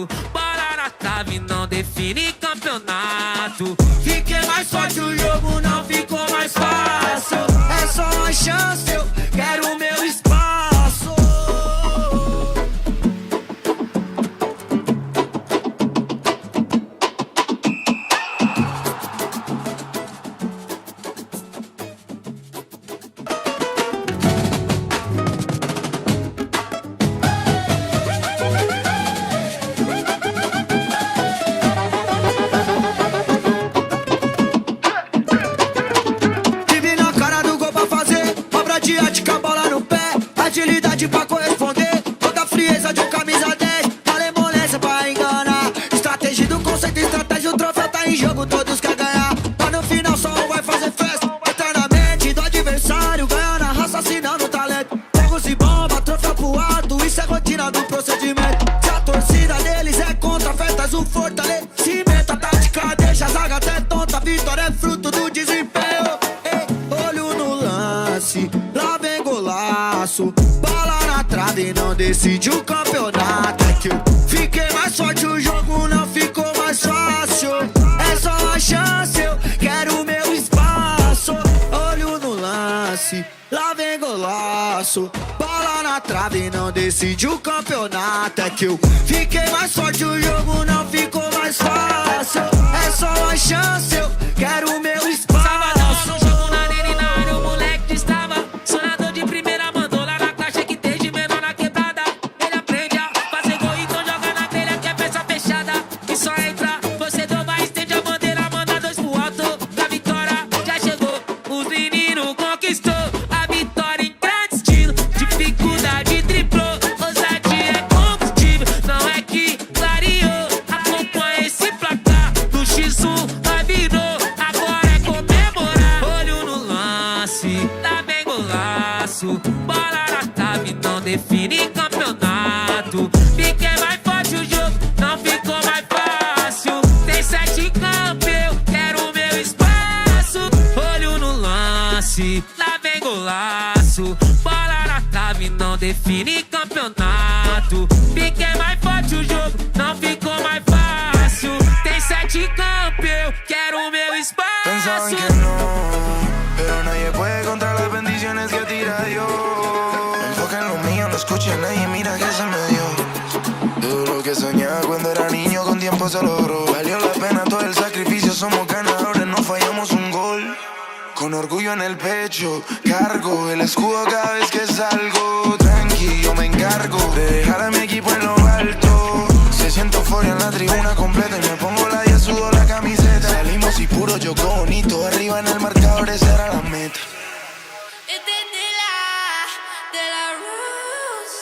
golaço. Bola na trave não define campeonato. Fiquei mais forte, o jogo não ficou mais fácil. É só uma chance, eu quero o meu espaço. Agilidade pra corresponder, toda a frieza de um camisa 10. Malemolência pra enganar, estratégia do conceito, estratégia, o troféu tá em jogo, todos querem ganhar. Mas no final só um vai fazer festa, eternamente do adversário, ganha na raça, assinando o talento. Fogos e bomba, troféu pro alto, isso é rotina do procedimento. Se a torcida deles é contra, afetas o fortalecimento. A tática deixa a zaga até tonta, a vitória é fruto do desempenho. Ei, olho no lance, lá vem golaço. Bola na trave não decide o campeonato. É que eu fiquei mais forte, o jogo não ficou mais fácil. É só uma chance, eu quero o meu espaço. Olho no lance, lá vem golaço. Bola na trave não decide o campeonato. É que eu fiquei mais forte, o jogo não ficou mais fácil. É só uma chance, eu quero o meu espaço. Sabadão no jogo, na arena, na área, o moleque estava sonador de primeira, mandou lá na caixa que tem de menor na quebrada. Ele aprende a fazer gol, então joga na telha que é peça fechada. E só entra, você doma, estende a bandeira, manda dois pro alto. Da vitória já chegou, os meninos conquistou a vitória em grande estilo. Dificuldade triplou, ousadia é combustível. Não é que clareou, acompanha esse placar. Do X1 vai virou, agora é comemorar. Olho no lance, tá bem golaço. Bola na trave não define campeonato. Fiquei mais forte, o jogo não ficou mais fácil. Tem 7 em campo, eu quero o meu espaço. Olho no lance, lá vem golaço. Bola na trave não define campeonato. Fiquei mais forte, o jogo não ficou mais fácil. Tem 7 em campo, eu quero o meu espaço. Pensaban que no, pero nadie puede contra las bendiciones que tira Dios. Enfoca en lo mío, no escucha a nadie, mira que se me dio. Todo lo que soñaba cuando era niño con tiempo se logró. Valió la pena todo el sacrificio, somos ganadores, no fallamos un gol. Con orgullo en el pecho, cargo el escudo cada vez que salgo. Tranqui, yo me encargo de dejar a mi equipo en lo alto. Se siente euforia en la tribuna completa y me pongo la 10, sudo la camiseta. Salimos y puro jogó bonito, arriba en el marcador esa era la meta. De la Rose.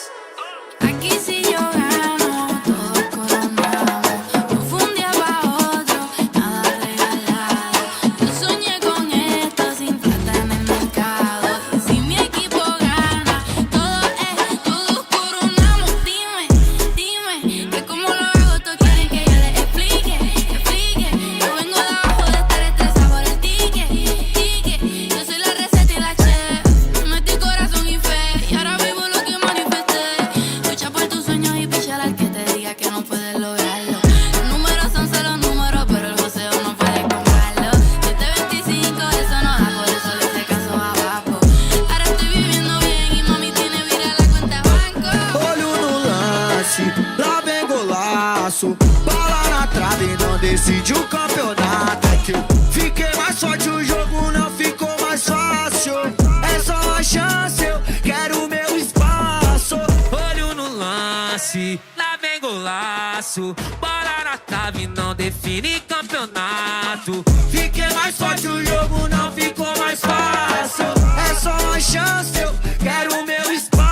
Aquí si yo gano, todos coronamos. No fue un día pa' otro, nada regalado. Yo soñé con esto sin plata en el mercado. Y si mi equipo gana, todos coronamos. Dime, que como lo hago, todos quieren que yo les explique. Yo vengo de abajo de estar estresado por el ticket. Yo soy la receta y la chef. Metí corazón y fe, y ahora vivo lo que manifesté. Lucha por tus sueños y píchala al que te diga que no puedes lograrlo. Los números son solo números, pero el joseo no puede comprarlo. 725, eso no da, por eso le hice caso abajo. Ahora estoy viviendo bien y mami tiene vira la cuenta de banco. Olho no lance, lá vem golaço. Bola na trave não decide o campeonato. É que eu fiquei mais forte, o jogo não ficou mais fácil. É só uma chance, eu quero o meu espaço. Olho no lance, lá vem golaço. Bola na trave não define campeonato. Fiquei mais forte, o jogo não ficou mais fácil. É só uma chance, eu quero o meu espaço.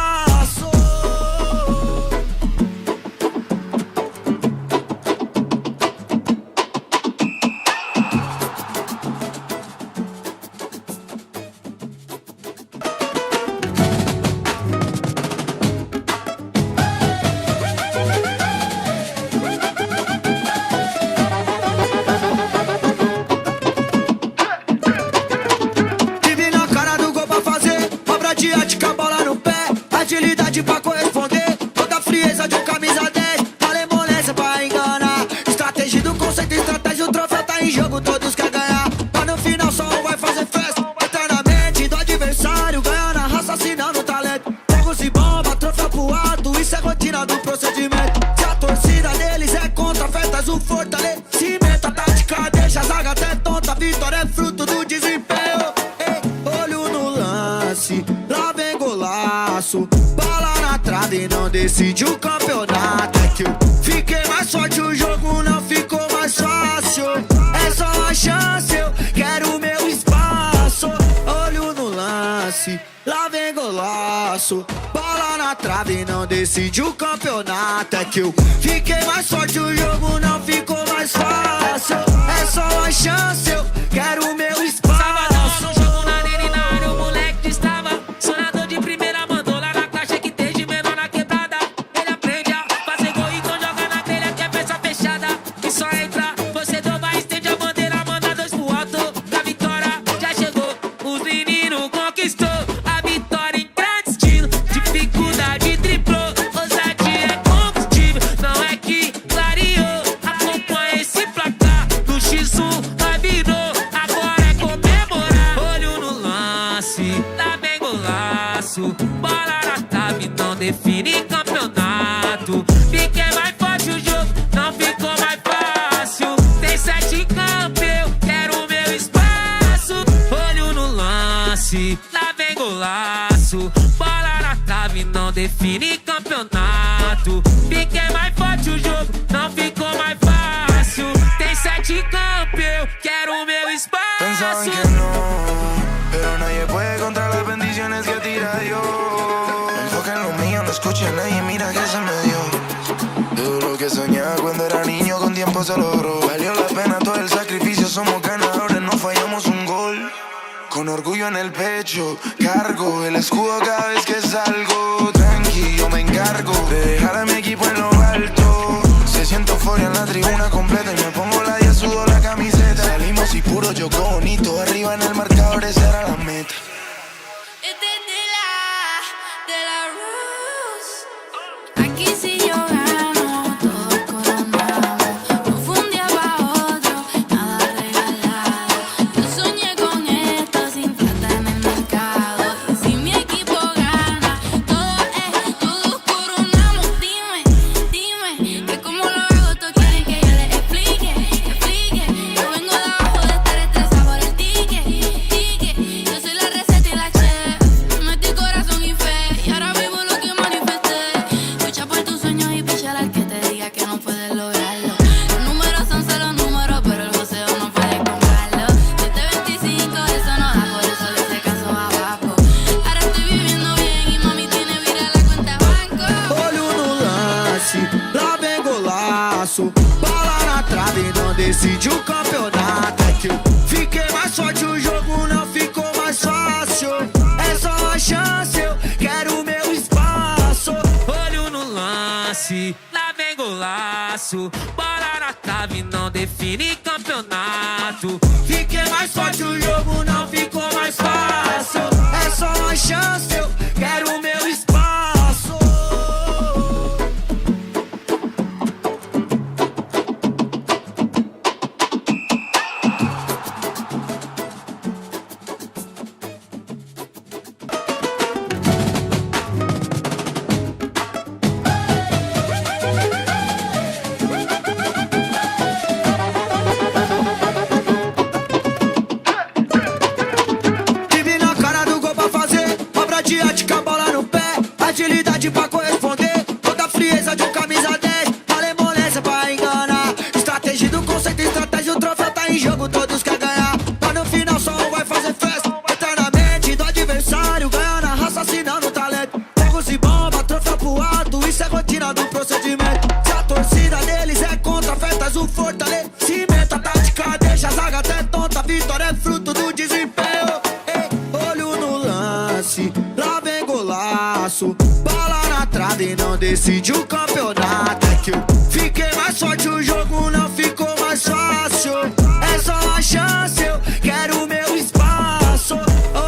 decide o campeonato. É que eu fiquei mais forte, o jogo não ficou mais fácil. É só uma chance, eu quero o meu espaço. Olho no lance, lá vem golaço. Bola na trave, não decide o campeonato. É que eu fiquei mais forte, o jogo não ficou mais fácil. É só uma chance, eu quero o meu espaço. Sabadão no jogo, na nele na área, o moleque estava. Sonador de primeira, mandou lá na caixa que tem de menor na quebrada. Ele aprende a fazer gol, então joga na telha que é peça fechada. E só entra, você dobra, estende a bandeira, manda dois pro alto. Da vitória já chegou, os meninos conquistou a vitória em grande estilo. Dificuldade triplou, ousadia é combustível. Não é que clareou, acompanha esse placar. No X1 vai virou, agora é comemorar. Olho no lance, lá vem golaço. Bola na trave, não define campeonato. Fiquei mais forte, o jogo não ficou mais fácil. Tem 7 em campo, eu quero o meu espaço. Olho no lance, lá vem golaço. Bola na trave, não define campeonato. Fiquei mais forte, o jogo não ficou mais fácil. Tem 7 em campo, eu quero o meu Pensaban espaço. que no, pero nadie puede contra las bendiciones que tira Dios. Enfoca en lo mío, no escucha a nadie, mira que se me dio. Todo lo que soñaba cuando era niño con tiempo se logró. Valió la pena todo el sacrificio, somos ganadores, no fallamos un gol. Con orgullo en el pecho, cargo el escudo cada vez que salgo. Tranqui, yo me encargo de dejar a mi equipo en lo alto. Se siente euforia en la tribuna completa y me pongo la 10, sudo la camiseta. Salimos y puro jugó bonito, arriba en el marcador esa era la meta. Este es de la Rose. Aquí si yo gano, todos coronamos. No fue un día pa' otro, nada regalado. Yo soñé con esto sin plata en el mercado. Y si mi equipo gana, todos coronamos. Dime, que como lo hago, todos quieren que yo les explique. Yo vengo de abajo de estar estresado por el ticket. Yo soy la receta y la chef. Metí corazón y fe, y ahora vivo lo que manifesté. Lucha por tus sueños y pichar al que te diga que no puedes lograrlo. Los números son solo números, pero el joseo no puede comprarlo. 725, eso no da, por eso le hice caso abajo. Ahora estoy viviendo bien y mami tiene vira la cuenta de banco. Olho no lance, lá vem golaço. Bola na trave, não decide o campeonato. É que eu fiquei mais forte, o jogo não ficou mais fácil. É só uma chance, eu quero o meu espaço. Olho no lance, lá vem golaço. Bola na trave, não define campeonato. Fiquei mais forte, o jogo não ficou mais fácil. É só uma chance, eu quero o meu espaço. Tive na cara do gol pra fazer obra de arte com a bola no pé. Agilidade pra corresponder, toda a frieza de um camisa 10. Malemolência pra enganar, estratégia do conceito, estratégia, o troféu tá em jogo, todos querem ganhar. Mas no final só um vai fazer festa, eternamente do adversário, ganhando a raça, assinando o talento. Fogo se bomba, troféu pro alto, isso é rotina do procedimento. Se a torcida deles é contra, festas o fortalecimento. A tática deixa a zaga até tonta, a vitória é fruto do desempenho. Olho no lance, lá vem golaço. Bola na trave, não decide o campeonato. É que eu fiquei mais forte, o jogo não ficou mais fácil. É só uma chance, eu quero o meu espaço.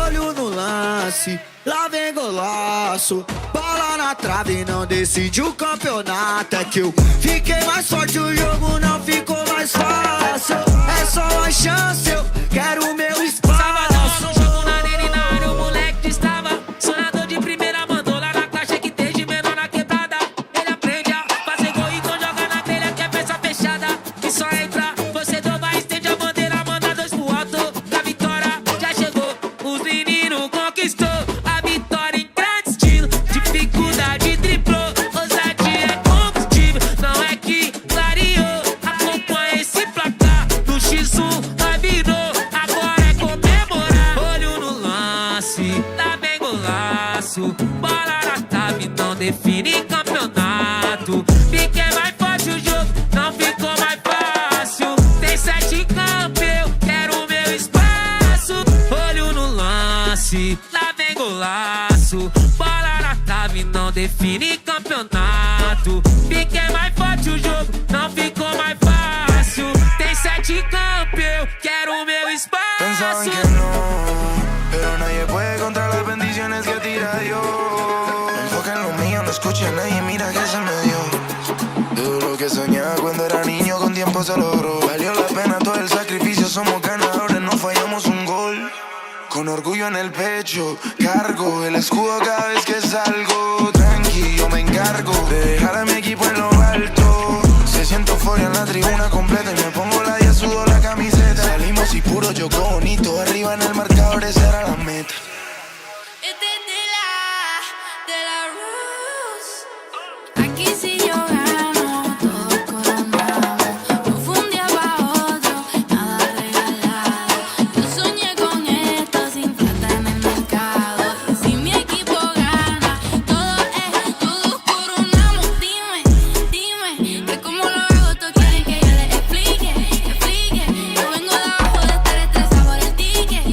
Olho no lance, lá vem golaço. Bola na trave, não decide o campeonato. É que eu fiquei mais forte, o jogo não ficou mais fácil. É só uma chance, eu quero o meu espaço. Sabadão no jogo, na nele na área, o moleque estava. Sonador de primeira, mandou lá na caixa que tem de menor na quebrada. Ele aprende a fazer gol, então joga na telha que é peça fechada. E só entra, você dobra, estende a bandeira, manda dois pro alto. Da vitória já chegou, os meninos conquistou a vitória em grande estilo. Dificuldade triplou, ousadia golaço. Bola na trave não define campeonato. Fiquei mais forte, o jogo não ficou mais fácil. Tem 7 em campo, eu quero o meu espaço. Olho no lance, lá vem golaço. Bola na trave não define campeonato. Fiquei mais forte, o jogo não ficou mais fácil. Tem 7 em campo, eu quero o meu espaço. Pensaban que no, pero nadie puede contra las bendiciones que tira Dios. Enfoca en lo mío, no escucha a nadie, mira que se me dio. Todo lo que soñaba cuando era niño con tiempo se logró. Valió la pena todo el sacrificio, somos ganadores, no fallamos un gol. Con orgullo en el pecho, cargo el escudo cada vez que salgo. Tranqui, yo me encargo de dejar a mi equipo en lo alto. Se siento euforia en la tribuna completa y me pongo la 10, sudo la camiseta. Salimos y puro jugó bonito, arriba en el marcador esa era la meta. Este es de la Rose. Aquí si yo gano, todos coronamos. No fue un día pa' otro, nada regalado. Yo soñé con esto sin plata en el mercado. Y si mi equipo gana, todos coronamos. Dime, que como lo hago, todos quieren que yo les explique. Yo vengo de abajo de estar estresado por el ticket.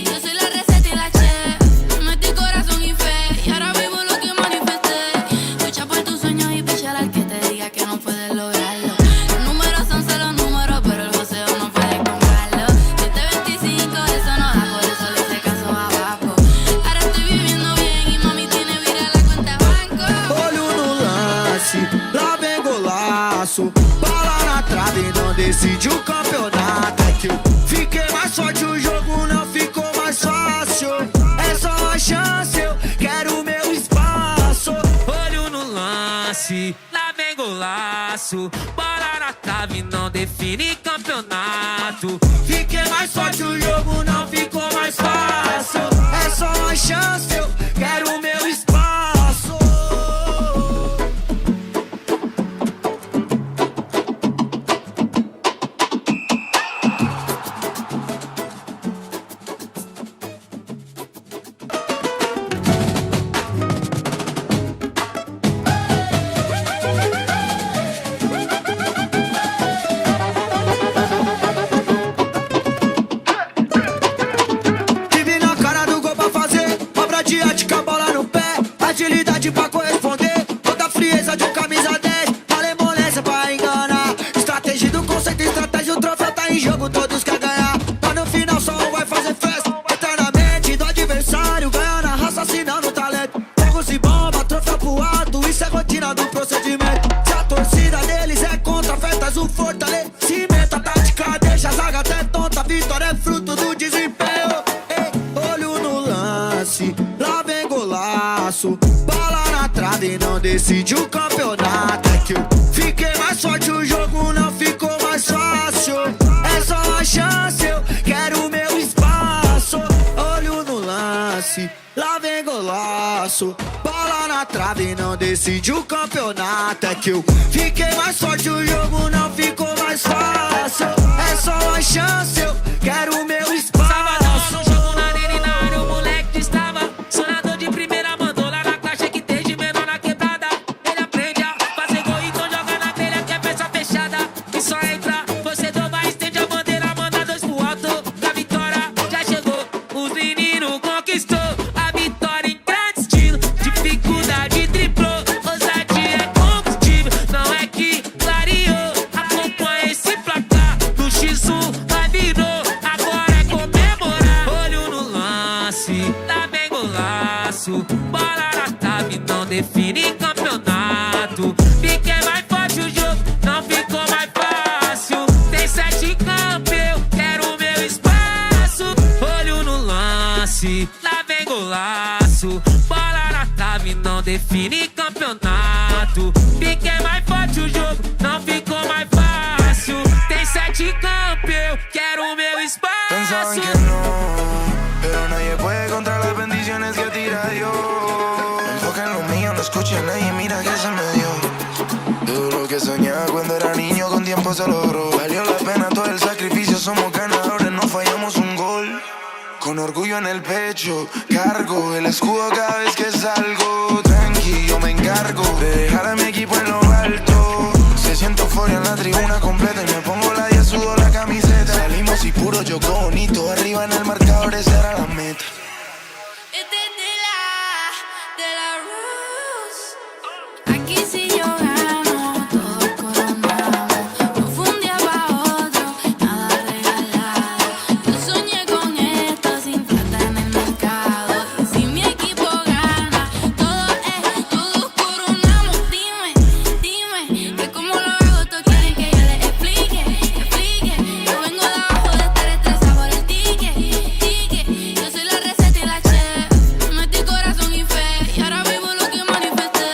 Yo soy la receta y la chef. Metí corazón y fe, y ahora vivo lo que manifesté. Lucha por tus sueños y pichar al que te diga que no puedes lograrlo. Los números son solo números, pero el joseo no puede comprarlo. 725, eso no da, por eso le hice caso abajo. Ahora estoy viviendo bien y mami tiene vira la cuenta de banco. Olho no lance, lá vem golaço. Bola na trave, não decide o campeonato. É que eu fiquei mais forte, o jogo não ficou mais fácil. É só uma chance, eu quero o meu espaço. Olho no lance, lá vem golaço. Bola na trave não define campeonato. Fiquei mais forte, o jogo não ficou mais fácil. É só uma chance, eu quero o meu espaço. Vive na cara do gol pra fazer obra de arte com a bola no pé. Agilidade pra corresponder, toda a frieza de um camisa 10. Malemolência pra enganar, estratégia do conceito, estratégia, o troféu tá em jogo, todos querem ganhar. Mas no final só um vai fazer festa, entra na mente do adversário, ganha na raça, assinando o talento. Fogo se bomba, troféu pro alto, isso é rotina do procedimento. Se a torcida deles é contra, festas o fortalecimento. A tática deixa a zaga até tonta, a vitória é fruto do desempenho. Ei, olho no lance, lá vem golaço. Bola na trave, não decide o campeonato. É que eu fiquei mais forte, o jogo não ficou mais fácil. É só uma chance, eu quero o meu espaço. Olho no lance, lá vem golaço. Bola na trave, não decide o campeonato. É que eu fiquei mais forte, o jogo não ficou mais fácil. É só uma chance, eu quero o meu espaço. Sabadão no jogo na arena e na área o moleque estava. Sonador de primeira mandou lá na caixa que tem de menor na quebrada. Ele aprende a fazer gol, então joga na telha que é peça fechada. E só entra, torcedor vai estende a bandeira, manda 2 pro alto. A vitória já chegou, os meninos conquistou a vitória em grande estilo. Dificuldade triplou, ousadia é combustível. Não é que clareou, acompanha esse placar. No X1 vai virou, agora é comemorar. Olho no lance, lá vem golaço. Bola na trave não define campeonato. Fiquei mais forte, o jogo não ficou mais fácil. Tem 7 em campo, eu quero o meu espaço. Olho no lance, lá vem golaço. Bola na trave não define campeonato. Fiquei mais forte, o jogo não ficou mais fácil. Tem 7 em campo, eu quero o meu Pensaban espaço. que no, pero nadie puede contra las bendiciones que tira Dios. Enfoca en lo mío, no escucha a nadie, mira que se me dio. Todo lo que soñaba cuando era niño con tiempo se logró. Valió la pena todo el sacrificio, somos ganadores, no fallamos un gol. Con Con orgullo en el pecho, cargo el escudo cada vez que salgo. Tranqui, yo me encargo de dejar a mi equipo en lo alto. Se siento euforia en la tribuna completa y me pongo la 10, sudo la camiseta. Salimos y puro jogó bonito, arriba en el marcador esa era la meta. Este es de la Rose. Aquí si yo gano, todos coronamos. No fue un día pa' otro, nada regalado. Yo soñé con esto sin plata en el mercado. Y si mi equipo gana, todos coronamos. Dime, que como lo hago, todos quieren que yo les explique. Yo vengo de abajo de estar estresado por el ticket. Yo soy la receta y la chef. Metí corazón y fe, y ahora vivo lo que manifesté.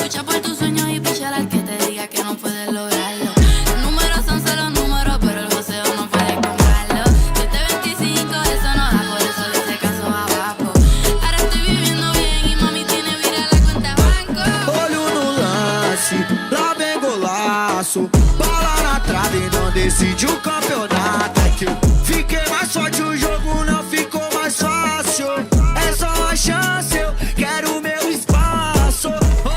Lucha por tus sueños y pichar al que te diga que no puedes lograrlo. Los números son solo números, pero el joseo no puede comprarlo. 725, eso no da, por eso le hice caso abajo. Ahora estoy viviendo bien y mami tiene vira la cuenta de banco. Olho no lance, lá vem golaço. Bola na trave, não decide o campeonato. É que eu fiquei mais forte, o jogo não ficou mais fácil. É só uma chance, eu quero o meu espaço.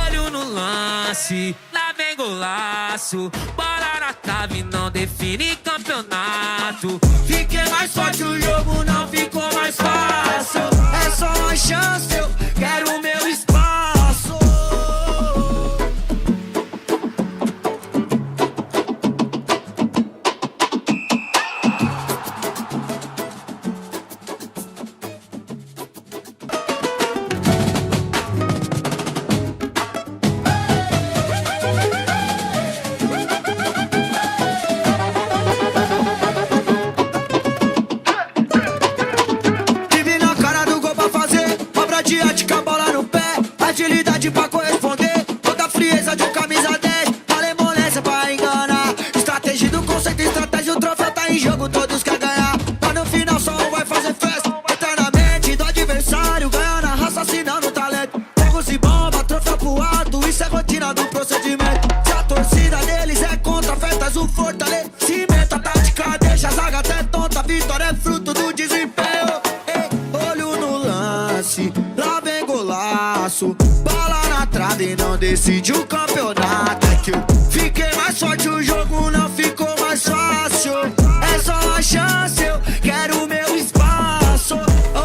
Olho no lance, lá vem golaço. Bola na trave, não define campeonato. Fiquei mais forte, o jogo não ficou mais fácil. É só uma chance, eu quero o meu espaço. Vive na cara do gol pra fazer, obra de arte com a bola no pé. Agilidade pra corresponder, toda a frieza de um camisa 10. Malemolência pra enganar, estratégia do conceito, estratégia, o troféu tá em jogo, todos querem ganhar. Mas no final só um vai fazer festa, eternamente do adversário, ganhando a raciocinando o talento. Fogo se bomba, troféu pro alto, isso é rotina do procedimento. Se a torcida deles é contra, festas o fortalecimento. A tática deixa a zaga até tonta, a vitória é fruto do desempenho. Ei, olho no lance, lá vem golaço. Bola na trave, não decide o campeonato. É que eu fiquei mais forte, o jogo não ficou mais fácil. É só uma chance, eu quero o meu espaço.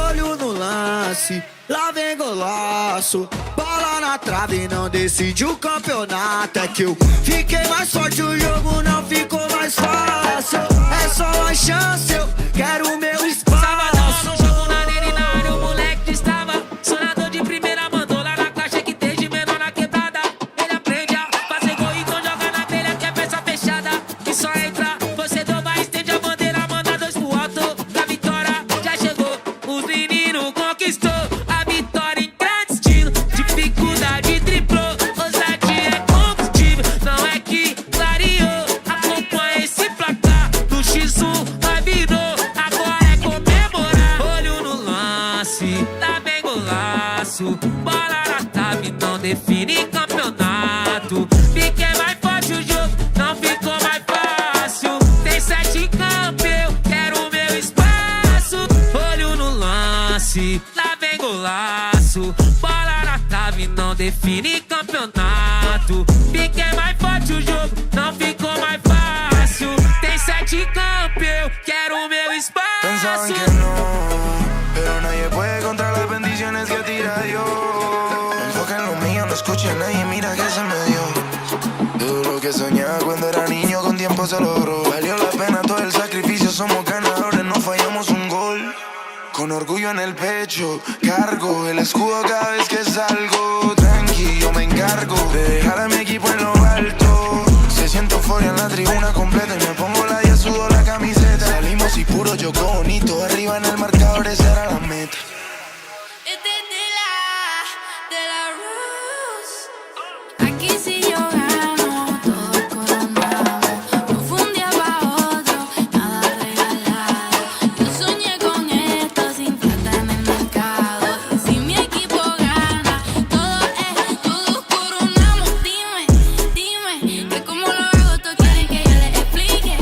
Olho no lance, lá vem golaço. Bola na trave, não decide o campeonato. É que eu fiquei mais forte, o jogo não ficou mais fácil. É só uma chance, eu quero o meu espaço. Sabadão no jogo na Nerinário, o moleque estava sonador de primeira, mandou lá na caixa que tem de menor na quebrada. Ele aprende a fazer gol, então joga na telha que é peça fechada. E só entra, você vai, estende a bandeira, manda dois pro alto. A vitória já chegou, os meninos conquistou a vitória em grande estilo. Dificuldade triplou, ousadia é combustível. Não é que clareou, acompanha esse placar. No X1 vai virou, agora é comemorar. Olho no lance, tá bem golaço. Bola na trave, não define campeonato. Fiquei mais forte, o jogo não ficou mais fácil. Tem 7 em campo, eu quero o meu espaço. Olho no lance, lá vem golaço. Bola na trave, não define campeonato. Fiquei mais forte, o jogo não ficou mais fácil. Tem 7 em campo, eu quero o meu Pensaban espaço. que no, pero nadie puede contra las bendiciones que tira Dios. Enfoca en lo mío, no escucha a nadie, mira que se me dio. Todo lo que soñaba cuando era niño con tiempo se logró. Valió la pena todo el sacrificio, somos ganadores, no fallamos un gol. Con orgullo en el pecho, cargo el escudo cada vez que salgo. Tranqui, yo me encargo de dejar a mi equipo en lo alto. Se siento euforia en la tribuna completa y me pongo la 10, sudo la camiseta. Salimos y puro jogó bonito, arriba en el marcador esa era la meta. Este es de la Rose. Aquí si yo gano, todos coronamos. No fue un día pa' otro, nada regalado. Yo soñé con esto sin plata en el mercado. Y si mi equipo gana, todos coronamos. Dime, que como lo hago, todos quieren que yo les explique.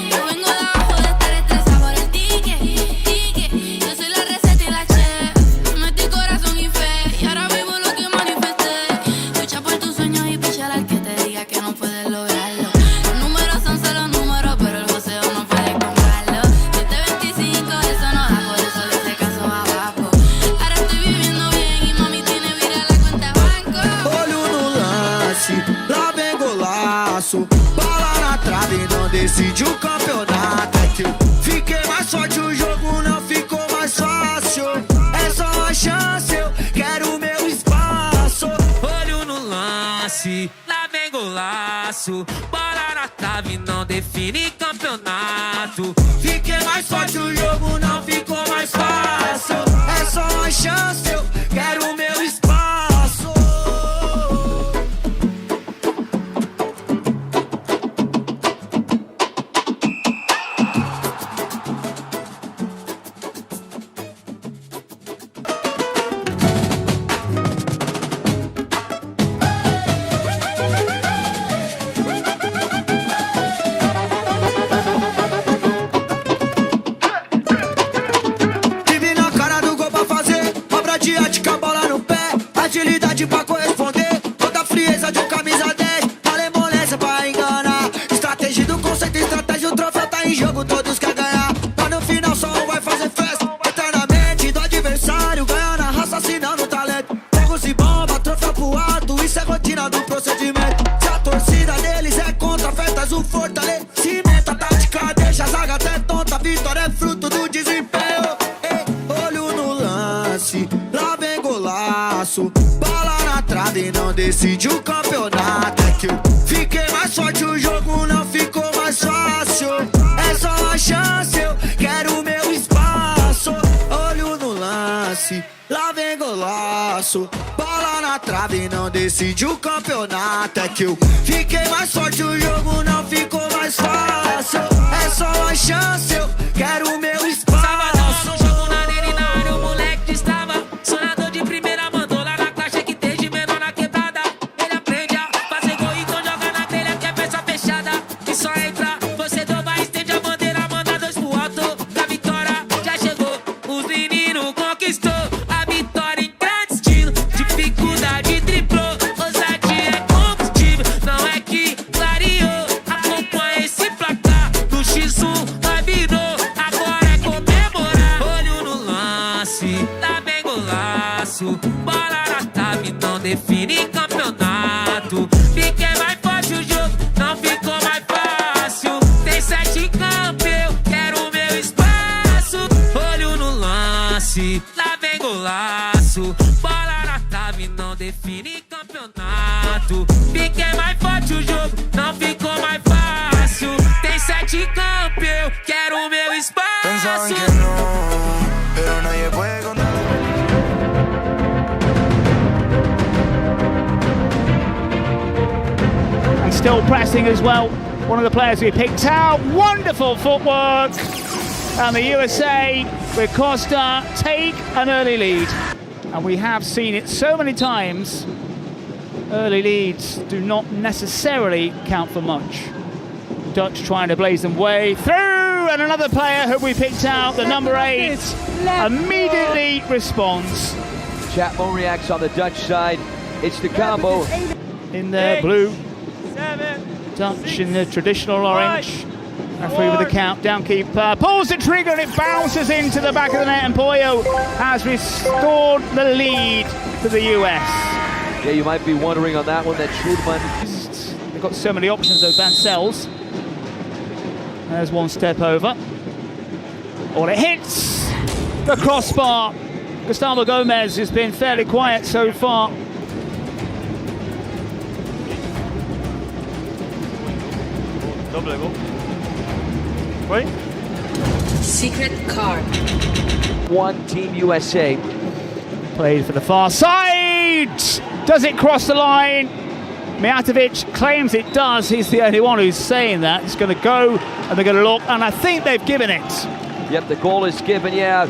Yo vengo de abajo de estar estresado por el ticket. espaço. Bola na trave não define campeonato. Fiquei mais forte, o jogo não ficou mais fácil. É só uma chance, eu quero o meu espaço. Agilidade pra corresponder, toda a frieza de um camisa 10. Malemolência pra enganar, estratégia do conceito, estratégia, o troféu tá em jogo, todos querem ganhar. Mas no final só um vai fazer festa, eternamente do adversário, ganhando a raça, assinando o talento. Fogos e bomba, troféu pro alto, isso é rotina do procedimento. Se a torcida deles é contra, festas o fortalecimento. A tática deixa a zaga até tonta, a vitória é fruto do desempenho. Ei, olho no lance, lá vem golaço. Bola na trave não decide o campeonato. É que eu fiquei mais forte, o jogo não ficou mais fácil. É só uma chance, eu quero o meu espaço. Olho no lance, lá vem golaço. Bola na trave não decide o campeonato. É que eu fiquei mais forte, o jogo não ficou mais fácil. É só uma chance, eu quero o meu espaço. Sabadão no jogo na arena e na área, o moleque estava sonador de primeira, mandou lá na caixa que tem de menor na quebrada. Ele aprende a fazer gol, então joga na telha que é peça fechada. E só entra, você trova, estende a bandeira, manda dois pro alto. A vitória já chegou, os meninos conquistou a vitória em grande estilo. Dificuldade triplou, ousadia é combustível. Não é que clareou, acompanha esse placar. No X1 vai virou, agora é comemorar. Olho no lance, lá vem golaço. Bola na trave não define campeonato. Fiquei mais forte, o jogo não ficou mais fácil. Tem 7 em campo, eu quero o meu espaço. Olho no lance, lá vem golaço. Bola na trave não define campeonato. Fiquei mais forte, o jogo não ficou mais fácil. Tem 7 em campo, eu quero o meu Pensaban espaço. que no, pero nadie puede contar. And still pressing as well. One of the players we picked out. Wonderful footwork. And the USA with Costa take an early lead. And we have seen it so many times. Early leads do not necessarily count for much. Dutch trying to blaze them way through. And another player who we picked out, the number 8, immediately responds. Chapman reacts on the Dutch side. It's the combo. In the blue, Dutch in the traditional orange. Referee with the count, downkeeper pulls the trigger and it bounces into the back of the net, and Pollo has restored the lead to the US. Yeah, you might be wondering on that one that Schudman. They've got so many options though, Bancels. There's one step over. Oh, it hits the crossbar. Gustavo Gomez has been fairly quiet so far. Secret card. One Team USA. Played for the far side. Does it cross the line? Mijatovic claims it does. He's the only one who's saying that. It's going to go and they're going to look, and I think they've given it. Yep, the goal is given, yeah.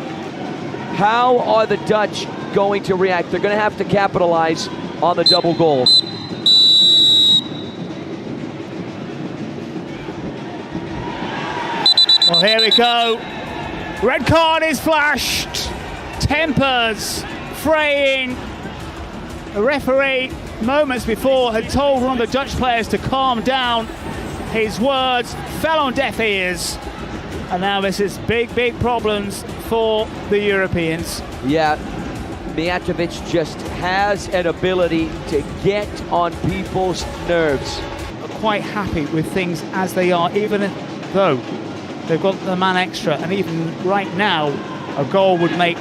How are the Dutch going to react? They're going to have to capitalize on the double goal. Well, here we go. Red card is flashed. Tempers fraying. The referee, moments before, had told one of the Dutch players to calm down. His words fell on deaf ears. And now this is big, big problems for the Europeans. Yeah, Mijatovic just has an ability to get on people's nerves. Quite happy with things as they are, even though they've got the man extra, and even right now a goal would make.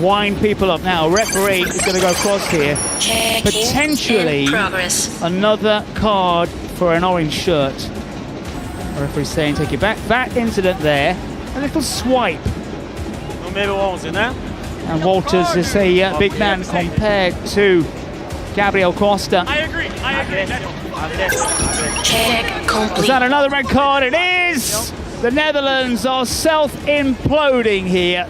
wind people up. Now, referee is going to go across here. Potentially In progress. another card for an orange shirt. The referee's saying take it back. That incident there, a little swipe. Numero 11, né? And Walters is a big man compared to Gabriel Costa. I agree. Check Is complete. that another red card? It is! The Netherlands are self-imploding here.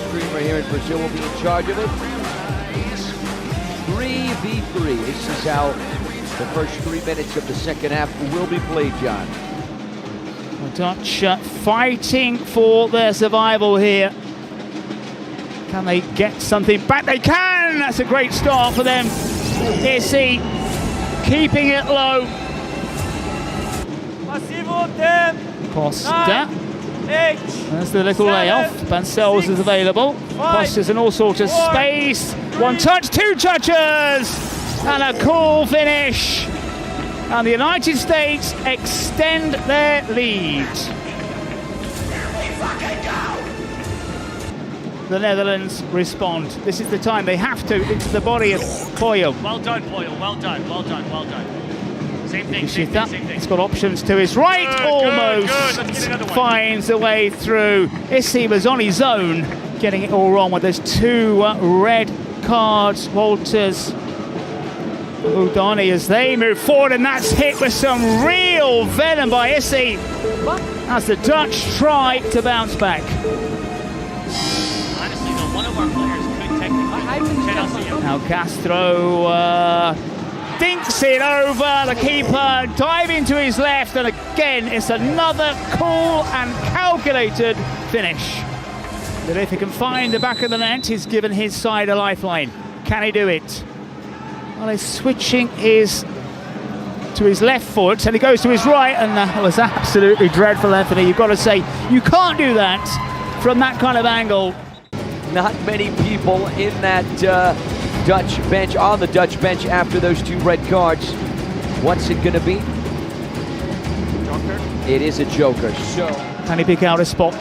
Streamer here in Brazil will be in charge of it. 3v3. This is how the first 3 minutes of the second half will be played, John. The Dutch fighting for their survival here. Can they get something back? They can! That's a great start for them. Issy keeping it low. Passivo 10, Costa. 8. There's the little layoff. Bancels is available. Costa's in all sorts of space. One touch, two touches! And a cool finish. And the United States extend their lead. The Netherlands respond. This is the time they have to into the body of Poyo. Well done, Boyle. Well done. Same thing. He's got options to his right, Good, almost good. Let's get another one. finds a way through. Issy was on his own, getting it all wrong. Well, there's two red cards. Walters, Udani as they move forward, and that's hit with some real venom by Issy as the Dutch try to bounce back. Honestly, though, one of our players could technically. Now Castro dinks it over, the keeper diving to his left, and again it's another cool and calculated finish. But if he can find the back of the net, he's given his side a lifeline. Can he do it? Well, he's switching to his left foot, and he goes to his right, and that was absolutely dreadful, Anthony. You've got to say, you can't do that from that kind of angle. Not many people in that Dutch bench, on the Dutch bench after those two red cards. What's it going to be? Joker. It is a joker. So Can he pick out a spot?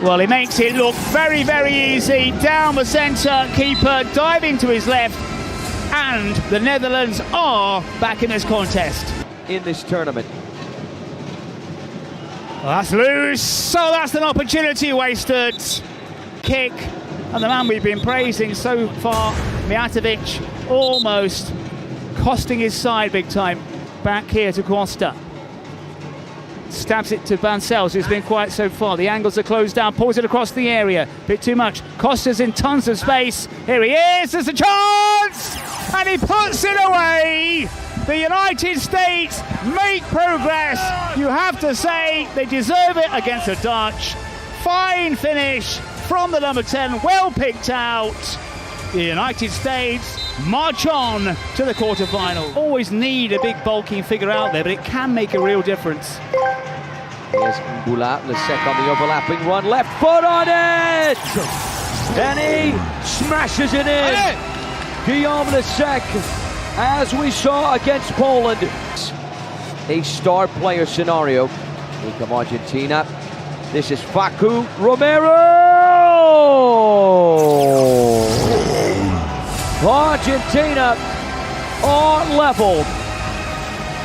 Well, he makes it look very, very easy. Down the centre, keeper diving to his left, and the Netherlands are back in this contest. in this tournament. Well, that's loose, so that's an opportunity wasted. Kick, and the man we've been praising so far, Mijatovic, almost costing his side big time. Back here to Quater. Stabs it to Bancels, who's been quiet so far. The angles are closed down, pulls it across the area. Bit too much. Costa's in tons of space. Here he is, there's a chance! And he puts it away! The United States make progress. You have to say they deserve it against the Dutch. Fine finish from the number 10, well picked out. The United States march on to the quarterfinal. Always need a big bulking figure out there, but it can make a real difference. Here's Mbula, Lasek on the overlapping run, left foot on it! And he smashes it in. Guillaume Lasek, as we saw against Poland. A star player scenario. Here come Argentina. This is Facu Romero! Argentina are level.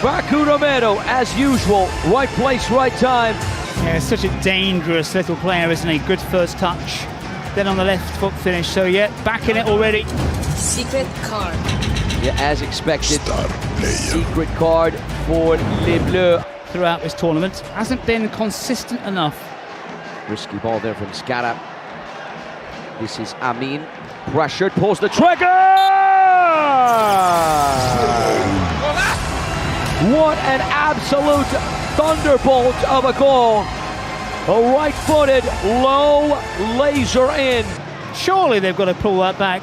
Facu Romero, as usual, right place, right time. Yeah, such a dangerous little player, isn't he? Good first touch. Then on the left foot finish, so yeah, back in it already. Secret card. Yeah, as expected. Secret card for Les Bleus. Throughout this tournament, hasn't been consistent enough. Risky ball there from Skara. This is Amin. Pressured, pulls the trigger! What an absolute thunderbolt of a goal. A right-footed, low laser in. Surely they've got to pull that back.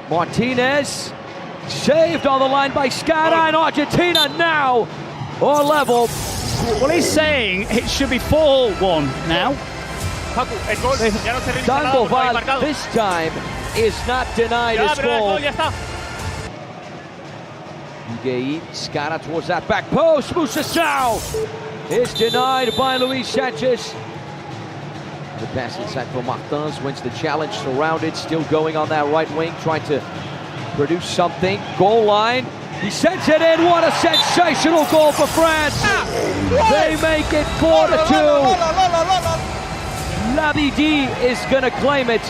Martinez, saved on the line by Skara, and Argentina now are level. Well, he's saying it should be 4-1 now. Sandoval this time is not denied his goal. Higuaín, Skara towards that back post. Musasau is denied by Luis Sanchez. The pass inside for Martins, wins the challenge, surrounded, still going on that right wing, trying to produce something. Goal line, he sends it in. What a sensational goal for France! They make it 4-2. Labidi is gonna claim it.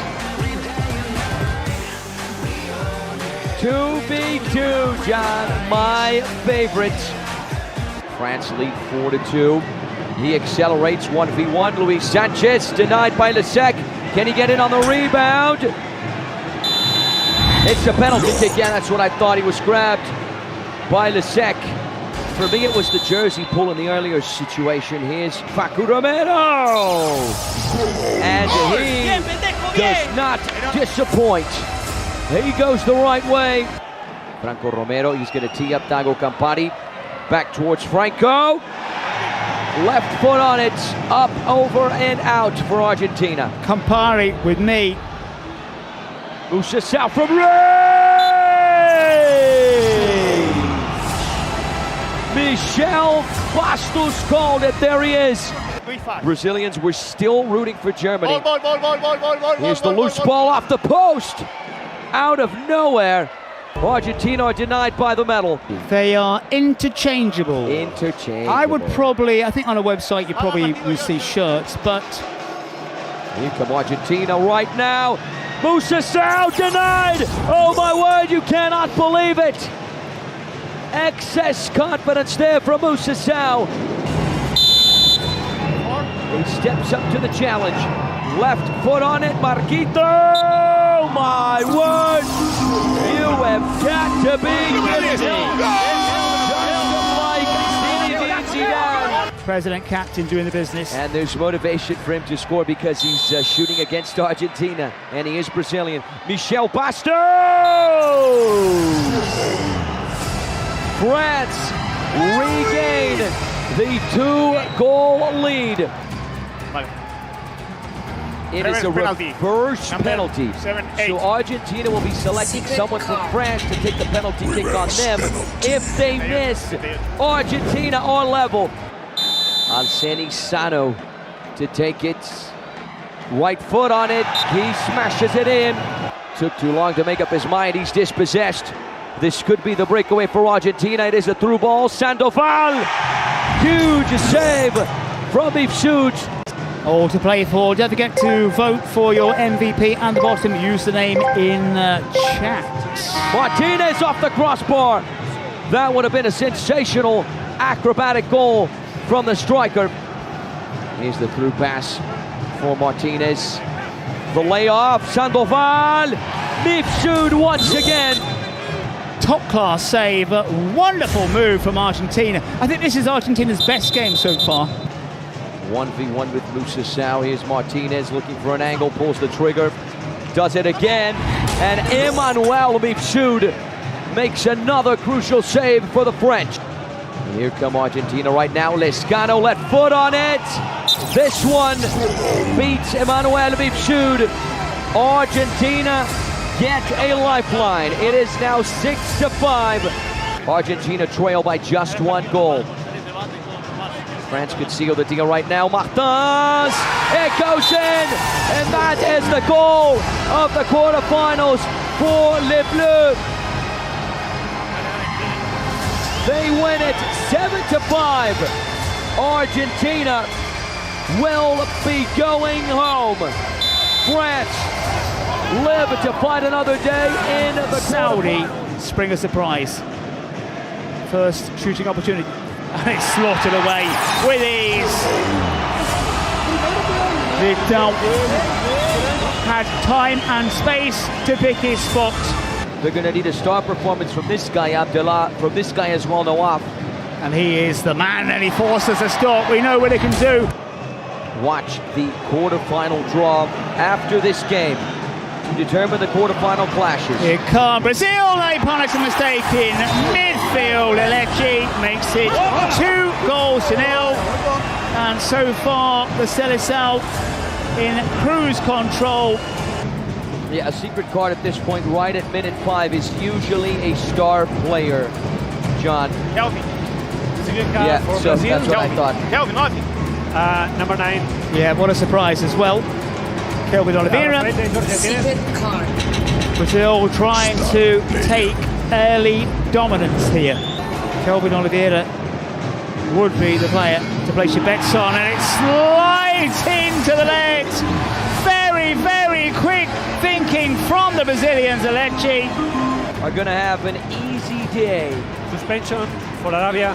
2v2, John, my favorite. France lead 4-2. He accelerates 1v1. Luis Sanchez denied by Lasek. Can he get in on the rebound? It's a penalty kick. Yeah, that's what I thought. He was grabbed by Lasek. For me, it was the jersey pull in the earlier situation. Here's Facu Romero. And he does not disappoint. He goes the right way. Franco Romero, he's going to tee up Dago Campari. Back towards Franco. Left foot on it, up, over, and out for Argentina. Campari with me. Moussa Sow from Ray! Michel Bastos called it, there he is. Brazilians were still rooting for Germany. Here's the loose ball off the post. Out of nowhere. Argentina are denied by the medal. They are interchangeable. Interchangeable. I think on a website you probably will see shirts, but... Here come Argentina right now. Moussa Sow denied! Oh my word, you cannot believe it! Excess confidence there from Moussa Sow. He steps up to the challenge. Left foot on it, Marquito! Oh my word! You have got to be kidding me! President captain doing the business. And there's motivation for him to score because he's shooting against Argentina. And he is Brazilian. Michel Bastos! France regain the 2-goal lead. It is a reverse penalty. So Argentina will be selecting someone from France to take the penalty kick on them. If they miss, Argentina on level. Alceni Sano to take it. Right foot on it. He smashes it in. Took too long to make up his mind. He's dispossessed. This could be the breakaway for Argentina. It is a through ball. Sandoval. Huge save from Ipswich. All to play for. Don't forget to vote for your MVP and the bottom username in chat. Martinez off the crossbar. That would have been a sensational acrobatic goal from the striker. Here's the through pass for Martinez. The layoff, Sandoval. Mifsud once again. Top class save. Wonderful move from Argentina. I think this is Argentina's best game so far. 1v1 with Moussa Sow. Here's Martinez looking for an angle, pulls the trigger, does it again, and Emmanuel Mifsud makes another crucial save for the French. And here come Argentina right now. Lescano left foot on it. This one beats Emmanuel Mifsud. Argentina get a lifeline. It is now 6-5. Argentina trail by just 1 goal. France could seal the deal right now. Martins, it goes in, and that is the goal of the quarterfinals for Les Bleus. They win it 7-5. Argentina will be going home. France live to fight another day in the Saudi spring a surprise. First shooting opportunity. And it's slaughtered away with ease. Vidal had time and space to pick his spot. They're going to need a star performance from this guy, Abdullah, from this guy as well, Nawaf. And he is the man, and he forces a stop. We know what he can do. Watch the quarterfinal draw after this game to determine the quarterfinal clashes. Here come Brazil. They punish a mistake in midfield. Lecce makes it 2-0. And so far, the Seleção in cruise control. Yeah, a secret card at this point, right at minute 5, is usually a star player, John. Kelvin. It's a good card for so Brazil. that's what I thought. Kelvin, number 9. Yeah, what a surprise as well. Kelvin Oliveira. Secret card. Brazil trying to take early dominance here. Kelvin Oliveira would be the player to place your bets on, and it slides into the legs. Very, very quick thinking from the Brazilians. Alechi Are going to have an easy day. Suspension for Arabia.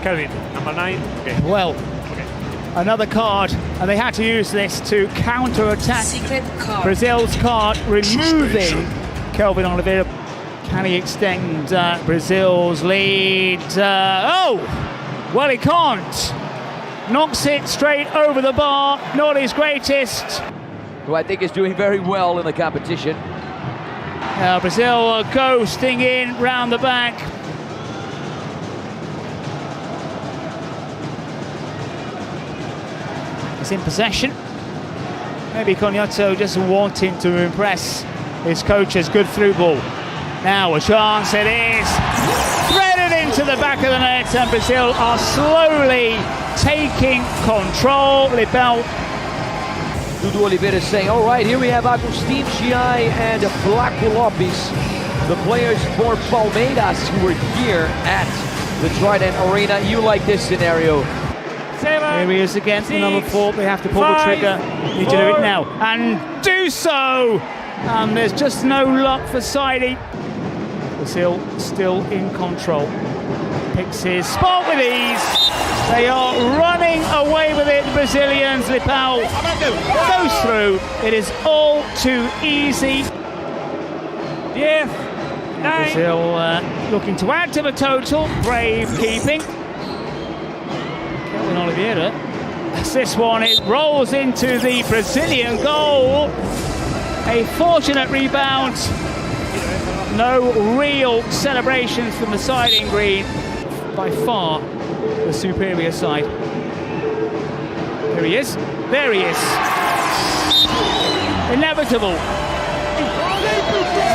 Kelvin, number 9. Okay. well, another card, and they had to use this to counter-attack Secret card. Brazil's card, removing Kelvin Oliveira. Can he extend Brazil's lead? Well, he can't. Knocks it straight over the bar. Not his greatest. Who I think is doing very well in the competition. Brazil ghosting in round the back. He's in possession. Maybe Cognato just wanting to impress his coaches. Good through ball. Now a chance, it is. Threaded into the back of the net, and Brazil are slowly taking control. Libel. Dudu Oliveira is saying, all right, here we have Agustin Chiai and Flaco Lopes, the players for Palmeiras who were here at the Trident Arena. You like this scenario? Here he is again, the number 4. They have to pull the trigger. Need to do it now, and do so! And there's just no luck for Saidi. Brazil still in control. Picks his spot with ease. They are running away with it, the Brazilians. Lipau goes through. It is all too easy. Brazil looking to add to the total. Brave keeping. Kelvin Oliveira. As this one, it rolls into the Brazilian goal. A fortunate rebound. No real celebrations from the side in green. By far the superior side. There he is. There he is. Inevitable.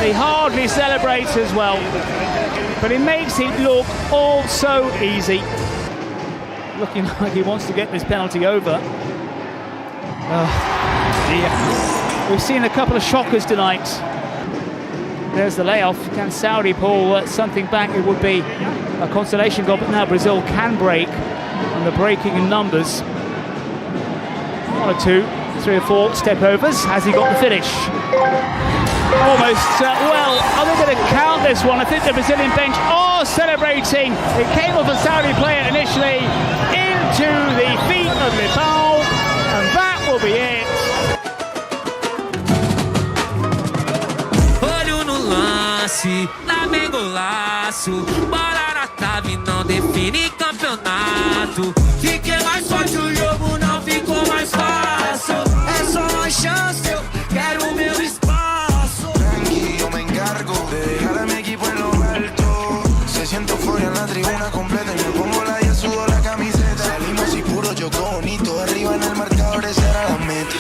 He hardly celebrates as well, but it makes it look all so easy. Looking like he wants to get this penalty over. Dear. We've seen a couple of shockers tonight. There's the layoff. Can Saudi pull something back? It would be a consolation goal, but now Brazil can break, and they're breaking in numbers. 1 or 2, 3 or 4 step overs. Has he got the finish? Almost. Well, are they going to count this one? I think the Brazilian bench are celebrating. It came off a Saudi player initially into the feet of Nepal, and that will be it. Lá vem golaço, bola na trave não define campeonato. Fiquei mais forte, o jogo não ficou mais fácil. É só uma chance, eu quero o meu espaço. Tranqui, yo me encargo de dejar a mi equipo en lo alto. Se siento fuera en la tribuna completa y me pongo la y sudo la camiseta. Salimos y puro jugó bonito, arriba en el marcador esa era la meta.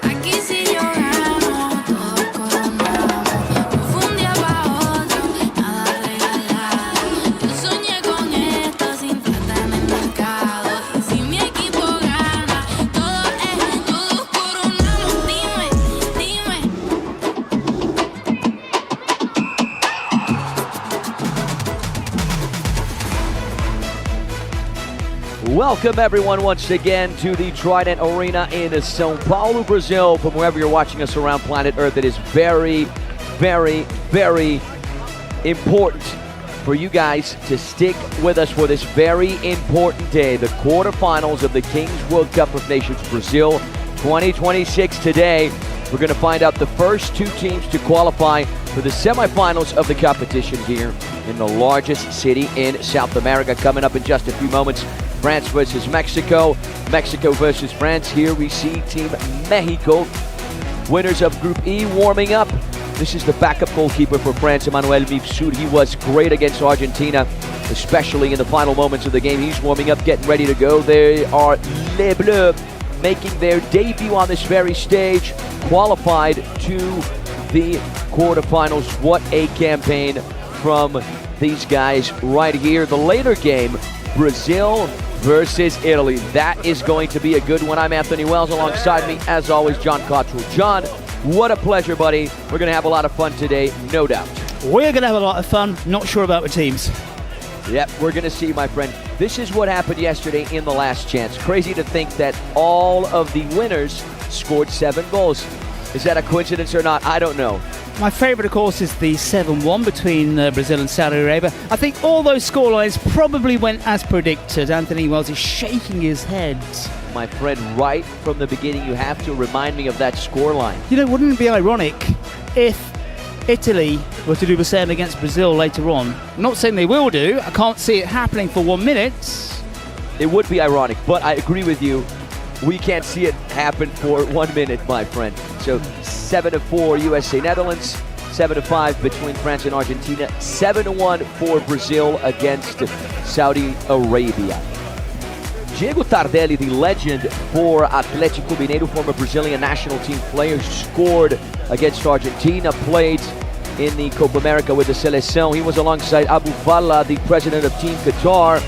Aquí si yo gano, todo coronamos. No fue un día pa' otro, nada regalado. Yo soñé con esto sin falta en el mercado. Y si mi equipo gana, todos coronamos. Dime, dime. Welcome everyone once again to the Trident Arena in São Paulo, Brazil. From wherever you're watching us around planet Earth, it is very, very, very important for you guys to stick with us for this very important day. The quarterfinals of the Kings World Cup of Nations Brazil 2026 today. We're going to find out the first 2 teams to qualify for the semifinals of the competition here in the largest city in South America. Coming up in just a few moments, France versus Mexico, Mexico versus France. Here we see Team Mexico, winners of Group E, warming up. This is the backup goalkeeper for France, Emmanuel Mifsud. He was great against Argentina, especially in the final moments of the game. He's warming up, getting ready to go. They are Les Bleus making their debut on this very stage, qualified to the quarterfinals. What a campaign from these guys right here. The later game, Brazil versus Italy. That is going to be a good one. I'm Anthony Wells. Alongside me, as always, John Cottrell. John, what a pleasure, buddy. We're going to have a lot of fun today, no doubt. We're going to have a lot of fun. Not sure about the teams. Yep, we're going to see, my friend. This is what happened yesterday in the last chance. Crazy to think that all of the winners scored 7 goals. Is that a coincidence or not? I don't know. My favourite, of course, is the 7-1 between Brazil and Saudi Arabia. I think all those scorelines probably went as predicted. Anthony Wells is shaking his head. My friend, right from the beginning, you have to remind me of that scoreline. You know, wouldn't it be ironic if Italy were to do the same against Brazil later on? I'm not saying they will do. I can't see it happening for 1 minute. It would be ironic, but I agree with you. We can't see it happen for 1 minute, my friend. So 7-4 USA Netherlands, 7-5 between France and Argentina, 7-1 for Brazil against Saudi Arabia. Diego Tardelli, the legend for Atlético Mineiro, former Brazilian national team player, scored against Argentina, played in the Copa America with the Seleção. He was alongside Abu Fala, the president of Team Qatar,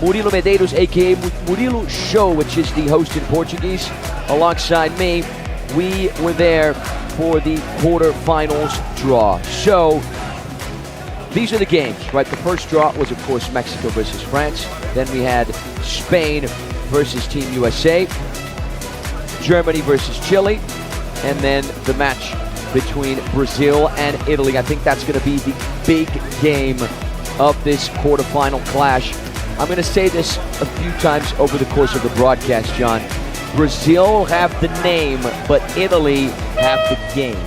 Murilo Medeiros, aka Murilo Show, which is the host in Portuguese, alongside me. We were there for the quarterfinals draw. So these are the games, right? The first draw was, of course, Mexico versus France. Then we had Spain versus Team USA, Germany versus Chile, and then the match between Brazil and Italy. I think that's going to be the big game of this quarterfinal clash. I'm going to say this a few times over the course of the broadcast, John. Brazil have the name, but Italy have the game.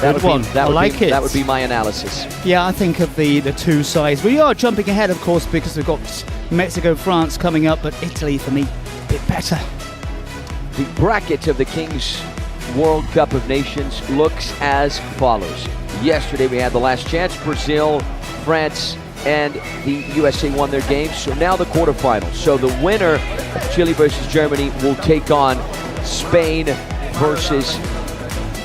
That would be my analysis. Yeah, I think of the two sides. We are jumping ahead, of course, because we've got Mexico, France coming up, but Italy, for me, a bit better. The bracket of the Kings World Cup of Nations looks as follows. Yesterday we had the last chance. Brazil, France, and the USA won their games. So now the quarterfinals. So the winner of Chile versus Germany will take on Spain versus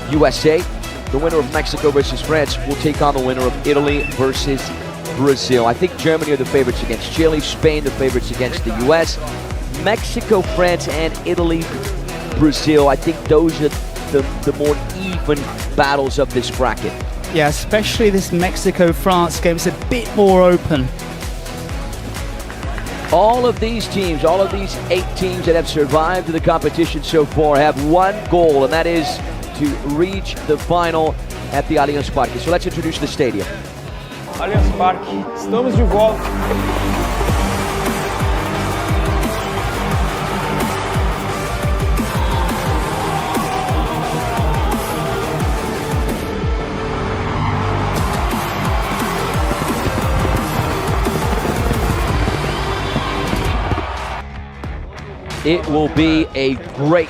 USA. The winner of Mexico versus France will take on the winner of Italy versus Brazil. I think Germany are the favorites against Chile, Spain the favorites against the US. Mexico, France, and Italy, Brazil. I think those are the more even battles of this bracket. Yeah, especially this Mexico-France game. It's a bit more open. All of these teams, all of these 8 teams that have survived the competition so far have one goal, and that is to reach the final at the Allianz Parque. So let's introduce the stadium. Allianz Parque, estamos de volta. It will be a great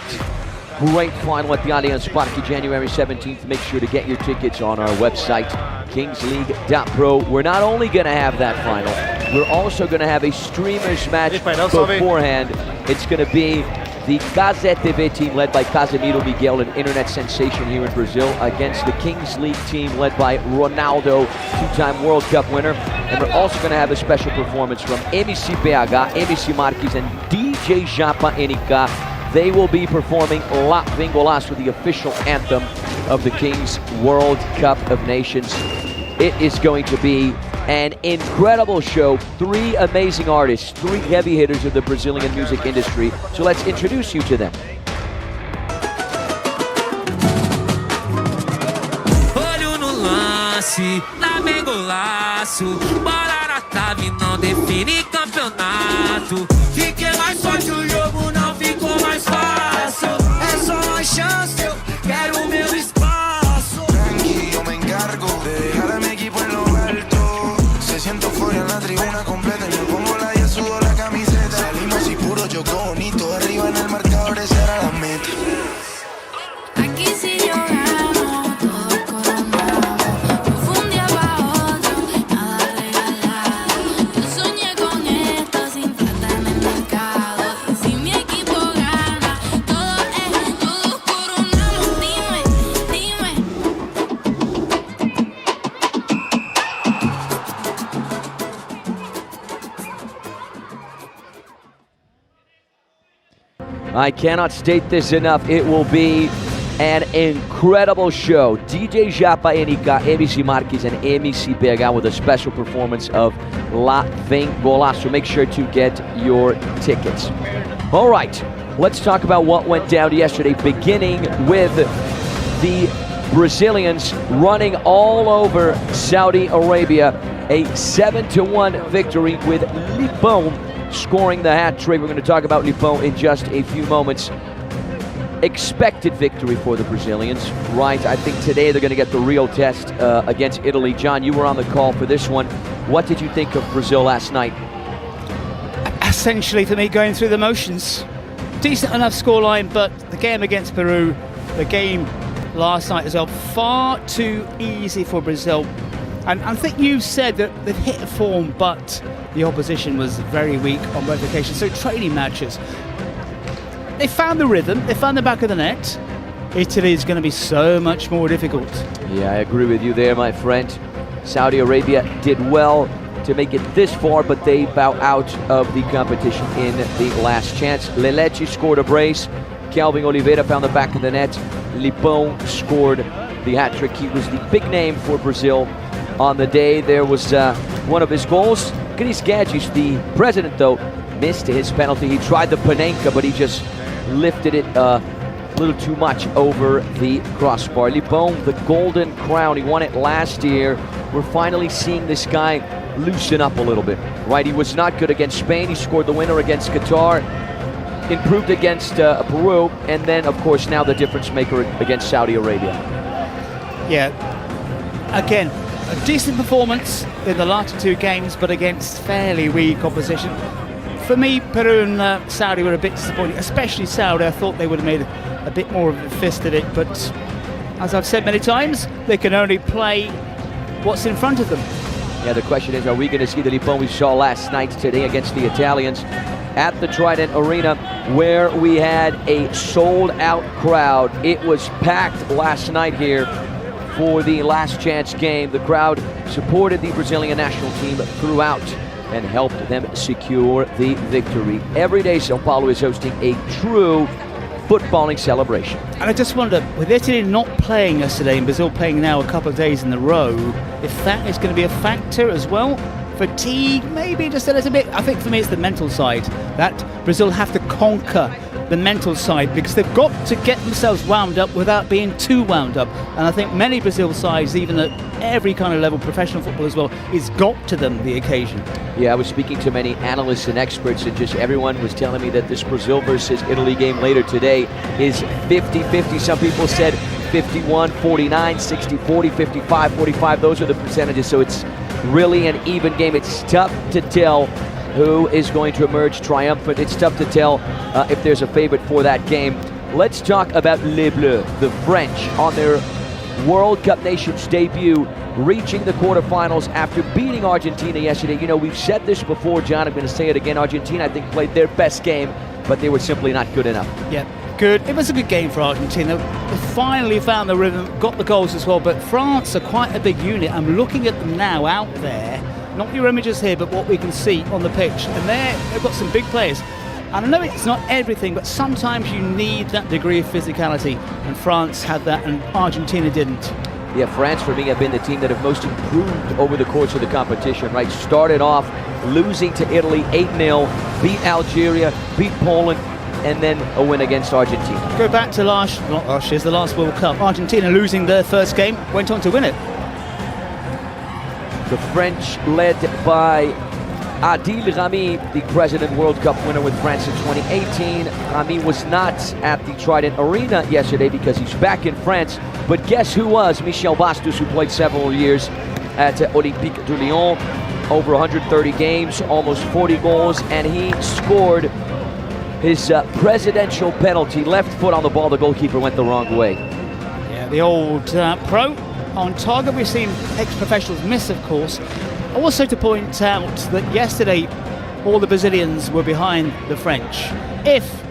final at the Allianz Parque, January 17th. Make sure to get your tickets on our website, kingsleague.pro. We're not only going to have that final, we're also going to have a streamers match beforehand. It's going to be the Cazé TV team led by Casemiro Miguel, an internet sensation here in Brazil, against the Kings League team led by Ronaldo, 2-time World Cup winner. And we're also going to have a special performance from MC PH, MC Marques, and DJ Japa NK. They will be performing La Vingolaço, the official anthem of the Kings World Cup of Nations. It is going to be an incredible show. 3 amazing artists, 3 heavy hitters of the Brazilian music industry. So let's introduce you to them. Olho no lance, lá vem golaço. Bola na trave, não define campeonato. Fiquei mais forte, o jogo não ficou mais fácil. É só uma chance, eu quero o meu espaço. Tranqui, yo me encargo de dejar a mi equipo en lo alto. Se siento fuera en la tribuna completa y me pongo la y sudo la camiseta. Salimos y puro choco bonito, arriba en el marcador esa era la meta. Aquí si yo gano, todos coronamos. No fue un día pa' otro, nada regalado. Yo soñé con esto sin falta en el mercado. Y si mi equipo gana, todos I cannot state this enough. It will be an incredible show. DJ Japa NK, MC Marquez, and MC PH with a special performance of La Vem Golaço. Make sure to get your tickets. All right, let's talk about what went down yesterday, beginning with the Brazilians running all over Saudi Arabia. A 7-1 victory with Lipão scoring the hat trick. We're going to talk about Lipão in just a few moments. Expected victory for the Brazilians, right? I think today they're going to get the real test against Italy. John, you were on the call for this one. What did you think of Brazil last night? Essentially, for me, going through the motions. Decent enough scoreline, but the game against Peru, the game last night as well, far too easy for Brazil. And I think you said that they've hit a form, but the opposition was very weak on both occasions. So training matches. They found the rhythm, they found the back of the net. Italy is going to be so much more difficult. Yeah, I agree with you there, my friend. Saudi Arabia did well to make it this far, but they bow out of the competition in the last chance. Leleche scored a brace. Kelvin Oliveira found the back of the net. Lipão scored the hat-trick. He was the big name for Brazil on the day. There was one of his goals. Cris Guedes, the president, though, missed his penalty. He tried the Panenka, but he just lifted it a little too much over the crossbar. Lipão, the Golden Crown, he won it last year. We're finally seeing this guy loosen up a little bit, right? He was not good against Spain. He scored the winner against Qatar, improved against Peru, and then, of course, now the difference maker against Saudi Arabia. Yeah, again, a decent performance in the last two games, but against fairly weak opposition. For me, Peru and Saudi were a bit disappointing, especially Saudi. I thought they would have made a bit more of a fist of it, but as I've said many times, they can only play what's in front of them. Yeah, the question is, are we going to see the Lipão we saw last night today against the Italians at the Trident Arena, where we had a sold-out crowd? It was packed last night here for the last chance game. The crowd supported the Brazilian national team throughout and helped them secure the victory. Every day, São Paulo is hosting a true footballing celebration. And I just wonder, with Italy not playing yesterday and Brazil playing now a couple of days in a row, if that is going to be a factor as well. Fatigue, maybe just a little bit. I think for me it's the mental side, that Brazil have to conquer the mental side, because they've got to get themselves wound up without being too wound up. And I think many Brazil sides, even at every kind of level, professional football as well, is got to them the occasion. Yeah, I was speaking to many analysts and experts, and just everyone was telling me that this Brazil versus Italy game later today is 50-50. Some people said 51-49, 60-40, 55-45. Those are the percentages, so it's really an even game. It's tough to tell who is going to emerge triumphant. It's tough to tell if there's a favorite for that game. Let's talk about Les Bleus, the French, on their World Cup Nations debut, reaching the quarterfinals after beating Argentina yesterday. You know, we've said this before, John, I'm going to say it again. Argentina, I think, played their best game, but they were simply not good enough. Yeah, good. It was a good game for Argentina. They finally found the rhythm, got the goals as well, but France are quite a big unit. I'm looking at them now out there. Not your images here, but what we can see on the pitch. And they've got some big players. And I know it's not everything, but sometimes you need that degree of physicality. And France had that, and Argentina didn't. Yeah, France, for me, have been the team that have most improved over the course of the competition, right? Started off losing to Italy 8-0, beat Algeria, beat Poland, and then a win against Argentina. Go back to the last World Cup. Argentina losing their first game, went on to win it. The French, led by Adil Rami, the President World Cup winner with France in 2018. Rami was not at the Trident Arena yesterday because he's back in France. But guess who was? Michel Bastos, who played several years at Olympique de Lyon. Over 130 games, almost 40 goals, and he scored his presidential penalty. Left foot on the ball, the goalkeeper went the wrong way. Yeah, the old pro on target. We've seen ex-professionals miss, of course. Also to point out that yesterday all the Brazilians were behind the French. If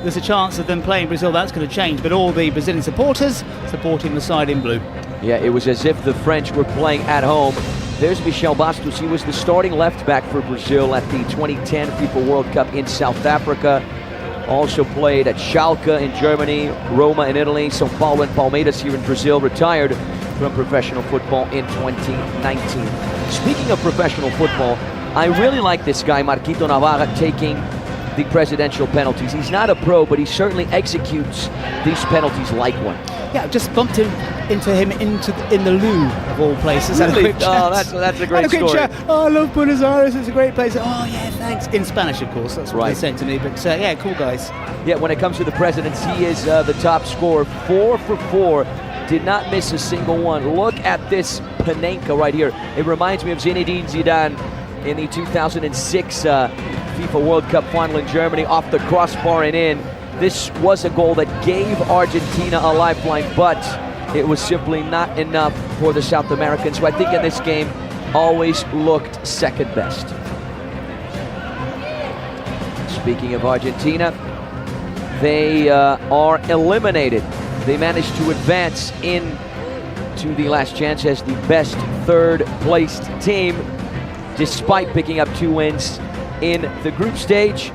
there's a chance of them playing Brazil, that's going to change, but all the Brazilian supporters supporting the side in blue. Yeah, it was as if the French were playing at home. There's Michel Bastos. He was the starting left back for Brazil at the 2010 FIFA World Cup in South Africa. Also played at Schalke in Germany, Roma in Italy, São Paulo and Palmeiras here in Brazil. Retired from professional football in 2019. Speaking of professional football, I really like this guy, Marquito Navarra, taking the presidential penalties. He's not a pro, but he certainly executes these penalties like one. Yeah, I've just bumped into him in the loo of all places. Really? Oh, that's a great story. Oh, I love Buenos Aires. It's a great place. Oh yeah, thanks. In Spanish, of course. That's what they said to me. But yeah, cool guys. Yeah, when it comes to the presidents, he is the top scorer. 4 for 4. Did not miss a single one. Look at this Panenka right here. It reminds me of Zinedine Zidane in the 2006 FIFA World Cup final in Germany, off the crossbar and in. This was a goal that gave Argentina a lifeline, but it was simply not enough for the South Americans, who I think in this game always looked second best. Speaking of Argentina, they are eliminated. They managed to advance into the last chance as the best third-placed team, despite picking up 2 wins in the group stage.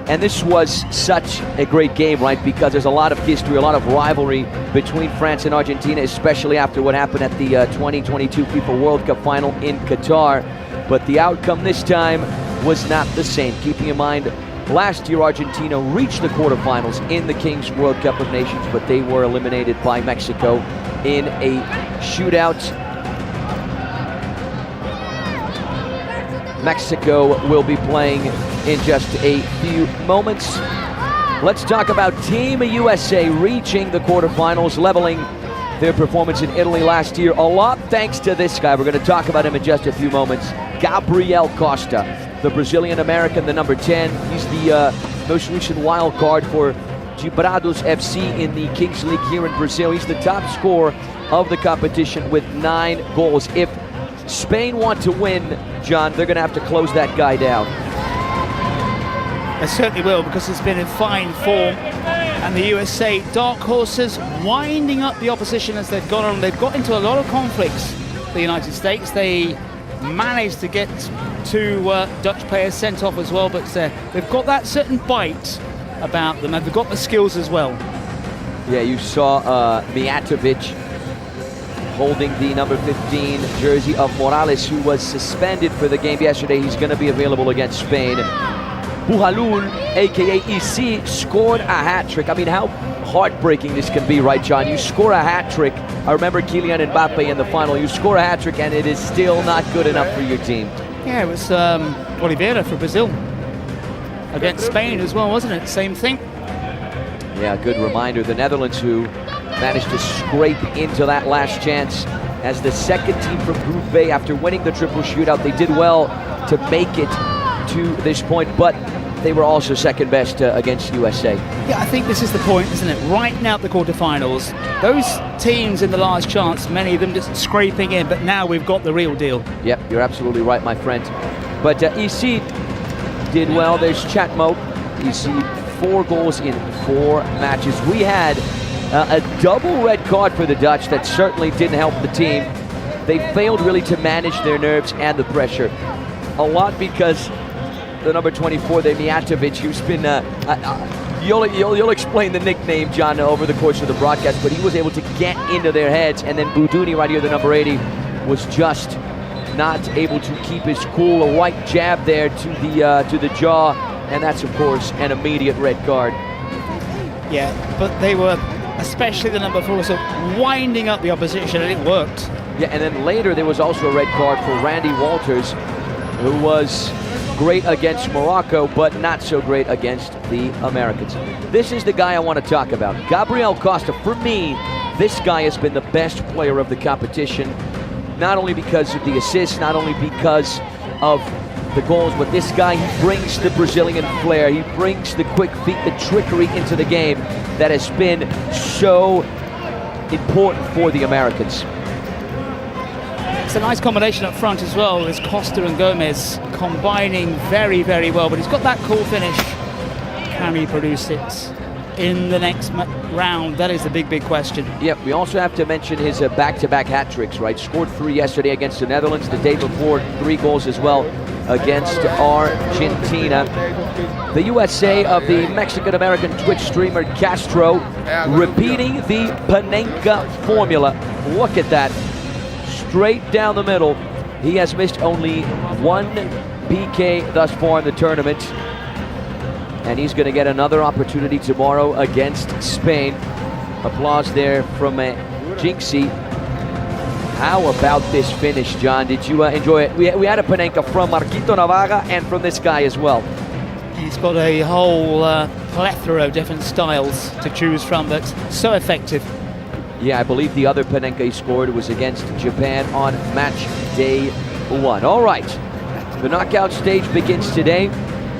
And this was such a great game, right? Because there's a lot of history, a lot of rivalry between France and Argentina, especially after what happened at the 2022 FIFA World Cup final in Qatar. But the outcome this time was not the same. Keeping in mind, last year Argentina reached the quarterfinals in the Kings World Cup of Nations, but they were eliminated by Mexico in a shootout. Mexico will be playing in just a few moments. Let's talk about Team USA reaching the quarterfinals, leveling their performance in Italy last year. A lot thanks to this guy. We're going to talk about him in just a few moments. Gabriel Costa, the Brazilian-American, the number 10. He's the most recent wild card for Gibrados FC in the Kings League here in Brazil. He's the top scorer of the competition with 9 goals. If Spain want to win, John, they're going to have to close that guy down. They certainly will, because it's been in fine form. And the USA dark horses winding up the opposition as they've gone on. They've got into a lot of conflicts, the United States. They managed to get 2 Dutch players sent off as well, but they've got that certain bite about them, and they've got the skills as well. Yeah, you saw Mijatovic holding the number 15 jersey of Morales, who was suspended for the game yesterday. He's going to be available against Spain. Puhalul, aka EC, scored a hat-trick. I mean, how heartbreaking this can be, right, John? You score a hat-trick. I remember Kylian Mbappe in the final. You score a hat-trick and it is still not good enough for your team. Yeah, it was Oliveira for Brazil against Spain as well, wasn't it? Same thing. Yeah, good reminder. The Netherlands, who managed to scrape into that last chance as the second team from Group A after winning the triple shootout. They did well to make it to this point, but they were also second best against USA. Yeah, I think this is the point, isn't it? Right now at the quarterfinals, those teams in the last chance, many of them just scraping in, but now we've got the real deal. Yep, you're absolutely right, my friend. But EC did well. There's Chatmo. EC 4 goals in 4 matches. We had a double red card for the Dutch that certainly didn't help the team. They failed really to manage their nerves and the pressure. A lot because the number 24 there, Mijatovic, who's been, you'll explain the nickname, John, over the course of the broadcast, but he was able to get into their heads, and then Buduni right here, the number 80, was just not able to keep his cool. A right jab there to the jaw, and that's, of course, an immediate red card. Yeah, but they were, especially the number 4, so winding up the opposition, and it worked. Yeah, and then later there was also a red card for Randy Walters, who was great against Morocco, but not so great against the Americans. This is the guy I want to talk about. Gabriel Costa, for me, this guy has been the best player of the competition, not only because of the assists, not only because of the goals, but this guy, he brings the Brazilian flair, he brings the quick feet, the trickery into the game that has been so important for the Americans. It's a nice combination up front as well. There's Costa and Gomez combining very, very well, but he's got that cool finish. Can he produce it in the next round? That is the big, big question. Yep, we also have to mention his back-to-back hat tricks, right? Scored 3 yesterday against the Netherlands. The day before, 3 goals as well against Argentina. The USA of the Mexican-American Twitch streamer Castro repeating the Panenka formula. Look at that. Straight down the middle. He has missed only one PK thus far in the tournament. And he's going to get another opportunity tomorrow against Spain. Applause there from Jinxie. How about this finish, John? Did you enjoy it? We had a Panenka from Marquito Navarra and from this guy as well. He's got a whole plethora of different styles to choose from, but so effective. Yeah, I believe the other Panenka he scored was against Japan on match day 1. All right, the knockout stage begins today.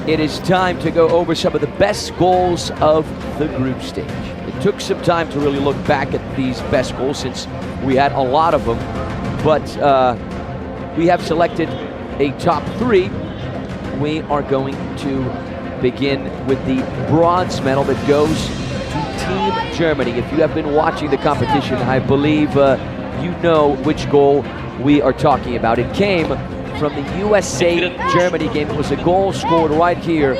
It is time to go over some of the best goals of the group stage. It took some time to really look back at these best goals since we had a lot of them, but we have selected a top 3. We are going to begin with the bronze medal that goes to Team Germany. If you have been watching the competition, I believe you know which goal we are talking about. It came from the USA-Germany game. It was a goal scored right here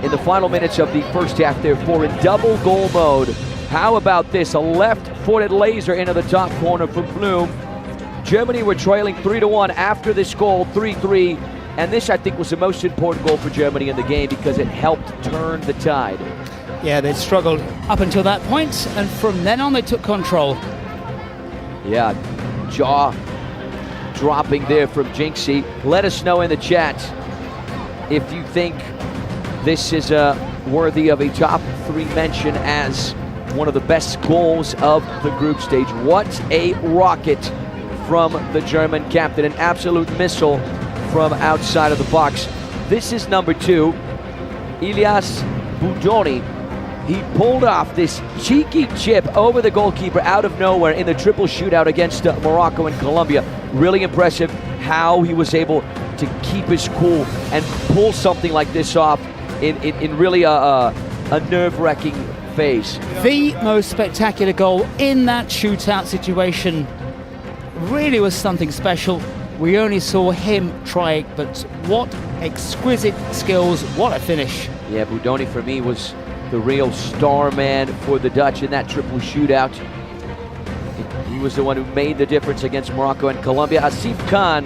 in the final minutes of the first half, therefore in double goal mode. How about this? A left-footed laser into the top corner from Bloom. Germany were trailing 3-1 after this goal, 3-3. And this, I think, was the most important goal for Germany in the game because it helped turn the tide. Yeah, they'd struggled up until that point, and from then on they took control. Yeah, jaw dropping there from Jinxie. Let us know in the chat if you think this is worthy of a top 3 mention as one of the best goals of the group stage. What a rocket from the German captain, an absolute missile from outside of the box. This is number 2, Ilias Budoni. He pulled off this cheeky chip over the goalkeeper out of nowhere in the triple shootout against Morocco and Colombia. Really impressive how he was able to keep his cool and pull something like this off in really a nerve-wracking phase. The most spectacular goal in that shootout situation really was something special. We only saw him try it, but what exquisite skills, what a finish. Yeah, Budoni for me was the real star man for the Dutch in that triple shootout. He was the one who made the difference against Morocco and Colombia. Asif Khan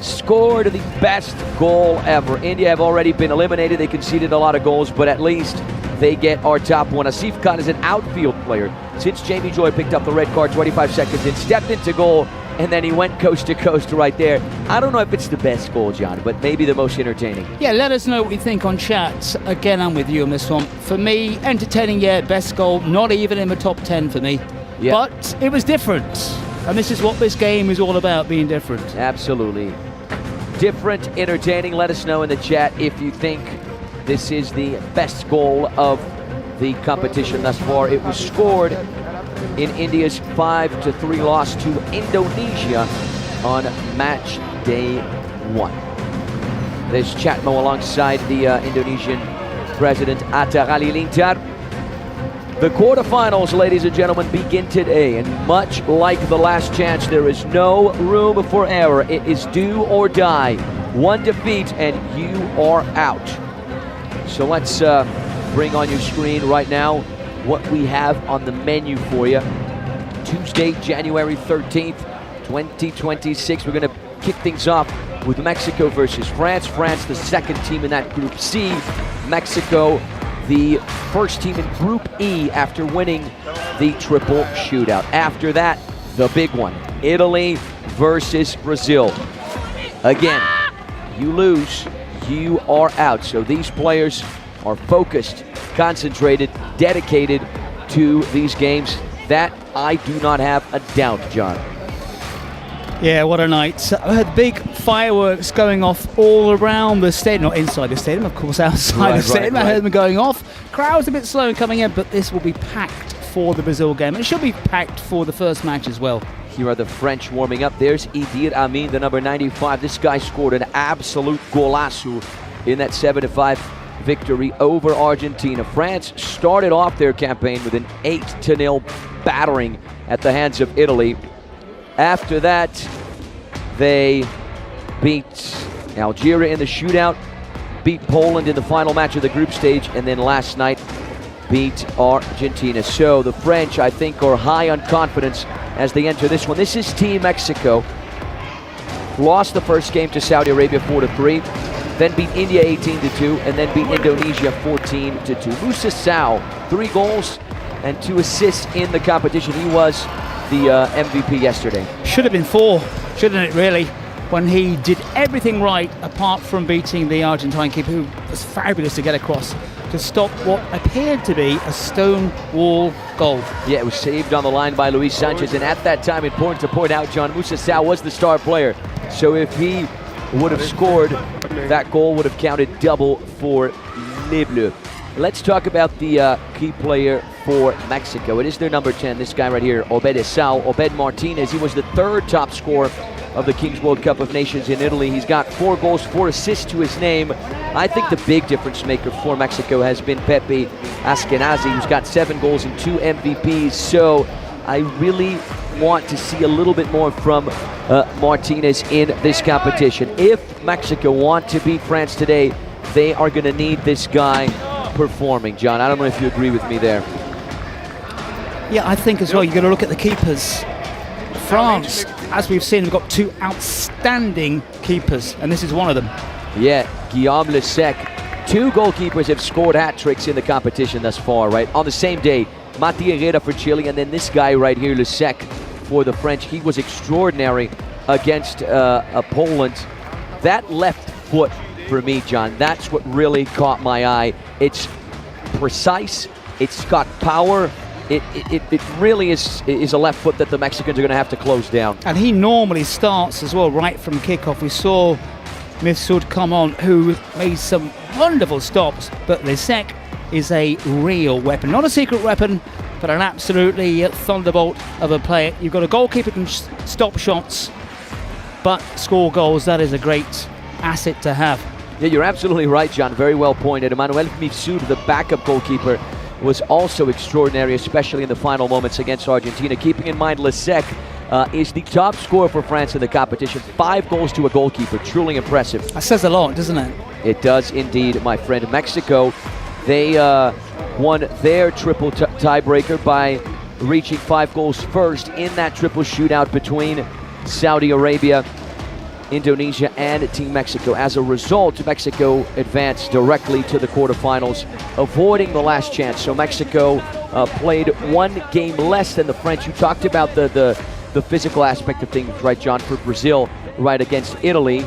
scored the best goal ever. India have already been eliminated. They conceded a lot of goals, but at least they get our top 1. Asif Khan is an outfield player. Since Jamie Joy picked up the red card 25 seconds in, stepped into goal, and then he went coast to coast right there. I don't know if it's the best goal, John, but maybe the most entertaining. Yeah, let us know what you think on chat. Again, I'm with you on this one. For me, entertaining, yeah, best goal, not even in the top 10 for me. Yeah. But it was different. And this is what this game is all about, being different. Absolutely. Different, entertaining. Let us know in the chat if you think this is the best goal of the competition thus far. It was scored in India's 5-3 loss to Indonesia on match day 1. There's Chatmo alongside the Indonesian president Atta Halilintar. The quarterfinals, ladies and gentlemen, begin today, and much like the last chance, there is no room for error. It is do or die. One defeat and you are out. So let's bring on your screen right now what we have on the menu for you. Tuesday, January 13th, 2026. We're going to kick things off with Mexico versus France. France, the second team in that Group C. Mexico, the first team in Group E after winning the triple shootout. After that, the big one, Italy versus Brazil. Again, you lose, you are out. So these players are focused, concentrated, dedicated to these games. That I do not have a doubt, John. Yeah, what a night. I had big fireworks going off all around the stadium. Not inside the stadium, of course, outside the stadium. I heard them going off. Crowds a bit slow in coming in, but this will be packed for the Brazil game. It should be packed for the first match as well. Here are the French warming up. There's Idir Amin, the number 95. This guy scored an absolute golazo in that 7-5 victory over Argentina. France started off their campaign with an 8-0 battering at the hands of Italy. After that, they beat Algeria in the shootout beat Poland in the final match of the group stage, and then last night beat Argentina. So the French, I think, are high on confidence as they enter this one. This is Team Mexico. Lost the first game to Saudi Arabia 4-3, then beat India 18-2, and then beat Indonesia 14-2. Musa Sow, 3 goals and 2 assists in the competition. He was the MVP yesterday. Should have been 4, shouldn't it really? When he did everything right apart from beating the Argentine keeper, who was fabulous to get across to stop what appeared to be a stone wall goal. Yeah, it was saved on the line by Luis Sanchez, and at that time, important to point out, John, Musa Sow was the star player. So if he would have scored, that goal would have counted double for Les Bleus. Let's talk about the key player for Mexico. It is their number 10, this guy right here, Obed Martinez. He was the 3rd top scorer of the Kings World Cup of Nations in Italy. He's got 4 goals, 4 assists to his name. I think the big difference maker for Mexico has been Pepe Askenazi, who's got 7 goals and 2 MVPs. So I really want to see a little bit more from Martinez in this competition. If Mexico want to beat France today, they are going to need this guy performing. John, I don't know if you agree with me there. Yeah, I think as well, you've got to look at the keepers. France, as we've seen, we've got 2 outstanding keepers, and this is one of them. Yeah, Guillaume Le Sec. 2 goalkeepers have scored hat-tricks in the competition thus far, right? On the same day, Mati Herrera for Chile, and then this guy right here, Le Sec, for the French. He was extraordinary against Poland. That left foot, for me, John, that's what really caught my eye. It's precise, it's got power. It really is a left foot that the Mexicans are going to have to close down. And he normally starts as well right from kickoff. We saw Missoud come on, who made some wonderful stops, but Lisek is a real weapon. Not a secret weapon, but an absolutely thunderbolt of a player. You've got a goalkeeper who can stop shots, but score goals. That is a great asset to have. Yeah, you're absolutely right, John. Very well pointed. Emmanuel Missoud, the backup goalkeeper, was also extraordinary, especially in the final moments against Argentina. Keeping in mind, Lisek is the top scorer for France in the competition. 5 goals to a goalkeeper. Truly impressive. That says a lot, doesn't it? It does indeed, my friend. Mexico, they won their triple tiebreaker by reaching 5 goals first in that triple shootout between Saudi Arabia, Indonesia, and Team Mexico. As a result, Mexico advanced directly to the quarterfinals, avoiding the last chance. So Mexico played 1 game less than the French. You talked about the physical aspect of things, right, John, for Brazil, right, against Italy.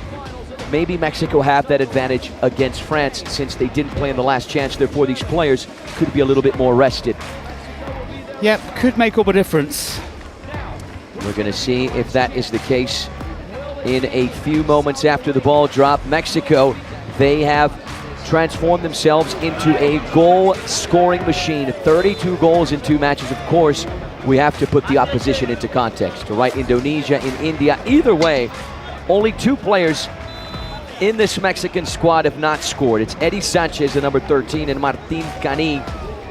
Maybe Mexico have that advantage against France since they didn't play in the last chance. Therefore, these players could be a little bit more rested. Yep, could make all the difference. We're going to see if that is the case in a few moments after the ball drop. Mexico, they have transformed themselves into a goal-scoring machine. 32 goals in 2 matches. Of course, we have to put the opposition into context, right? Indonesia and India. Either way, only 2 players in this Mexican squad have not scored. It's Eddie Sanchez, the number 13, and Martin Cani,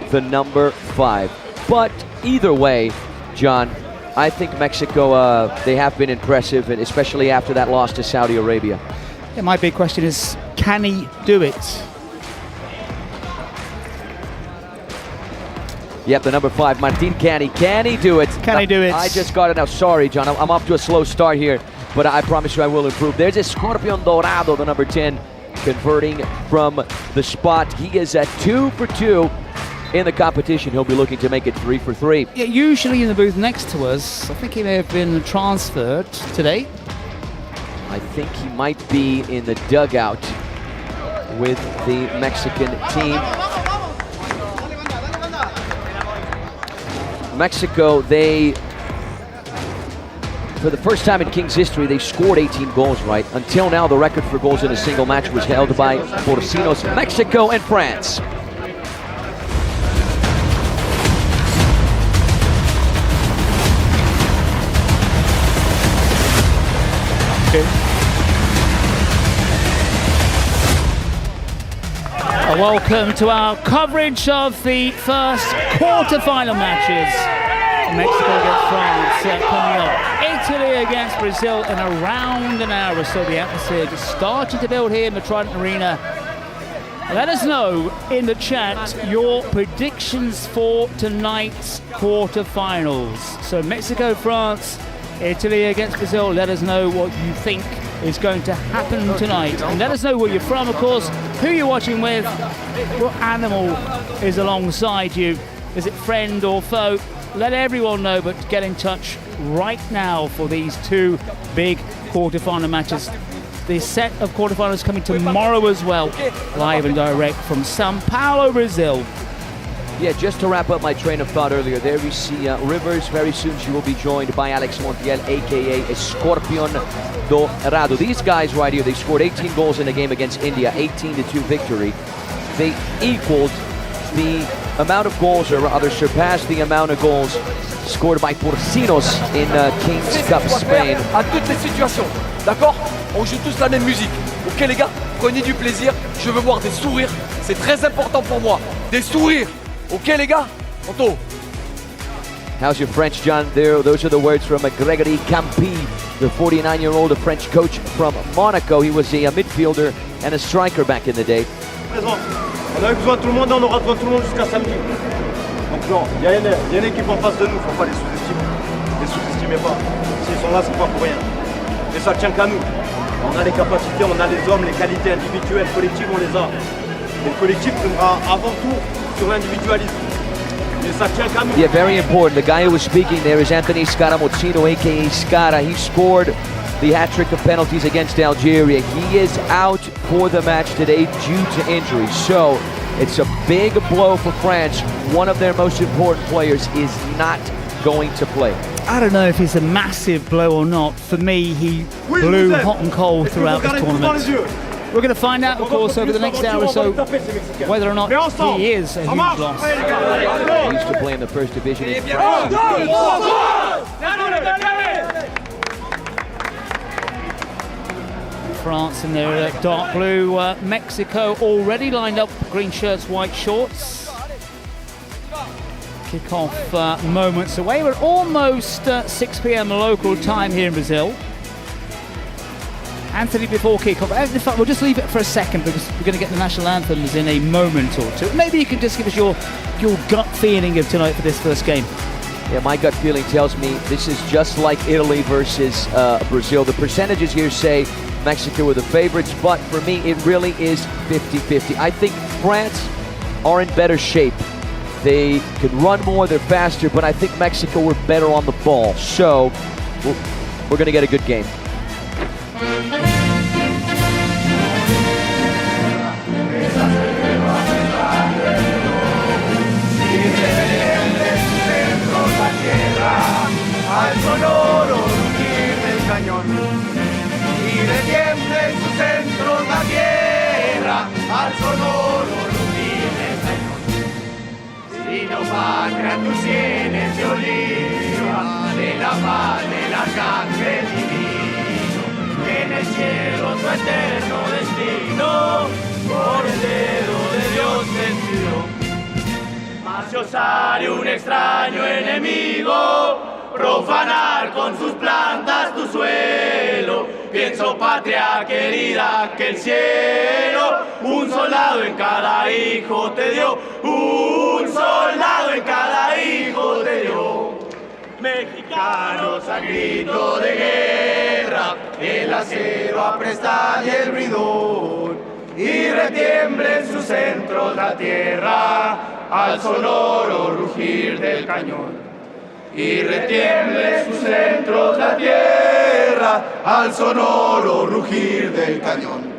the number 5. But either way, John, I think Mexico, they have been impressive, and especially after that loss to Saudi Arabia. Yeah, my big question is, can he do it? Yep, the number 5, Martin Cani. Can he do it? Can he do it? I just got it now. Sorry, John. I'm off to a slow start here, but I promise you I will improve. There's Escorpion Dorado, the number 10, converting from the spot. He is at 2 for 2 in the competition. He'll be looking to make it 3 for 3. Yeah, usually in the booth next to us. I think he may have been transferred today. I think he might be in the dugout with the Mexican team. Mexico, they, for the first time in Kings history, they scored 18 goals, right? Until now, the record for goals in a single match was held by Porcinos, Mexico, and France. Welcome to our coverage of the first quarter-final matches Mexico against France coming up. Italy against Brazil in around an hour or so. The atmosphere just starting to build here in the Trident Arena. Let us know in the chat your predictions for tonight's quarterfinals. So Mexico, France, Italy against Brazil. Let us know what you think is going to happen tonight. And let us know where you're from, of course, who you're watching with, what animal is alongside you. Is it friend or foe? Let everyone know, but get in touch right now for these two big quarterfinal matches. The set of quarterfinals coming tomorrow as well, live and direct from São Paulo, Brazil. Yeah, just to wrap up my train of thought earlier, there we see Rivers. Very soon she will be joined by Alex Montiel, aka Escorpion Dorado. These guys right here, they scored 18 goals in a game against India, 18-2 victory. They equaled the amount of goals, or rather surpassed the amount of goals scored by Porcinos in Kings Cup Spain. À toutes les situations, d'accord? On joue tous la même musique. Ok les gars, prenez du plaisir. Je veux voir des sourires. C'est très important pour moi. Des sourires. Ok les gars? Anto. How's your French, John? Those are the words from Gregory Campi, the 49-year-old French coach from Monaco. He was a midfielder and a striker back in the day. On a besoin de tout le monde et on aura besoin de tout le monde jusqu'à samedi. Donc non, il y a une équipe en face de nous, faut pas les sous-estimer. Les sous-estimez pas. S'ils sont là, c'est pas pour rien. Et ça tient qu'à nous. On a les capacités, on a les hommes, les qualités individuelles, collectives, on les a. Et le collectif primera avant tout sur l'individualisme. Et ça tient qu'à nous. Yeah, very important. The guy who was speaking there is Anthony Scaramuzzino, aka Scara. He scored the hat-trick of penalties against Algeria. He is out for the match today due to injury. So it's a big blow for France. One of their most important players is not going to play. I don't know if it's a massive blow or not. For me, he blew hot and cold throughout this tournament. We're going to find out, of course, over the next hour or so, whether or not he is a huge loss. He used to play in the first division in France. France in their dark blue, Mexico already lined up, green shirts, white shorts. Kick-off moments away. We're almost 6 p.m. local time here in Brazil. Anthony, before kick-off, in fact, we'll just leave it for a second because we're going to get the national anthems in a moment or two. Maybe you can just give us your gut feeling of tonight for this first game. Yeah, my gut feeling tells me this is just like Italy versus Brazil. The percentages here say Mexico were the favorites, but for me, it really is 50-50. I think France are in better shape. They can run more, they're faster, but I think Mexico were better on the ball. So, we're going to get a good game. Al sonoro rugir del cañón y retiemble en sus centros la tierra al sonoro rugir del cañón. Si no patria tus sienes de oliva, de la paz del arcángel divino, en el cielo tu eterno destino, por el dedo de Dios decidió. Mas si osare un extraño enemigo profanar con sus plantas tu suelo, pienso patria querida que el cielo un soldado en cada hijo te dio, un soldado en cada hijo te dio. Mexicanos al grito de guerra, el acero aprestar y el bridón, y retiemble en sus centros la tierra al sonoro rugir del cañón. Y retiemble en sus centros la tierra al sonoro rugir del cañón.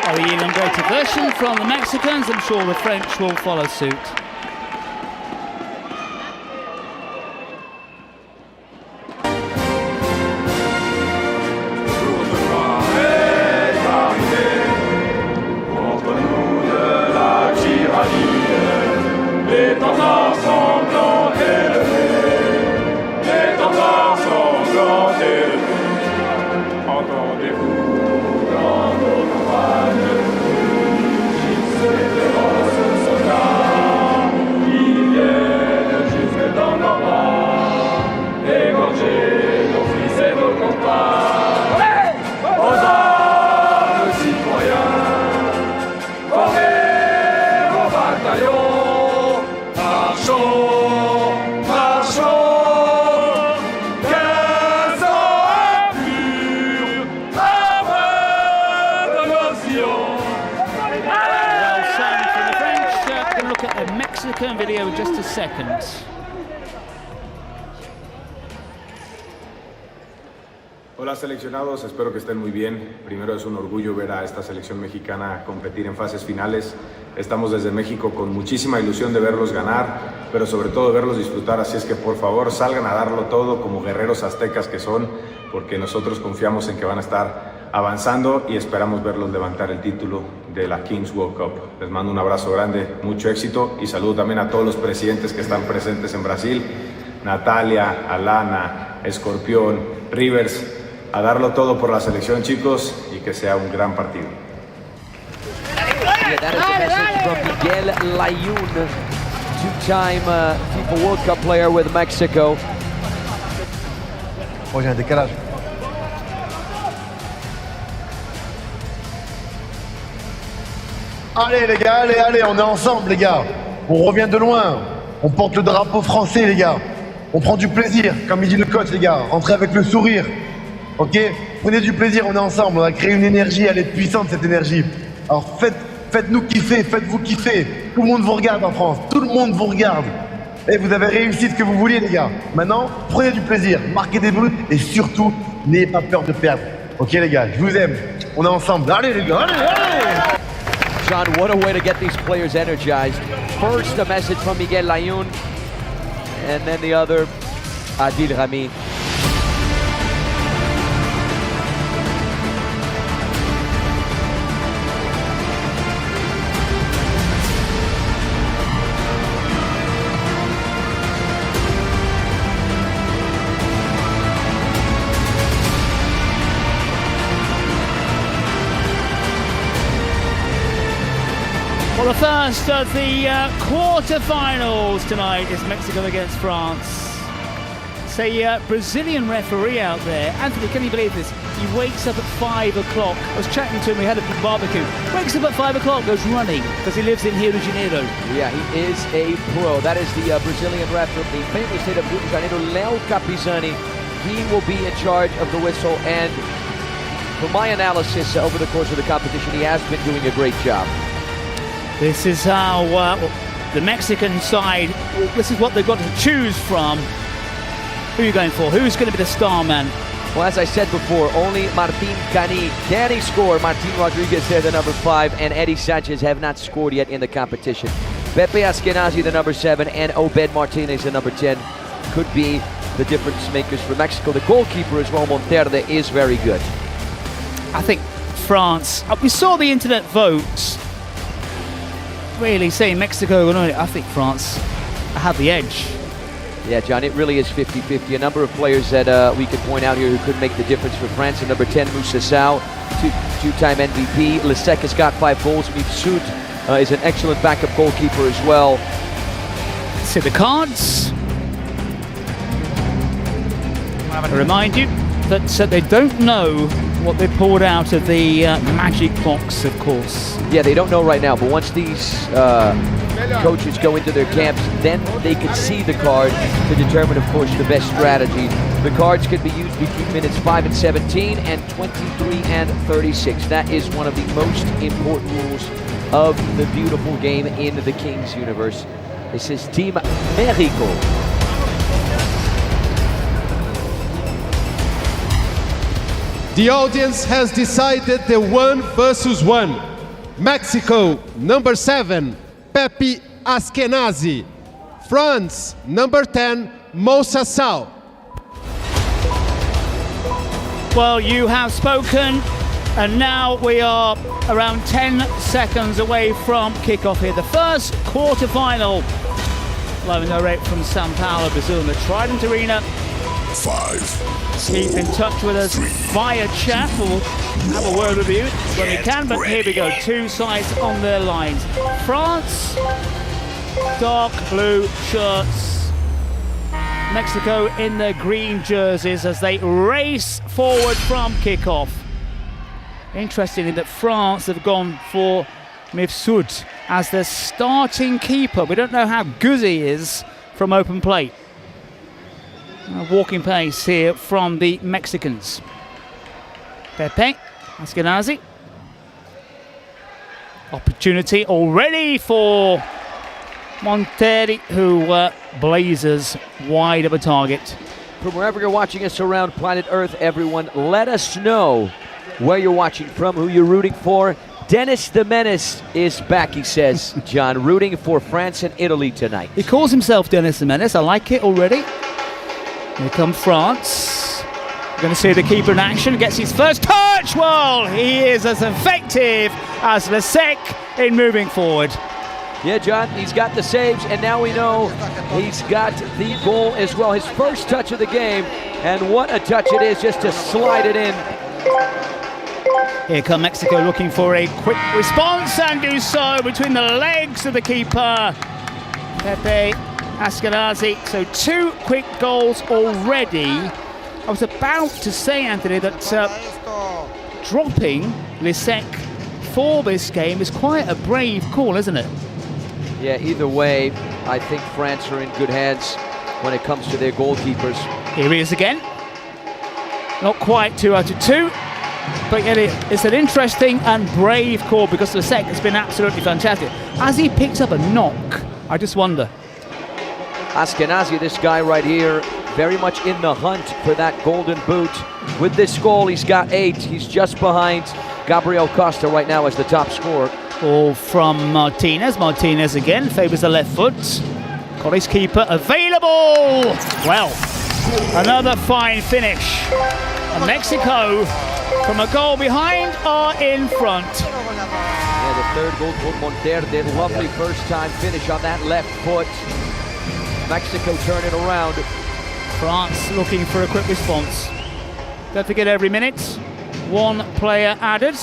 A elongated version from the Mexicans. I'm sure the French will follow suit. Mexican video in just a second. Hola seleccionados, espero que estén muy bien. Primero es un orgullo ver a esta selección mexicana competir en fases finales. Estamos desde México con muchísima ilusión de verlos ganar, pero sobre todo verlos disfrutar, así es que por favor salgan a darlo todo como guerreros aztecas que son, porque nosotros confiamos en que van a estar avanzando y esperamos verlos levantar el título de la Kings World Cup. Les mando un abrazo grande, mucho éxito y saludo también a todos los presidentes que están presentes en Brasil, Natalia, Alana, Escorpión, Rivers, a darlo todo por la selección, chicos, y que sea un gran partido. Yeah, that is a message from Miguel Layún, two-time FIFA World Cup player with Mexico. Oh, j'ai un décalage. Allez les gars, allez, on est ensemble les gars. On revient de loin. On porte le drapeau français les gars. On prend du plaisir, comme il dit le coach les gars. Rentrez avec le sourire. Ok? Prenez du plaisir, on est ensemble. On a créé une énergie, elle est puissante cette énergie. Alors faites-nous kiffer, faites-vous kiffer. Tout le monde vous regarde en France. Tout le monde vous regarde. Et vous avez réussi ce que vous vouliez les gars. Maintenant, prenez du plaisir, marquez des buts et surtout, n'ayez pas peur de perdre. Ok les gars, je vous aime. On est ensemble. Allez les gars, allez! John, what a way to get these players energized. First, a message from Miguel Layún, and then the other, Adil Rami. Well, the first of the quarter-finals tonight is Mexico against France. It's a Brazilian referee out there. Anthony, can you believe this? He wakes up at 5 o'clock. I was chatting to him, we had a big barbecue. Wakes up at 5 o'clock, goes running, because he lives in Rio de Janeiro. Yeah, he is a pro. That is the Brazilian ref from the famous state of Rio de Janeiro, Léo Capizani. He will be in charge of the whistle, and from my analysis over the course of the competition, he has been doing a great job. This is how the Mexican side, this is what they've got to choose from. Who are you going for? Who's going to be the star man? Well, as I said before, only Martin Cani can score. Martin Rodriguez there, the number 5, and Eddie Sanchez have not scored yet in the competition. Pepe Askenazi, the number 7, and Obed Martinez, the number 10, could be the difference makers for Mexico. The goalkeeper as well, Monterde, is very good. I think France, we saw the internet votes really saying Mexico, I think France have the edge. Yeah, John, it really is 50-50. A number of players that we could point out here who could make the difference for France. And number 10, Moussa Sow, two-time MVP. Lesec has got 5 goals. Mifsud is an excellent backup goalkeeper as well. See the cards. I remind you that they don't know what they pulled out of the magic box, of course. Yeah, they don't know right now, but once these coaches go into their camps, then they can see the card to determine, of course, the best strategy. The cards can be used between minutes 5 and 17 and 23 and 36. That is one of the most important rules of the beautiful game in the Kings universe. This is Team Mexico. The audience has decided the 1 versus 1. Mexico, number 7, Pepe Askenazi. France, number 10, Moussa Sow. Well, you have spoken, and now we are around 10 seconds away from kickoff here. The first quarter-final. Live and direct from São Paulo, Brazil, in the Trident Arena. 5. Keep in touch with us via chat. We'll have a word with you when we can, but here we go. 2 sides on their lines. France, dark blue shirts. Mexico in their green jerseys as they race forward from kickoff. Interesting that France have gone for Mifsud as their starting keeper. We don't know how good he is, from open play. Walking pace here from the Mexicans. Pepe, Askenazi. Opportunity already for Monteri, who blazes wide of a target. From wherever you're watching us around planet Earth, everyone, let us know where you're watching from, who you're rooting for. Dennis the Menace is back, he says, John, rooting for France and Italy tonight. He calls himself Dennis the Menace. I like it already. Here comes France. We're going to see the keeper in action. Gets his first touch. Well, he is as effective as Lesec in moving forward. Yeah, John, he's got the saves, and now we know he's got the goal as well. His first touch of the game, and what a touch it is just to slide it in. Here come Mexico looking for a quick response, and do so between the legs of the keeper, Pepe Askenazi. So 2 quick goals already. I was about to say, Anthony, that dropping Lesec for this game is quite a brave call, isn't it? Yeah, either way, I think France are in good hands when it comes to their goalkeepers. Here he is again. Not quite 2 out of 2, but yet it's an interesting and brave call because Lesec has been absolutely fantastic. As he picks up a knock, I just wonder. Askenazi, this guy right here, very much in the hunt for that golden boot. With this goal, he's got 8. He's just behind Gabriel Costa right now as the top scorer. Ball from Martinez. Martinez again favours the left foot. Got his keeper available. Well, another fine finish. And Mexico, from a goal behind, are in front. Yeah, the third goal for Monterde. Lovely first-time finish on that left foot. Mexico turning around. France looking for a quick response. Don't forget, every minute, 1 player added.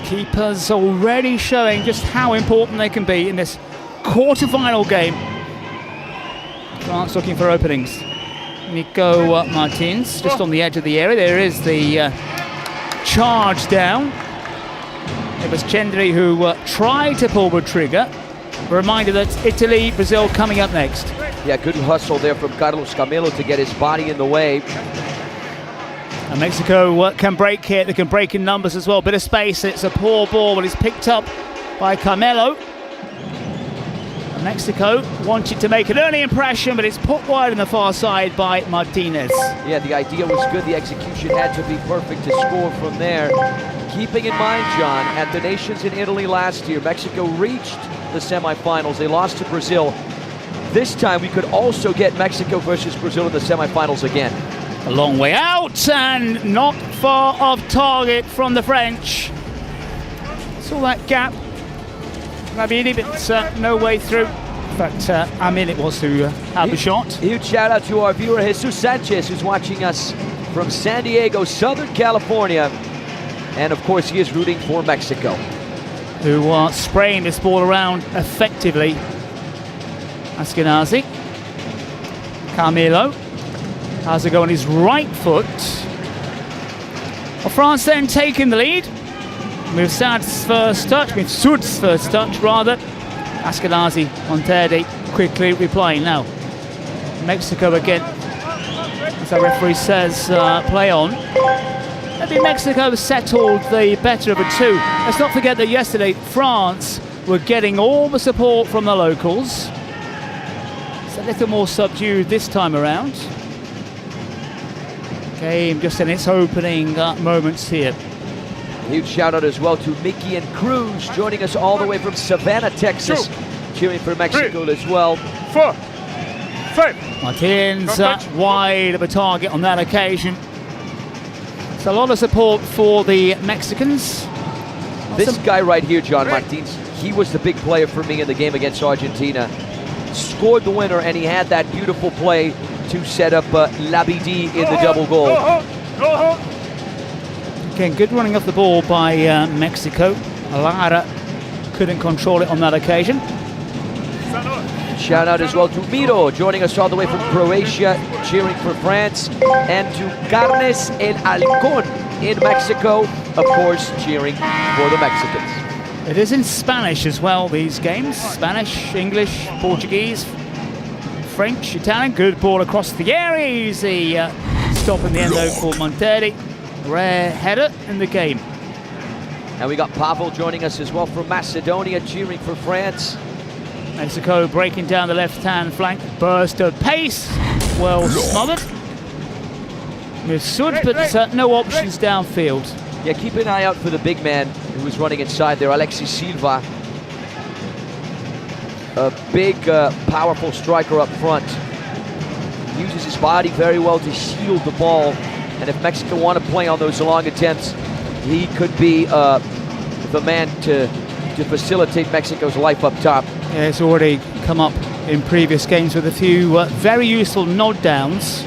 Keepers already showing just how important they can be in this quarter-final game. France looking for openings. Nico Martins just on the edge of the area. There is the charge down. It was Chendri who tried to pull the trigger. A reminder that Italy, Brazil coming up next. Yeah, good hustle there from Carlos Camelo to get his body in the way. And Mexico can break here. They can break in numbers as well. Bit of space. It's a poor ball, but it's picked up by Carmelo. And Mexico wanted to make an early impression, but it's put wide on the far side by Martinez. Yeah, the idea was good. The execution had to be perfect to score from there. Keeping in mind, John, at the Nations in Italy last year, Mexico reached the semifinals. They lost to Brazil. This time, we could also get Mexico versus Brazil in the semifinals again. A long way out and not far off target from the French. Saw that gap. Maybe but no way through. But I mean, it was to have a shot. Huge shout out to our viewer Jesus Sanchez, who's watching us from San Diego, Southern California. And of course, he is rooting for Mexico. Who are spraying this ball around effectively. Askenazi. Carmelo. Has a go on his right foot. Well, France then taking the lead. With Sud's first touch, rather. Askenazi, Monterde quickly replying now. Mexico again, as the referee says, play on. Maybe Mexico settled the better of the 2. Let's not forget that yesterday France were getting all the support from the locals. It's a little more subdued this time around. Game just in its opening moments here. Huge shout out as well to Mickey and Cruz joining us all the way from Savannah, Texas, cheering for Mexico as well. 4, 5. Martins wide of a target on that occasion. So a lot of support for the Mexicans. This guy right here, John Martins, he was the big player for me in the game against Argentina. Scored the winner, and he had that beautiful play to set up Labidi in the double goal. Again, good running off the ball by Mexico. Lara couldn't control it on that occasion. Shout out as well to Miro, joining us all the way from Croatia, cheering for France, and to Carnes El Halcón in Mexico, of course, cheering for the Mexicans. It is in Spanish as well, these games. Spanish, English, Portuguese, French, Italian. Good ball across the area. Easy stop in the end though for Monteri. Rare header in the game. And we got Pavel joining us as well from Macedonia, cheering for France. Mexico breaking down the left-hand flank. Burst of pace. Well smothered. Missoud, but no options downfield. Yeah, keep an eye out for the big man who was running inside there, Alexis Silva. A big, powerful striker up front. Uses his body very well to shield the ball. And if Mexico want to play on those long attempts, he could be the man to facilitate Mexico's life up top. Yeah, it's already come up in previous games with a few very useful nod downs,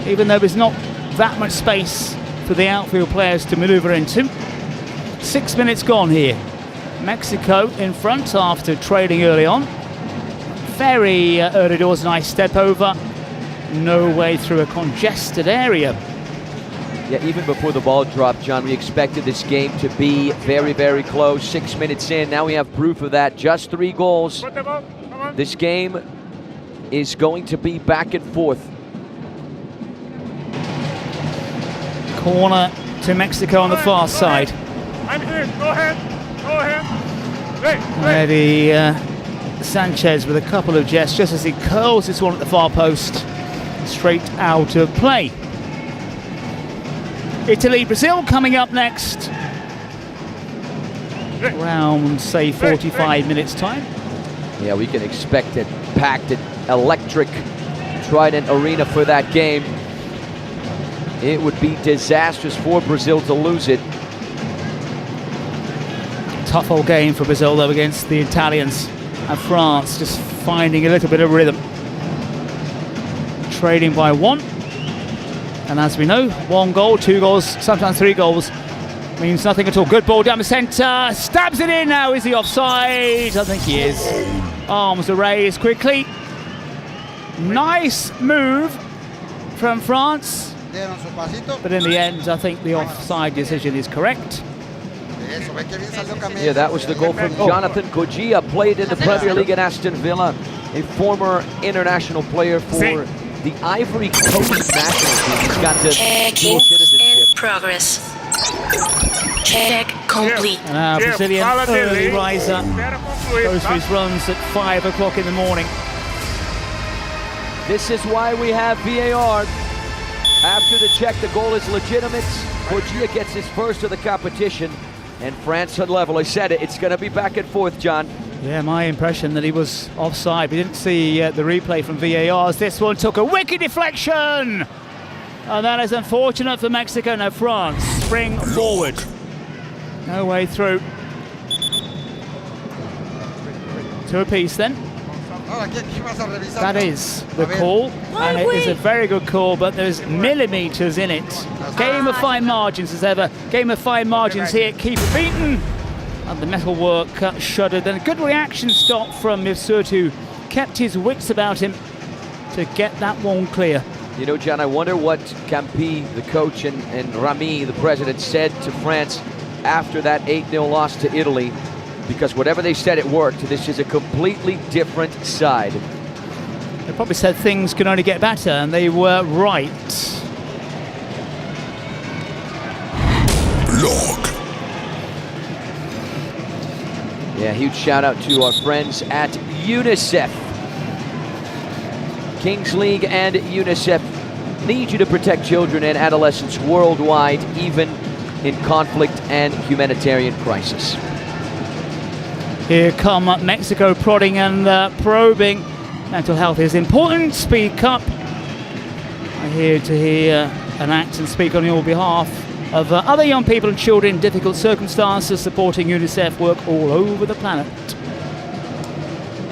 even though there's not that much space for the outfield players to maneuver into. 6 minutes gone here. Mexico in front after trailing early on. Very early doors, nice step over. No way through a congested area. Yeah, even before the ball dropped, John, we expected this game to be very, very close. 6 minutes in, now we have proof of that. Just 3 goals. This game is going to be back and forth. Corner to Mexico on the far side. I'm here. Go ahead. Go ahead. Ready, Sanchez with a couple of gestures as he curls this one at the far post. Straight out of play. Italy, Brazil coming up next. Around, say, 45 minutes time. Yeah, we can expect it packed at electric Trident Arena for that game. It would be disastrous for Brazil to lose it. Tough old game for Brazil though against the Italians, and France just finding a little bit of rhythm. Trading by 1. And as we know, 1 goal, 2 goals, sometimes 3 goals means nothing at all. Good ball down the centre, stabs it in now. Is he offside? I think he is. Arms are raised quickly. Nice move from France. But in the end, I think the offside decision is correct. Yeah, that was the goal from Jonathan Gojia, played in the Premier League at Aston Villa, a former international player for the Ivory Coast national team. He's got the dual citizenship. In progress. Check complete. And our Brazilian early riser goes for his runs at 5 o'clock in the morning. This is why we have VAR. After the check, the goal is legitimate. Gojia gets his first of the competition, and France on level. I said it, it's going to be back and forth, John. Yeah, my impression that he was offside. We didn't see the replay from VAR as this one took a wicked deflection. And that is unfortunate for Mexico. Now France spring forward. No way through. 2 apiece then. That is the call, and it is a very good call, but there's millimetres in it. Game of fine margins as ever. Game of fine margins here. Keeper beaten, and the metalwork shuddered. And a good reaction stop from Missoud, who kept his wits about him to get that one clear. You know, John, I wonder what Campi, the coach, and Rami, the president, said to France after that 8-0 loss to Italy. Because whatever they said, it worked. This is a completely different side. They probably said things can only get better, and they were right. Lock. Yeah, huge shout out to our friends at UNICEF. Kings League and UNICEF need you to protect children and adolescents worldwide, even in conflict and humanitarian crisis. Here come Mexico prodding and probing. Mental health is important. Speak up. I'm here to hear and act and speak on your behalf of other young people and children in difficult circumstances, supporting UNICEF work all over the planet.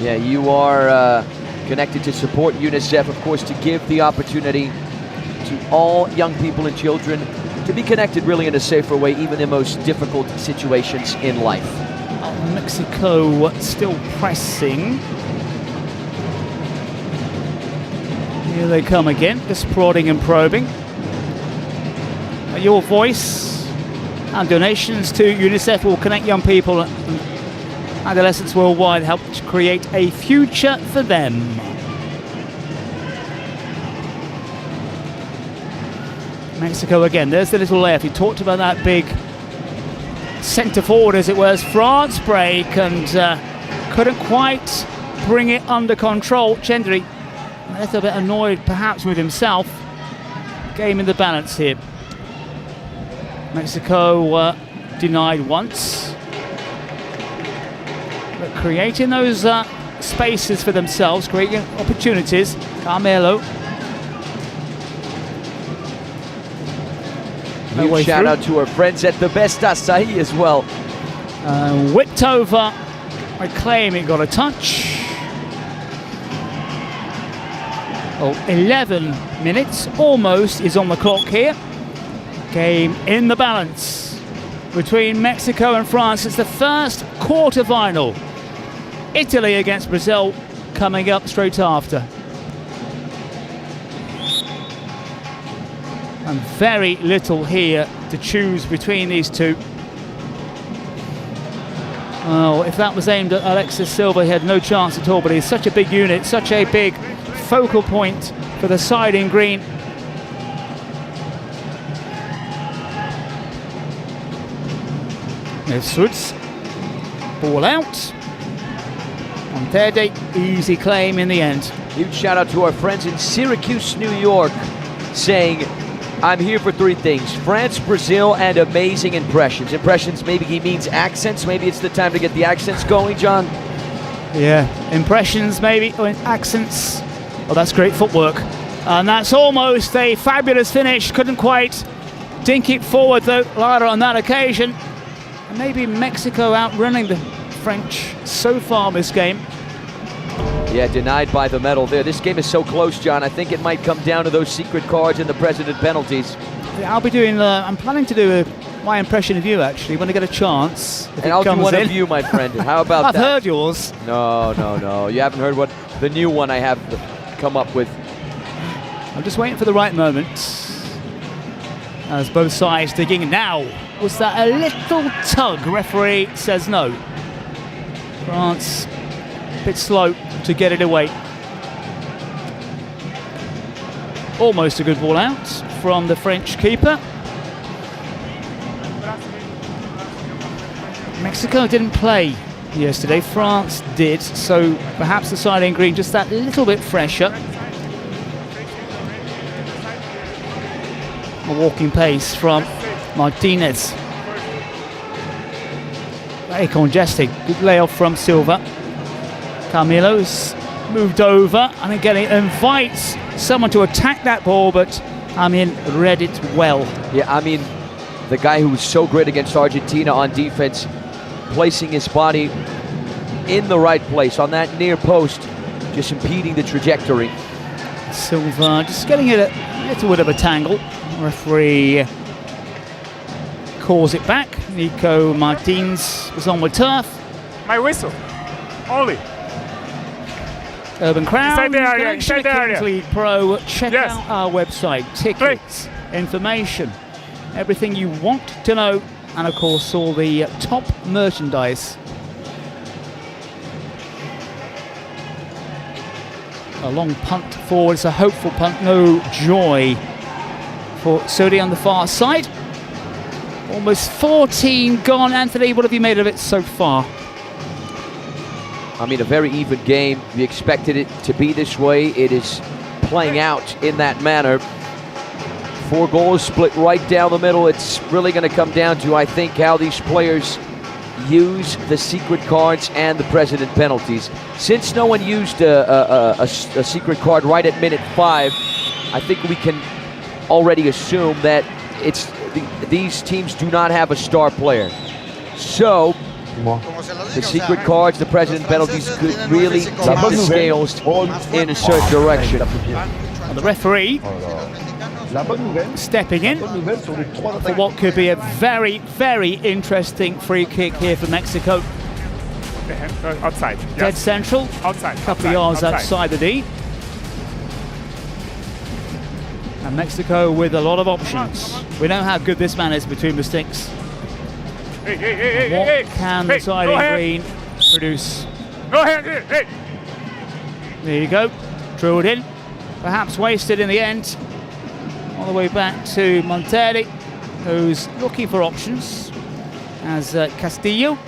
Yeah, you are connected to support UNICEF, of course, to give the opportunity to all young people and children to be connected really in a safer way, even in most difficult situations in life. Mexico still pressing. Here they come again, just prodding and probing. Your voice And donations to UNICEF will connect young people and adolescents worldwide, help to create a future for them. Mexico again, there's the little left. We talked about that big centre forward, as it was. France break and couldn't quite bring it under control. Chendry a little bit annoyed perhaps with himself. Game in the balance here. Mexico denied once, but creating those spaces for themselves, creating opportunities. Carmelo. Huge shout out to our friends at the Best Acai as well. Whipped over. I claim it got a touch. 11 minutes almost is on the clock here. Game in the balance between Mexico and France. It's the first quarter-final. Italy against Brazil coming up straight after. And very little here to choose between these two. Oh, if that was aimed at Alexis Silva, he had no chance at all, but he's such a big unit, such a big focal point for the side in green. Suits, ball out. On Tede, easy claim in the end. Huge shout out to our friends in Syracuse, New York, saying, I'm here for three things: France, Brazil, and amazing impressions. Impressions, maybe he means accents. Maybe it's the time to get the accents going, John. Yeah, impressions maybe, or accents. Oh, that's great footwork. And that's almost a fabulous finish. Couldn't quite dink it forward though, Lara, on that occasion. And maybe Mexico outrunning the French so far this game. Yeah, denied by the medal there. This game is so close, John. I think it might come down to those secret cards and the president penalties. Yeah, I'll be doing, I'm planning to do my impression of you, actually, when I get a chance. And I'll do one of you, my friend. How about I've that? I've heard yours. No. You haven't heard what the new one I have come up with. I'm just waiting for the right moment. As both sides digging now. Was that a little tug? Referee says no. France a bit slow to get it away. Almost a good ball out from the French keeper. Mexico didn't play yesterday, France did, so perhaps the side in green just that little bit fresher. A walking pace from Martinez. Very congested. Good layoff from Silva. Carmelo's moved over and again it invites someone to attack that ball, but Amin read it well. Yeah, Amin, the guy who was so great against Argentina on defense, placing his body in the right place on that near post, just impeding the trajectory. Silva just getting it a little bit of a tangle. Referee calls it back. Nico Martins was on with turf. My whistle, only. Urban Crown, inside the area. League Pro. Check out our website. Tickets, information, everything you want to know, and of course all the top merchandise. A long punt forward. It's a hopeful punt. No joy for Sodi on the far side. Almost 14 gone. Anthony, what have you made of it so far? I mean, a very even game. We expected it to be this way. It is playing out in that manner. 4 goals split right down the middle. It's really going to come down to, I think, how these players use the secret cards and the president penalties. Since no one used a secret card right at minute 5, I think we can already assume that these teams do not have a star player. So the secret cards, the president penalties could really tip the scales in a certain direction. And the referee stepping in for what could be a very, very interesting free kick here for Mexico. Outside. Dead central. Outside. A couple of yards outside the D. And Mexico with a lot of options. We know how good this man is between the sticks. What can the side in green produce? There you go, drilled in, perhaps wasted in the end. All the way back to Monteri, who's looking for options, as Castillo.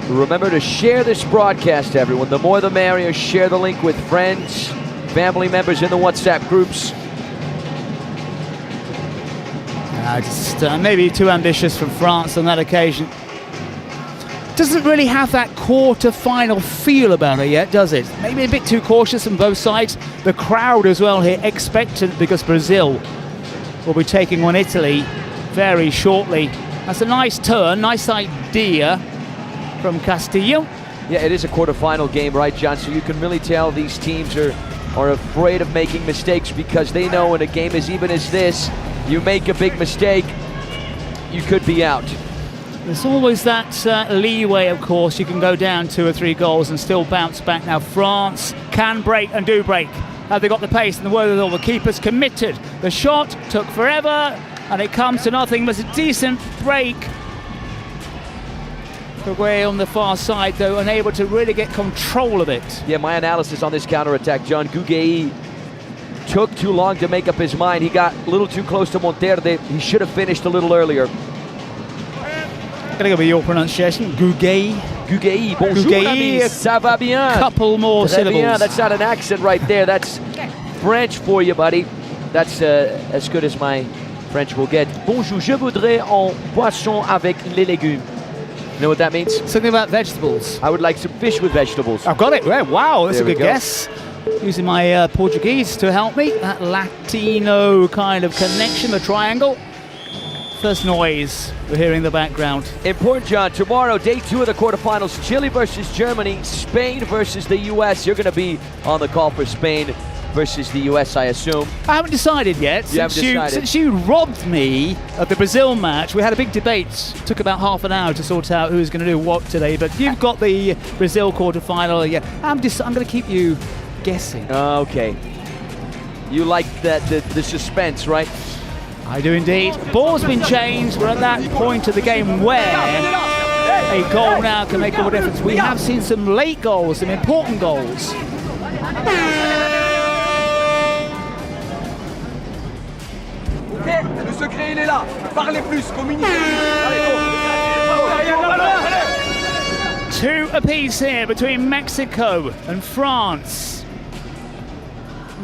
Remember to share this broadcast, everyone. The more the merrier. Share the link with friends, family members in the WhatsApp groups. Just maybe too ambitious from France on that occasion. Doesn't really have that quarter-final feel about it yet, does it? Maybe a bit too cautious on both sides. The crowd as well here, expectant, because Brazil will be taking on Italy very shortly. That's a nice turn, nice idea from Castillo. Yeah, it is a quarter-final game, right, John? So you can really tell these teams are afraid of making mistakes, because they know in a game as even as this, you make a big mistake, you could be out. There's always that leeway, of course. You can go down 2 or 3 goals and still bounce back. Now France can break and do break. Have they got the pace and the wherewithal? The keeper's committed. The shot took forever and it comes to nothing. It was a decent break. Away on the far side, though, unable to really get control of it. Yeah, my analysis on this counter-attack, John, Guguei took too long to make up his mind. He got a little too close to Monterde. He should have finished a little earlier. Gonna go with your pronunciation, Guguei. Guguei, bonjour amis, ça va bien? Couple more syllables. Bien. That's not an accent right there. That's French for you, buddy. That's as good as my French will get. Bonjour, je voudrais un poisson avec les légumes. You know what that means? Something about vegetables. I would like some fish with vegetables. I've got it. Wow, that's There a good guess. Using my Portuguese to help me. That Latino kind of connection, the triangle. First noise we're hearing in the background. Important, John. Tomorrow, day 2 of the quarterfinals. Chile versus Germany. Spain versus the US. You're going to be on the call for Spain versus the US, I assume. I haven't decided yet. Since you robbed me of the Brazil match, we had a big debate. It took about half an hour to sort out who was going to do what today. But you've got the Brazil quarterfinal. Yeah, I'm going to keep you guessing. Okay. You like the suspense, right? I do indeed. Ball's been changed. We're at that point of the game where a goal now can make all the difference. We have seen some late goals, some important goals. Ok, le secret il est là. Parlez plus, communiquez. 2 apiece here between Mexico and France.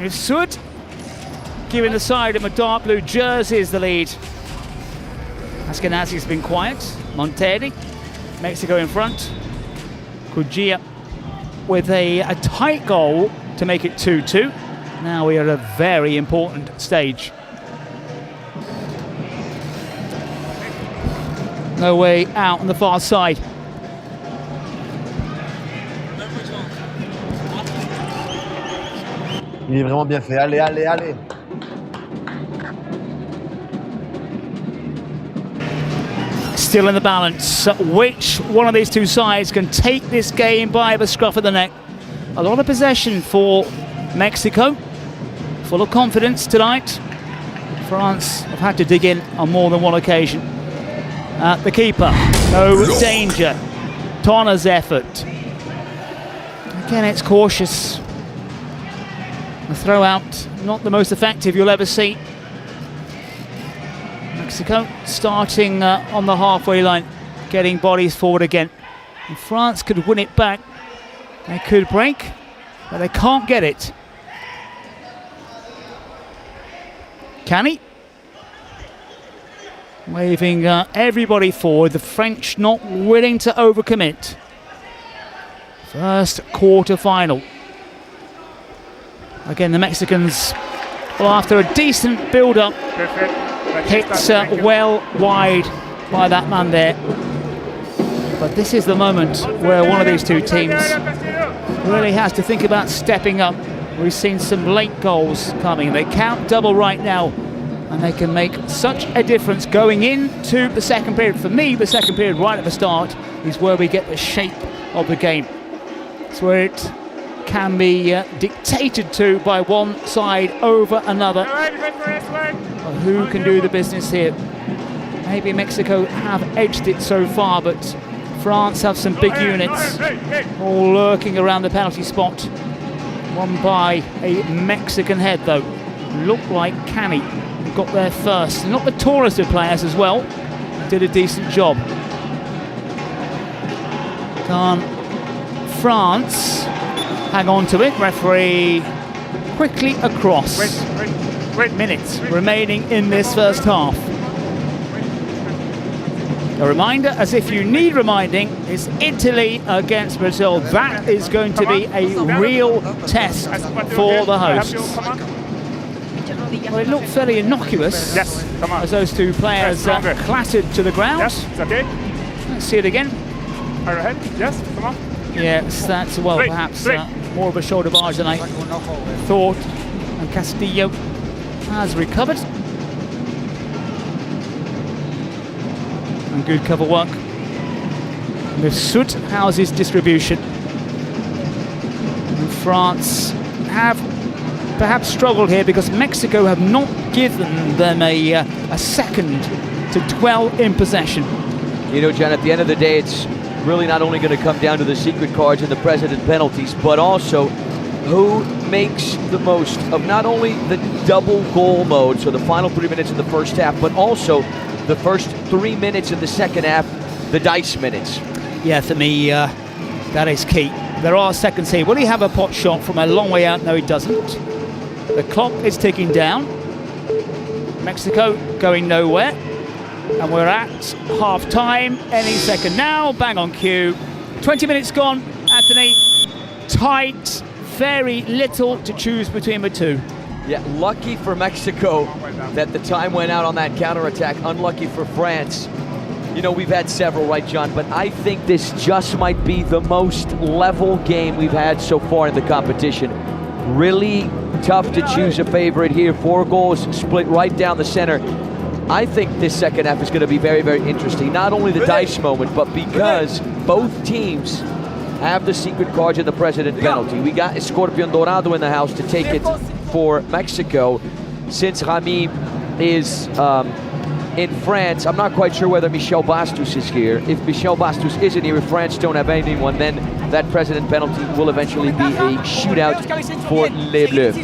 Sud giving the side of a dark blue jerseys the lead. Askenazi's been quiet. Monteri, Mexico in front. Kujia with a tight goal to make it 2-2. Now we are at a very important stage. No way out on the far side. Il est vraiment bien fait. Allez, allez, allez. Still in the balance. Which one of these two sides can take this game by the scruff of the neck? A lot of possession for Mexico. Full of confidence tonight. France have had to dig in on more than one occasion. The keeper, no danger. Tonna's effort. Again, it's cautious. The throw out, not the most effective you'll ever see. Mexico starting on the halfway line, getting bodies forward again. And France could win it back. They could break, but they can't get it. Can he? Waving everybody forward. The French not willing to overcommit. First quarter final. Again, the Mexicans, well, after a decent build-up, hit well wide by that man there. But this is the moment where one of these two teams really has to think about stepping up. We've seen some late goals coming. They count double right now, and they can make such a difference going into the second period. For me, the second period right at the start is where we get the shape of the game. It's where it can be dictated to by one side over another. Well, who can do the business here? Maybe Mexico have edged it so far, but France have some big units all lurking around the penalty spot. One by a Mexican head though. Looked like Cani got there first. Not the tallest of players as well. Did a decent job. Can France hang on to it? Referee quickly across. Minutes remaining in this first half. A reminder, as if you need reminding, is Italy against Brazil. That is going to be a real test for the hosts. Well, it looked fairly innocuous as those two players clattered to the ground. Let's see it again. Yes, come on. Yes, that's, well, perhaps more of a shoulder barge than I thought. And Castillo has recovered. And good cover work. The soot houses distribution. And France have perhaps struggled here because Mexico have not given them a second to dwell in possession. You know, John, at the end of the day, it's really not only going to come down to the secret cards and the president penalties, but also who makes the most of not only the double goal mode, so the final 3 minutes of the first half, but also the first 3 minutes of the second half, the dice minutes. Yeah, for me, that is key. There are seconds here. Will he have a pot shot from a long way out? No, he doesn't. The clock is ticking down. Mexico going nowhere. And we're at half-time. Any second now. Bang on cue. 20 minutes gone, Anthony. Tight. Very little to choose between the two. Yeah, lucky for Mexico that the time went out on that counterattack. Unlucky for France. You know, we've had several, right, John? But I think this just might be the most level game we've had so far in the competition. Really tough to choose a favorite here. 4 goals split right down the center. I think this second half is going to be very, very interesting. Not only the dice moment, but because both teams have the secret cards and the president penalty. We got Escorpion Dorado in the house to take it for Mexico. Since Rami is in France, I'm not quite sure whether Michel Bastos is here. If Michel Bastos isn't here, if France don't have anyone, then that president penalty will eventually be a shootout for Les Bleus.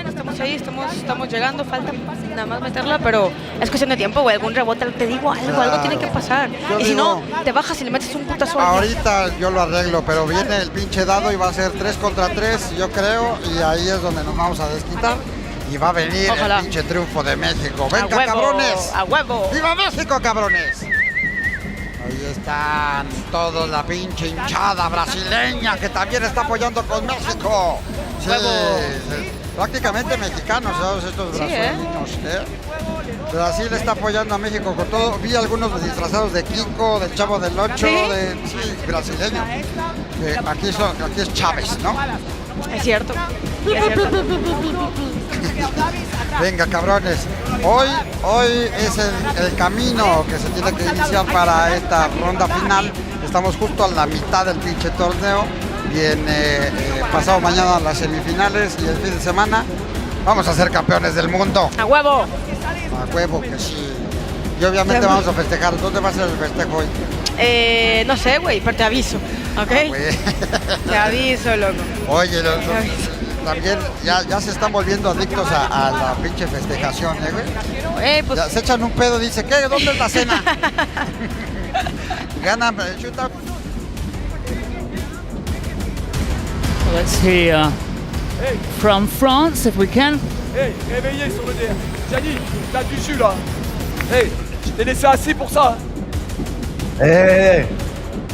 Estamos ahí, estamos llegando, falta nada más meterla, pero es cuestión de tiempo, güey. Algún rebote, te digo algo tiene que pasar. Y si no, te bajas y le metes un putazo. Ahorita yo lo arreglo, pero viene el pinche dado y va a ser 3 contra 3, yo creo, y ahí es donde nos vamos a desquitar. Y va a venir el pinche triunfo de México. ¡Venga, huevo, cabrones! ¡A huevo! ¡Viva México, cabrones! Ahí están todos, la pinche hinchada brasileña que también está apoyando con México. Sí, prácticamente mexicanos todos estos brasileños. Brasil está apoyando a México con todo. Vi algunos disfrazados de Kiko, del Chavo del Ocho, brasileño. Aquí es Chávez, ¿no? Es cierto. Venga, cabrones. Hoy es el camino que se tiene que iniciar para esta ronda final. Estamos justo a la mitad del pinche torneo. Viene pasado mañana las semifinales y el fin de semana vamos a ser campeones del mundo. ¡A huevo! A huevo que sí. Y obviamente vamos a festejar. ¿Dónde va a ser el festejo hoy? No sé, güey, pero te aviso, ¿ok? Te aviso, loco. Oye, también ya se están volviendo adictos a la pinche festejación, güey. Pues... se echan un pedo, dice, ¿qué? ¿Dónde es la cena? Ganan, chuta. Let's hear from France, if we can. Hey, réveillez sur le DR. Gianni, t'as du jus là. Hey, je t'ai laissé assis pour ça. Hey,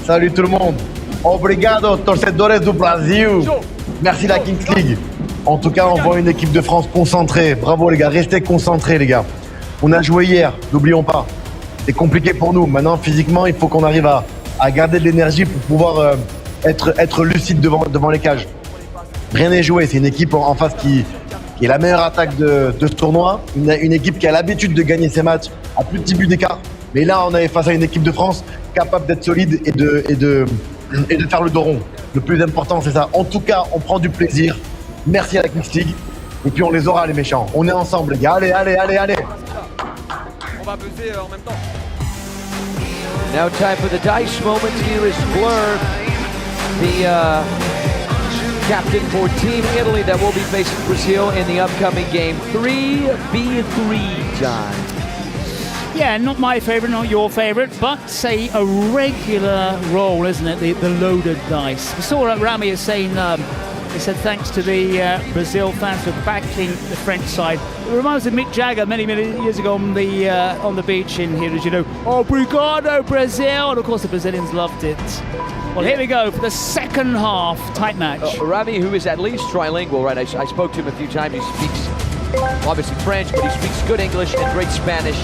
salut tout le monde. Obrigado, torcedores do Brasil. Merci la Kings League. En tout cas, on voit une équipe de France concentrée. Bravo les gars, restez concentrés les gars. On a joué hier, n'oublions pas. C'est compliqué pour nous. Maintenant, physiquement, il faut qu'on arrive à garder de l'énergie pour pouvoir être lucide devant les cages. Rien n'est joué, c'est une équipe en face qui est la meilleure attaque de ce tournoi. Une équipe qui a l'habitude de gagner ses matchs à plus de 10 buts d'écart. Mais là, on est face à une équipe de France capable d'être solide et de faire le dos rond. Le plus important, c'est ça. En tout cas, on prend du plaisir. Merci à la Mystique. Et puis on les aura, les méchants. On est ensemble, les gars. Allez, allez, allez, allez. On va peser en même temps. Now time for the dice moment. Here is Blur, the captain for Team Italy that will be facing Brazil in the upcoming game. 3v3, John. Yeah, not my favourite, not your favourite, but say a regular roll, isn't it? The loaded dice. We saw Rami is saying, he said thanks to the Brazil fans for backing the French side. It reminds me of Mick Jagger many years ago on the beach in here, as you know. Obrigado, Brazil! And of course the Brazilians loved it. Well, here we go for the second half, tight match. Rami, who is at least trilingual, right? I spoke to him a few times. He speaks obviously French, but he speaks good English and great Spanish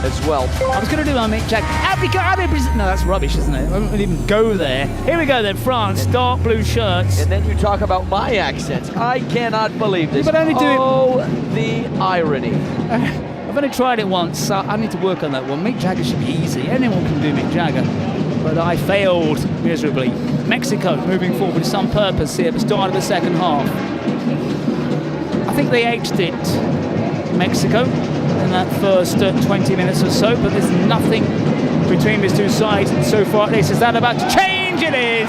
as well. I was going to do my Mick Jagger. Obrigado, Brazil! No, that's rubbish, isn't it? I won't even go there. Here we go then, France, dark blue shirts. And then you talk about my accent. I cannot believe this. But only do the irony. I've only tried it once, so I need to work on that one. Mick Jagger should be easy. Anyone can do Mick Jagger. But I failed miserably. Mexico moving forward with some purpose here at the start of the second half. I think they edged it, Mexico, in that first 20 minutes or so, but there's nothing between these two sides so far. This is that about to change? It is!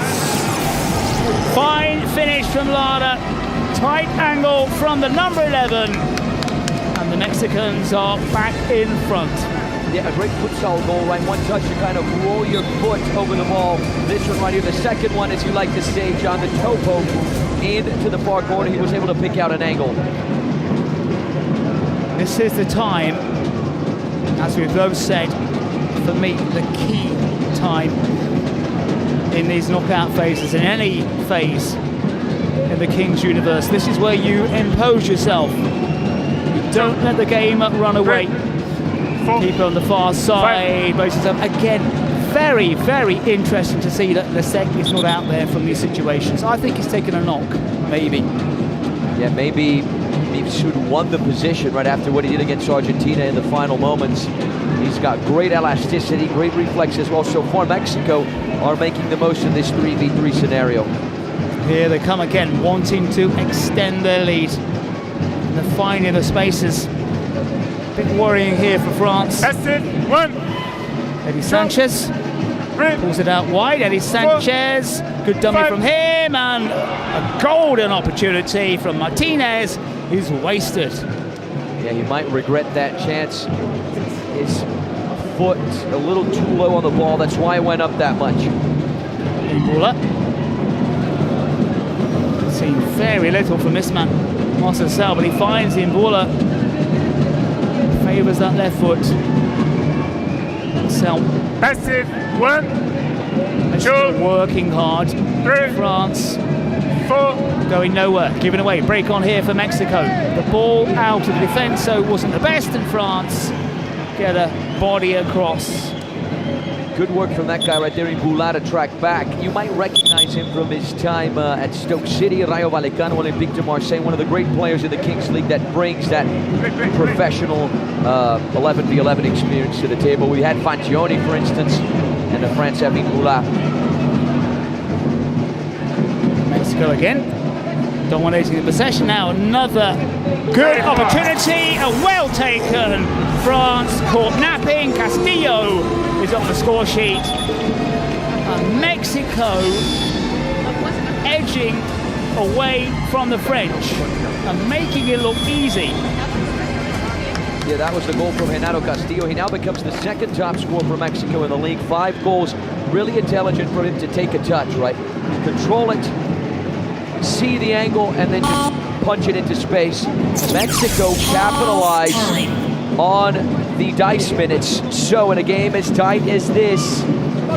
Fine finish from Lara. Tight angle from the number 11. And the Mexicans are back in front. Yeah, a great futsal goal, right? One touch, you kind of roll your foot over the ball. This one right here, the second one, as you like to say, John, the toe poke into the far corner. He was able to pick out an angle. This is the time, as we've both said, for me, the key time in these knockout phases, in any phase in the King's universe. This is where you impose yourself. You don't let the game run away. Keeper on the far side, braces up. Again, very, very interesting to see that Leszek is not out there from these situations. I think he's taken a knock, maybe. Yeah, maybe he should have won the position right after what he did against Argentina in the final moments. He's got great elasticity, great reflex as well. So far, Mexico are making the most of this 3v3 scenario. Here they come again, wanting to extend their lead. And they're finding the spaces. A bit worrying here for France. That's it. One. Eddie Sanchez pulls it out wide. Eddie Sanchez, good dummy from him, and a golden opportunity from Martinez, who's wasted. Yeah, he might regret that chance. His foot a little too low on the ball. That's why it went up that much. Mbula. Seen very little from this man, Marcel Sal, but he finds Mbula. Favours that left foot. Sal. That's it. One. Two. Working hard. Three. France. 4. Going nowhere. Giving away. Break on here for Mexico. The ball out of the defence, so it wasn't the best, and France get a body across. Good work from that guy right there in Mbula to track back. You might recognize him from his time at Stoke City, Rayo Vallecano, Olympique de Marseille, one of the great players in the Kings League that brings that professional 11v11 experience to the table. We had Fagioni, for instance, and the France have Mbula. Mexico again, dominating the possession now. Another good opportunity, a well taken. France caught napping. Castillo is on the score sheet. And Mexico edging away from the French and making it look easy. Yeah, that was the goal from Renato Castillo. He now becomes the second top scorer for Mexico in the league. 5 goals. Really intelligent for him to take a touch, right? Control it, see the angle, and then just punch it into space. Mexico capitalized on the dice minutes. So in a game as tight as this,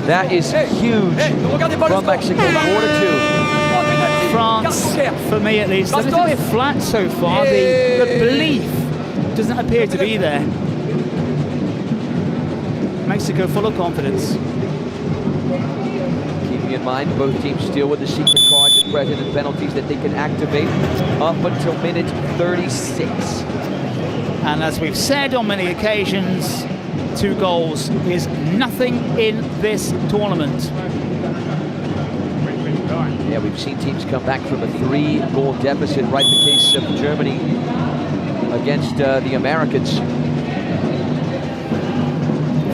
that is huge from Mexico. 4-2. France, for me at least, a little bit flat so far. The belief doesn't appear to be there. Mexico full of confidence. Keeping in mind, both teams still with the secret cards and president penalties that they can activate up until minute 36. And as we've said on many occasions, 2 goals is nothing in this tournament. Yeah, we've seen teams come back from a 3-goal deficit, right? The case of Germany against the Americans.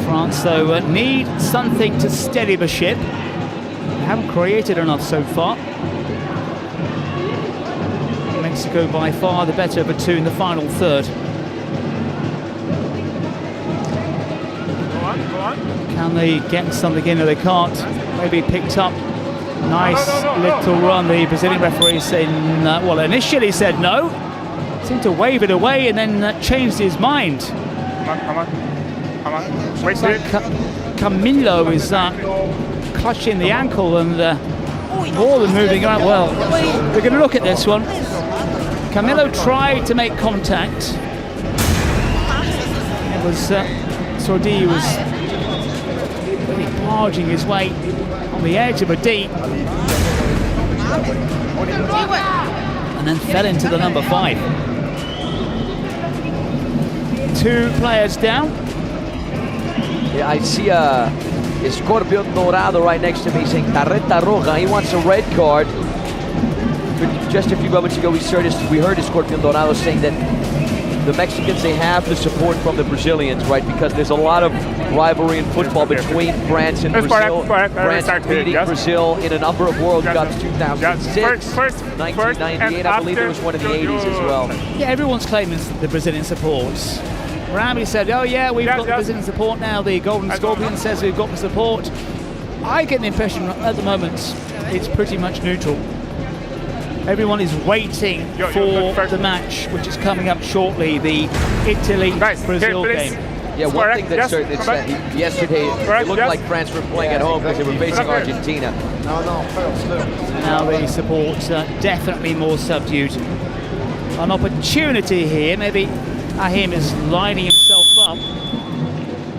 France, though, need something to steady the ship. They haven't created enough so far. Mexico by far the better of the two in the final third. Can they get something in? No, they can't. Maybe picked up. Nice little run. The Brazilian referee saying, well, initially said no. Seemed to wave it away and then changed his mind. Come on. Wait, Camilo is clutching the ankle and more than moving around. Well, we're going to look at this one. Camilo tried to make contact. It was Sordi was really barging his way on the edge of a deep, and then fell into the number 5. 2 players down. Yeah, I see Escorpion Dorado right next to me saying Tarjeta Roja. He wants a red card. Just a few moments ago, we heard Escorpion Dorado saying that the Mexicans, they have the support from the Brazilians, right? Because there's a lot of rivalry in football between France and Brazil. France beating Brazil in a number of World Cups, 2006, 1998, I believe there was one in the 80s as well. Yeah, everyone's claiming the Brazilian support. Rambi said, oh yeah, we've got the Brazilian support now. The Golden Scorpion says we've got the support. I get the impression at the moment it's pretty much neutral. Everyone is waiting for the match, which is coming up shortly, the Italy-Brazil game. Yeah, one thing that's certain is that yesterday it looked like France were playing at home because they were facing Argentina. Now the support definitely more subdued. An opportunity here, maybe Ahim is lining himself up.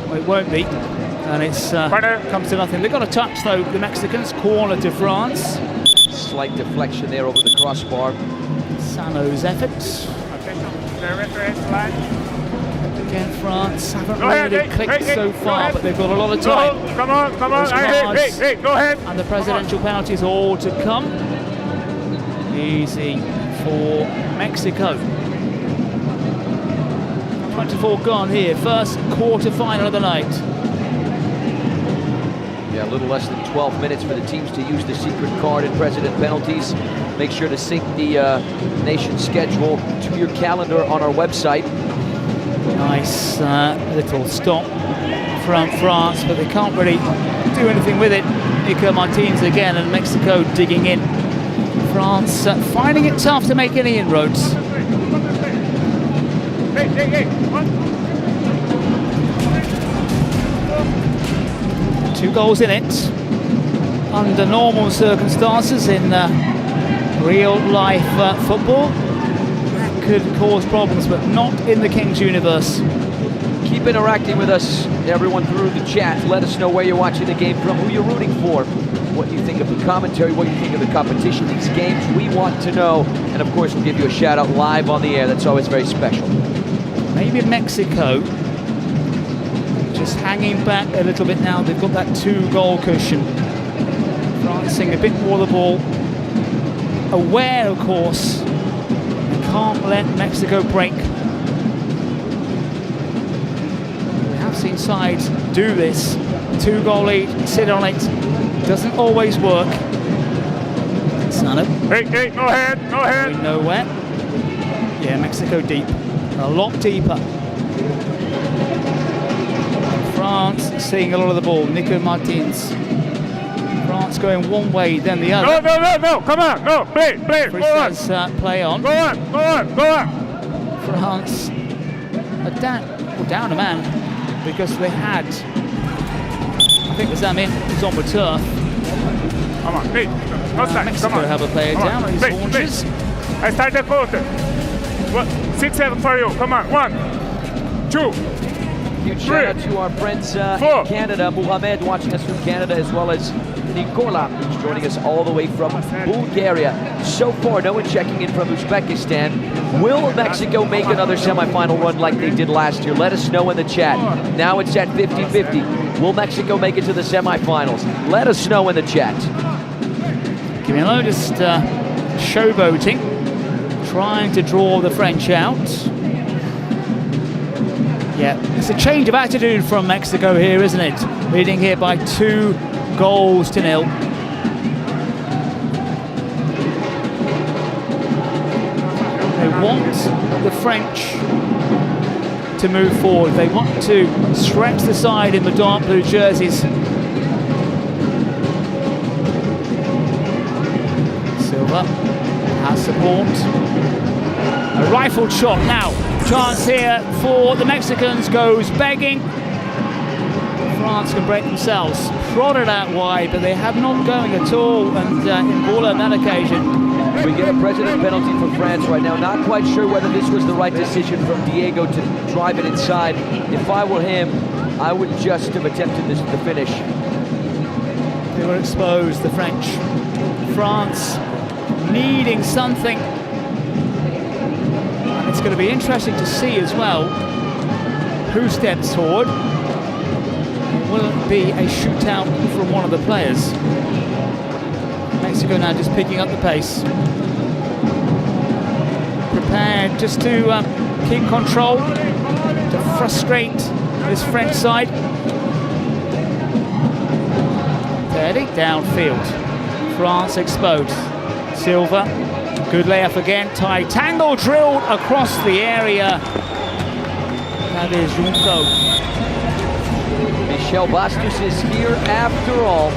Well, it won't be, and it's comes to nothing. They've got a touch though, the Mexicans, corner to France. Slight deflection there over the crossbar. Sano's efforts. Again, France haven't really clicked so far, but they've got a lot of time. Come on. Hey, go ahead. And the presidential penalties all to come. Easy for Mexico. 24 gone here, first quarter-final of the night. Yeah, a little less than 12 minutes for the teams to use the secret card in president penalties. Make sure to sync the nation schedule to your calendar on our website. Nice little stop from France, but they can't really do anything with it. Nico Martins again, and Mexico digging in. France finding it tough to make any inroads. Hey. 2 goals in it. Under normal circumstances in real-life football, that could cause problems, but not in the King's universe. Keep interacting with us, everyone, through the chat. Let us know where you're watching the game from, who you're rooting for, what you think of the commentary, what you think of the competition, these games. We want to know, and of course we'll give you a shout out live on the air. That's always very special. Maybe Mexico just hanging back a little bit now. They've got that 2-goal cushion. France seeing a bit more of the ball. Aware, of course, they can't let Mexico break. We have seen sides do this. 2-goal lead, sit on it. Doesn't always work. Sano. Hey, go ahead. Going nowhere. Yeah, Mexico deep. A lot deeper. France seeing a lot of the ball. Nico Martins. France going one way, then the other. No. Come on. No, play. Go on. Play on. Go on. France are down a man because they had. I think Zamin is on the turf. Come on, hey. No time. Mexico have a player down on his haunches. I start the quarter. 6-7 for you. Come on. 1, 2. Huge shout out to our friends in Canada, Mohamed watching us from Canada, as well as Nicola, who's joining us all the way from Bulgaria. So far, no one checking in from Uzbekistan. Will Mexico make another semifinal run like they did last year? Let us know in the chat. Now it's at 50-50. Will Mexico make it to the semifinals? Let us know in the chat. Camilo just showboating, trying to draw the French out. Yeah, it's a change of attitude from Mexico here, isn't it? Leading here by 2-0. They want the French to move forward. They want to stretch the side in the dark blue jerseys. Silva has support. A rifled shot now. Chance here for the Mexicans, goes begging. France can break themselves. Prodded out wide, but they have not going at all. And Mbula on that occasion. We get a president penalty for France right now. Not quite sure whether this was the right decision from Diego to drive it inside. If I were him, I would just have attempted this to finish. They were exposed, the French. France needing something. And it's going to be interesting to see as well who steps forward. Will it be a shootout from one of the players? Mexico now just picking up the pace. Prepared just to keep control, to frustrate this French side. Teddy downfield. France exposed. Silva, good layup again. Tight tangle drilled across the area. That is Junco. Michel Bastos is here after all.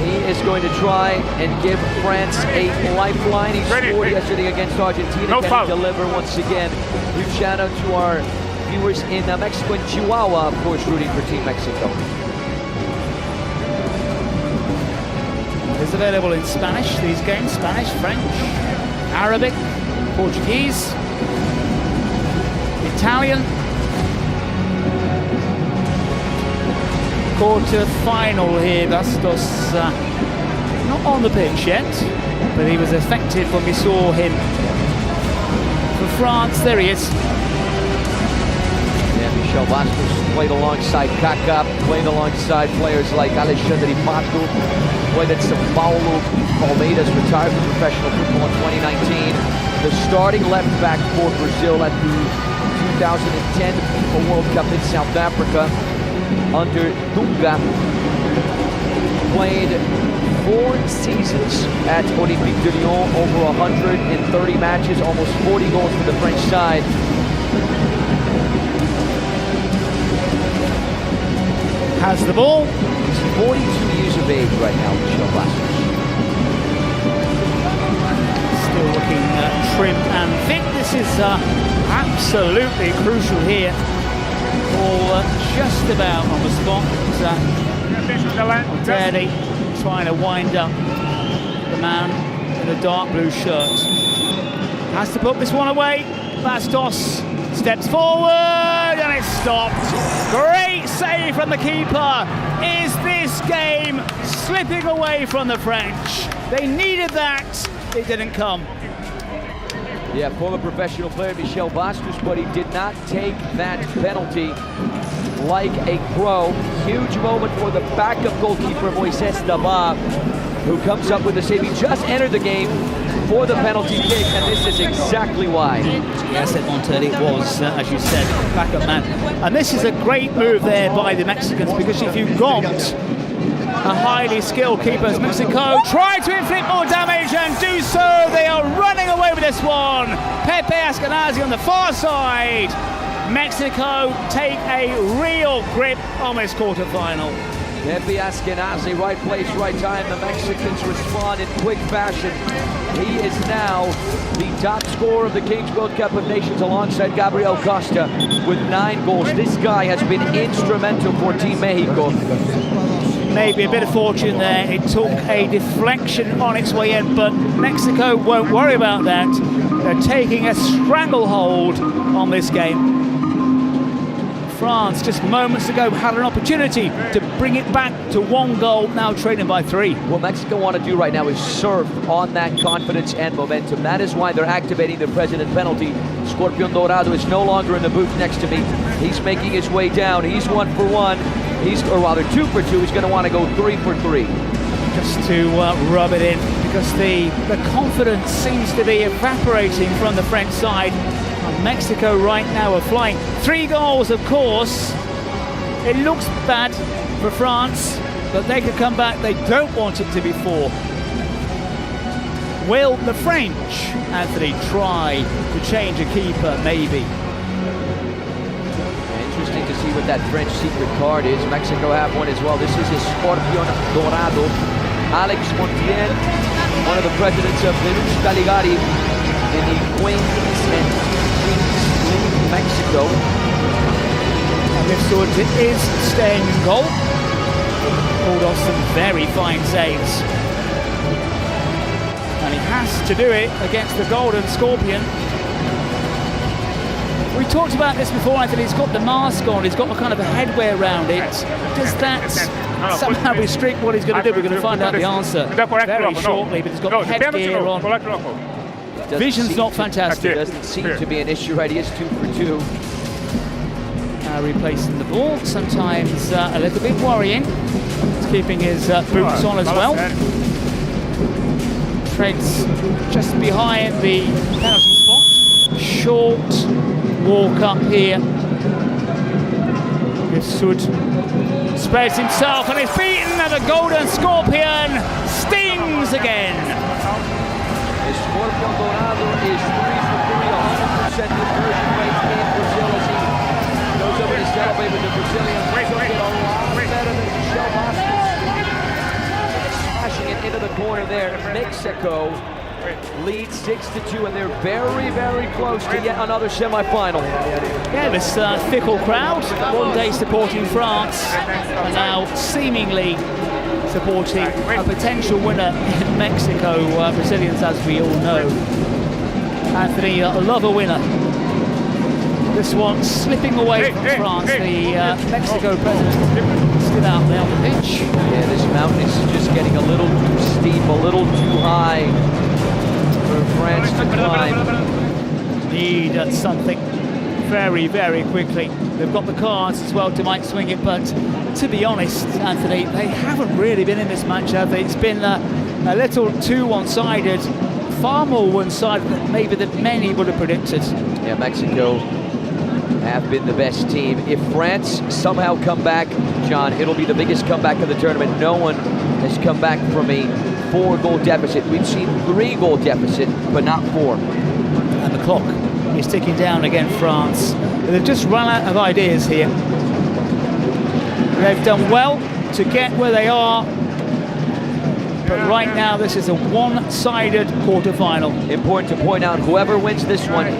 He is going to try and give France a lifeline. He scored yesterday against Argentina. No Can foul. he deliver once again? Huge shout out to our viewers in Mexico and Chihuahua, of course, rooting for Team Mexico. It's available in Spanish, these games. Spanish, French, Arabic, Portuguese, Italian. Quarter final here. Bastos not on the pitch yet, but he was effective when we saw him. For France, there he is. Yeah, Michel Bastos played alongside Kaká, played alongside players like Alexandre Pato, played at São Paulo. Palmeiras retired from professional football in 2019. The starting left back for Brazil at the 2010 FIFA World Cup in South Africa. Under Dunga, played 4 seasons at Olympique de Lyon, over 130 matches, almost 40 goals for the French side. Has the ball. He's 42 years of age right now, Michel Bastos. Still looking trim and fit. This is absolutely crucial here. All just about on the spot. Daddy trying to wind up the man in the dark blue shirt. Has to put this one away. Bastos steps forward and it's stopped. Great save from the keeper. Is this game slipping away from the French? They needed that. It didn't come. Yeah, former professional player Michel Bastos, but he did not take that penalty like a pro. Huge moment for the backup goalkeeper Moises Daba, who comes up with the save. He just entered the game for the penalty kick, and this is exactly why. Yes, Montelli was, as you said, backup man. And this is a great move there by the Mexicans, because if you've got a highly skilled keeper as Mexico try to inflict more damage and do so, they are running away with this one. Pepe Askenazi on the far side. Mexico take a real grip on this quarterfinal. Pepe Askenazi, right place, right time. The Mexicans respond in quick fashion. He is now the top scorer of the Kings World Cup of Nations alongside Gabriel Costa with 9 goals. This guy has been instrumental for Team Mexico. Maybe a bit of fortune there. It took a deflection on its way in, but Mexico won't worry about that. They're taking a stranglehold on this game. France just moments ago had an opportunity to bring it back to 1 goal, now trailing by 3. What Mexico want to do right now is surf on that confidence and momentum. That is why they're activating the president penalty. Scorpion Dorado is no longer in the booth next to me. He's making his way down. He's 1 for 1. Or rather 2 for 2. He's going to want to go 3 for 3. Just to rub it in, because the confidence seems to be evaporating from the French side. And Mexico right now are flying. 3 goals, of course. It looks bad for France, but they could come back. They don't want it to be 4. Will the French, Anthony, try to change a keeper, maybe? Interesting to see what that French secret card is. Mexico have one as well. This is his Scorpion Dorado. Alex Montiel, one of the presidents of Lelouch Caligari in the Queens and League, Mexico. And this sword is staying in goal. Pulled off some very fine saves. And he has to do it against the Golden Scorpion. We talked about this before, Anthony. He's got the mask on, he's got a kind of a headwear around it. Does that somehow restrict what he's going to do? We're going to find out the answer very shortly, but he's got headgear on. Vision's not fantastic. Doesn't seem to be an issue, right? He is 2 for 2. Replacing the ball, sometimes a little bit worrying. He's keeping his boots on as well. Treads just behind the penalty spot. Short walk up here. Sud spreads himself and is beaten, and the Golden Scorpion stings again. The Scorpion Dorado is 3 for 3, 100% conversion rate in Brazil as he goes over to celebrate with the Brazilians. Better than Michel Bastos. Smashing it into the corner there. Mexico leads 6-2, and they're very, very close to yet another semi-final. Yeah, this fickle crowd, one day supporting France, and now seemingly supporting a potential winner in Mexico. Brazilians, as we all know, Anthony, love a winner. This one slipping away from France. The Mexico president still out there on the pitch. Yeah, this mountain is just getting a little too steep, a little too high for France to climb. Need something very, very quickly. They've got the cards as well to might swing it, but to be honest, Anthony, they haven't really been in this match, have they? It's been a little too one-sided, far more one-sided than maybe that many would have predicted. Yeah, Mexico have been the best team. If France somehow come back, John, it'll be the biggest comeback of the tournament. No one has come back from a 4-goal deficit. We've seen 3-goal deficit, but not 4. And the clock is ticking down again, France. They've just run out of ideas here. They've done well to get where they are, but right now this is a one-sided quarter-final. Important to point out, whoever wins this one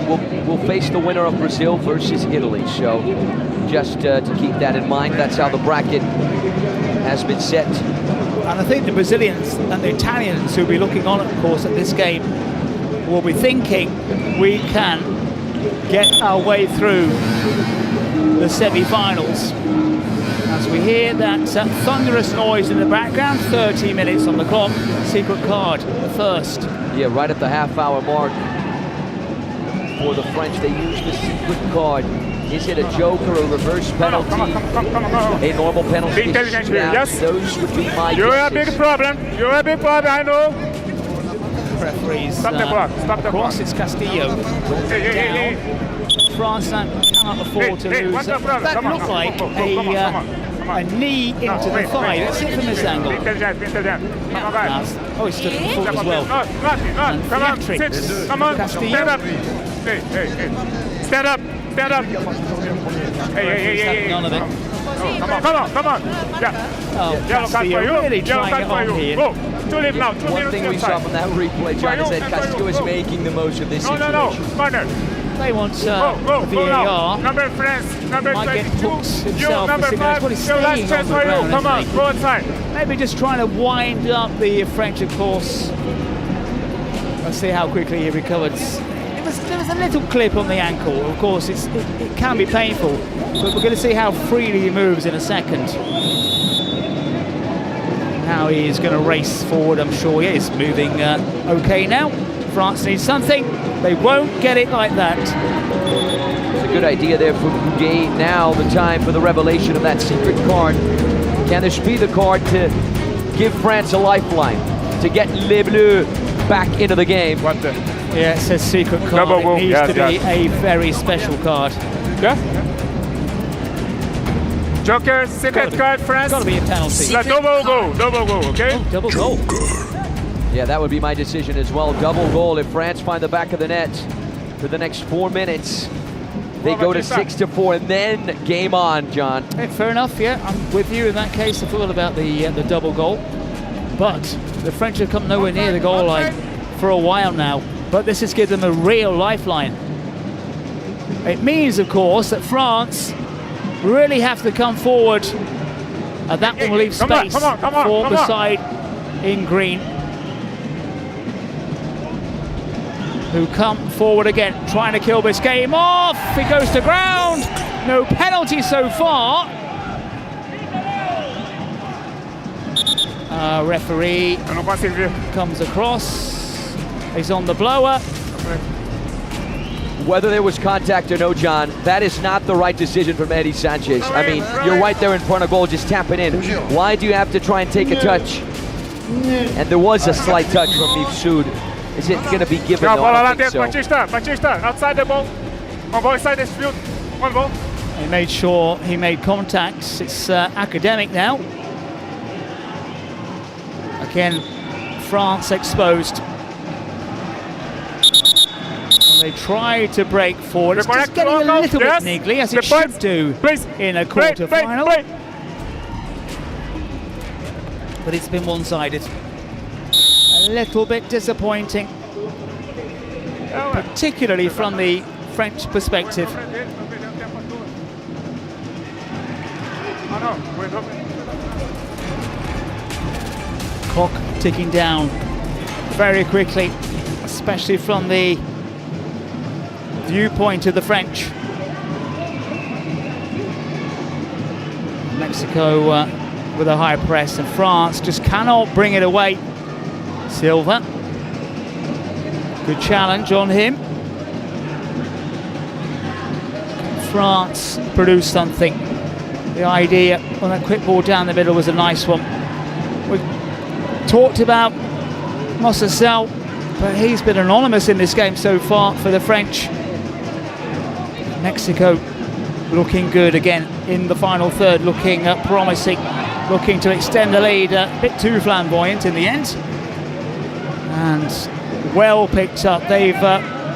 will face the winner of Brazil versus Italy. So just to keep that in mind, that's how the bracket has been set. And I think the Brazilians and the Italians who'll be looking on, of course, at this game will be thinking we can get our way through the semi-finals. As we hear that thunderous noise in the background, 30 minutes on the clock, secret card, the first. Yeah, right at the half-hour mark for the French, they use the secret card. Is it a joke or a reverse penalty? A normal penalty. Be intelligent here, yes? Those would be my You're guesses. a big problem. You're a big problem, I know. Referees Stop the clock. Stop the across, clock. it's Castillo. Hey. France cannot afford to lose. What's the problem? That Come on, looked like come on. a knee into the thigh. Let's see from this angle. Be intelligent. Come on, guys. Oh, he stood at the foot as well. Not. Come on, theatrics. sit. Come on, Castillo. stand up. Hey. Stand up. Hey. None of it. Come on. Yeah. Oh, Yellow card for Castillo you. really Yellow trying card it for on you. here. Go. 2 leave now. 2 One minutes thing we saw from that replay, John, is that Castillo is making the most of this situation. No. Corner. They want Go VAR. now. Number France. Number Might get 22. hooks You, himself. number 5. What he's Your last staying chance on the for you. ground, Come on. isn't he? Go outside. Maybe just trying to wind up the French, of course. Let's see how quickly he recovers. It there was a little clip on the ankle. Of course, it can be painful, but we're going to see how freely he moves in a second. Now he is going to race forward, I'm sure. Yeah, he's moving okay now. France needs something. They won't get it like that. It's a good idea there for Bouguet. Now the time for the revelation of that secret card. Can this be the card to give France a lifeline, to get Les Bleus back into the game? Quater. Yeah, it says secret card. Double It move, needs yes, to be a very special card. Yeah. Joker, second card, France. It's got to be a penalty. La double goal, okay? Oh, double goal. Yeah, that would be my decision as well. Double goal if France find the back of the net for the next 4 minutes. They go to 6-4 and then game on, John. Hey, fair enough, yeah. I'm with you in that case. I thought about the double goal. But the French have come nowhere near the goal line for a while now. But this has given them a real lifeline. It means, of course, that France really have to come forward. And that will leave space for the side in green, who come forward again, trying to kill this game off. He goes to ground. No penalty so far. Referee comes across. He's on the blower. Whether there was contact or no, John, that is not the right decision from Eddie Sanchez. I mean, you're right there in front of goal, just tap it in. Why do you have to try and take a touch? And there was a slight touch from Mifsud. Is it going to be given? No, I don't think so. Batista, outside the ball. One ball inside this field. One ball. He made sure he made contacts. It's academic now. Again, France exposed. And they try to break forward. It's just getting a little bit niggly, as it should do in a quarter-final. But it's been one-sided. A little bit disappointing, particularly from the French perspective. Clock ticking down very quickly, especially from the viewpoint of the French. Mexico with a high press, and France just cannot bring it away. Silva, good challenge on him. France produced something. The idea on that quick ball down the middle was a nice one. We talked about Mossesel, but he's been anonymous in this game so far for the French. Mexico looking good again in the final third, looking promising, looking to extend the lead. A bit too flamboyant in the end. And well picked up. They've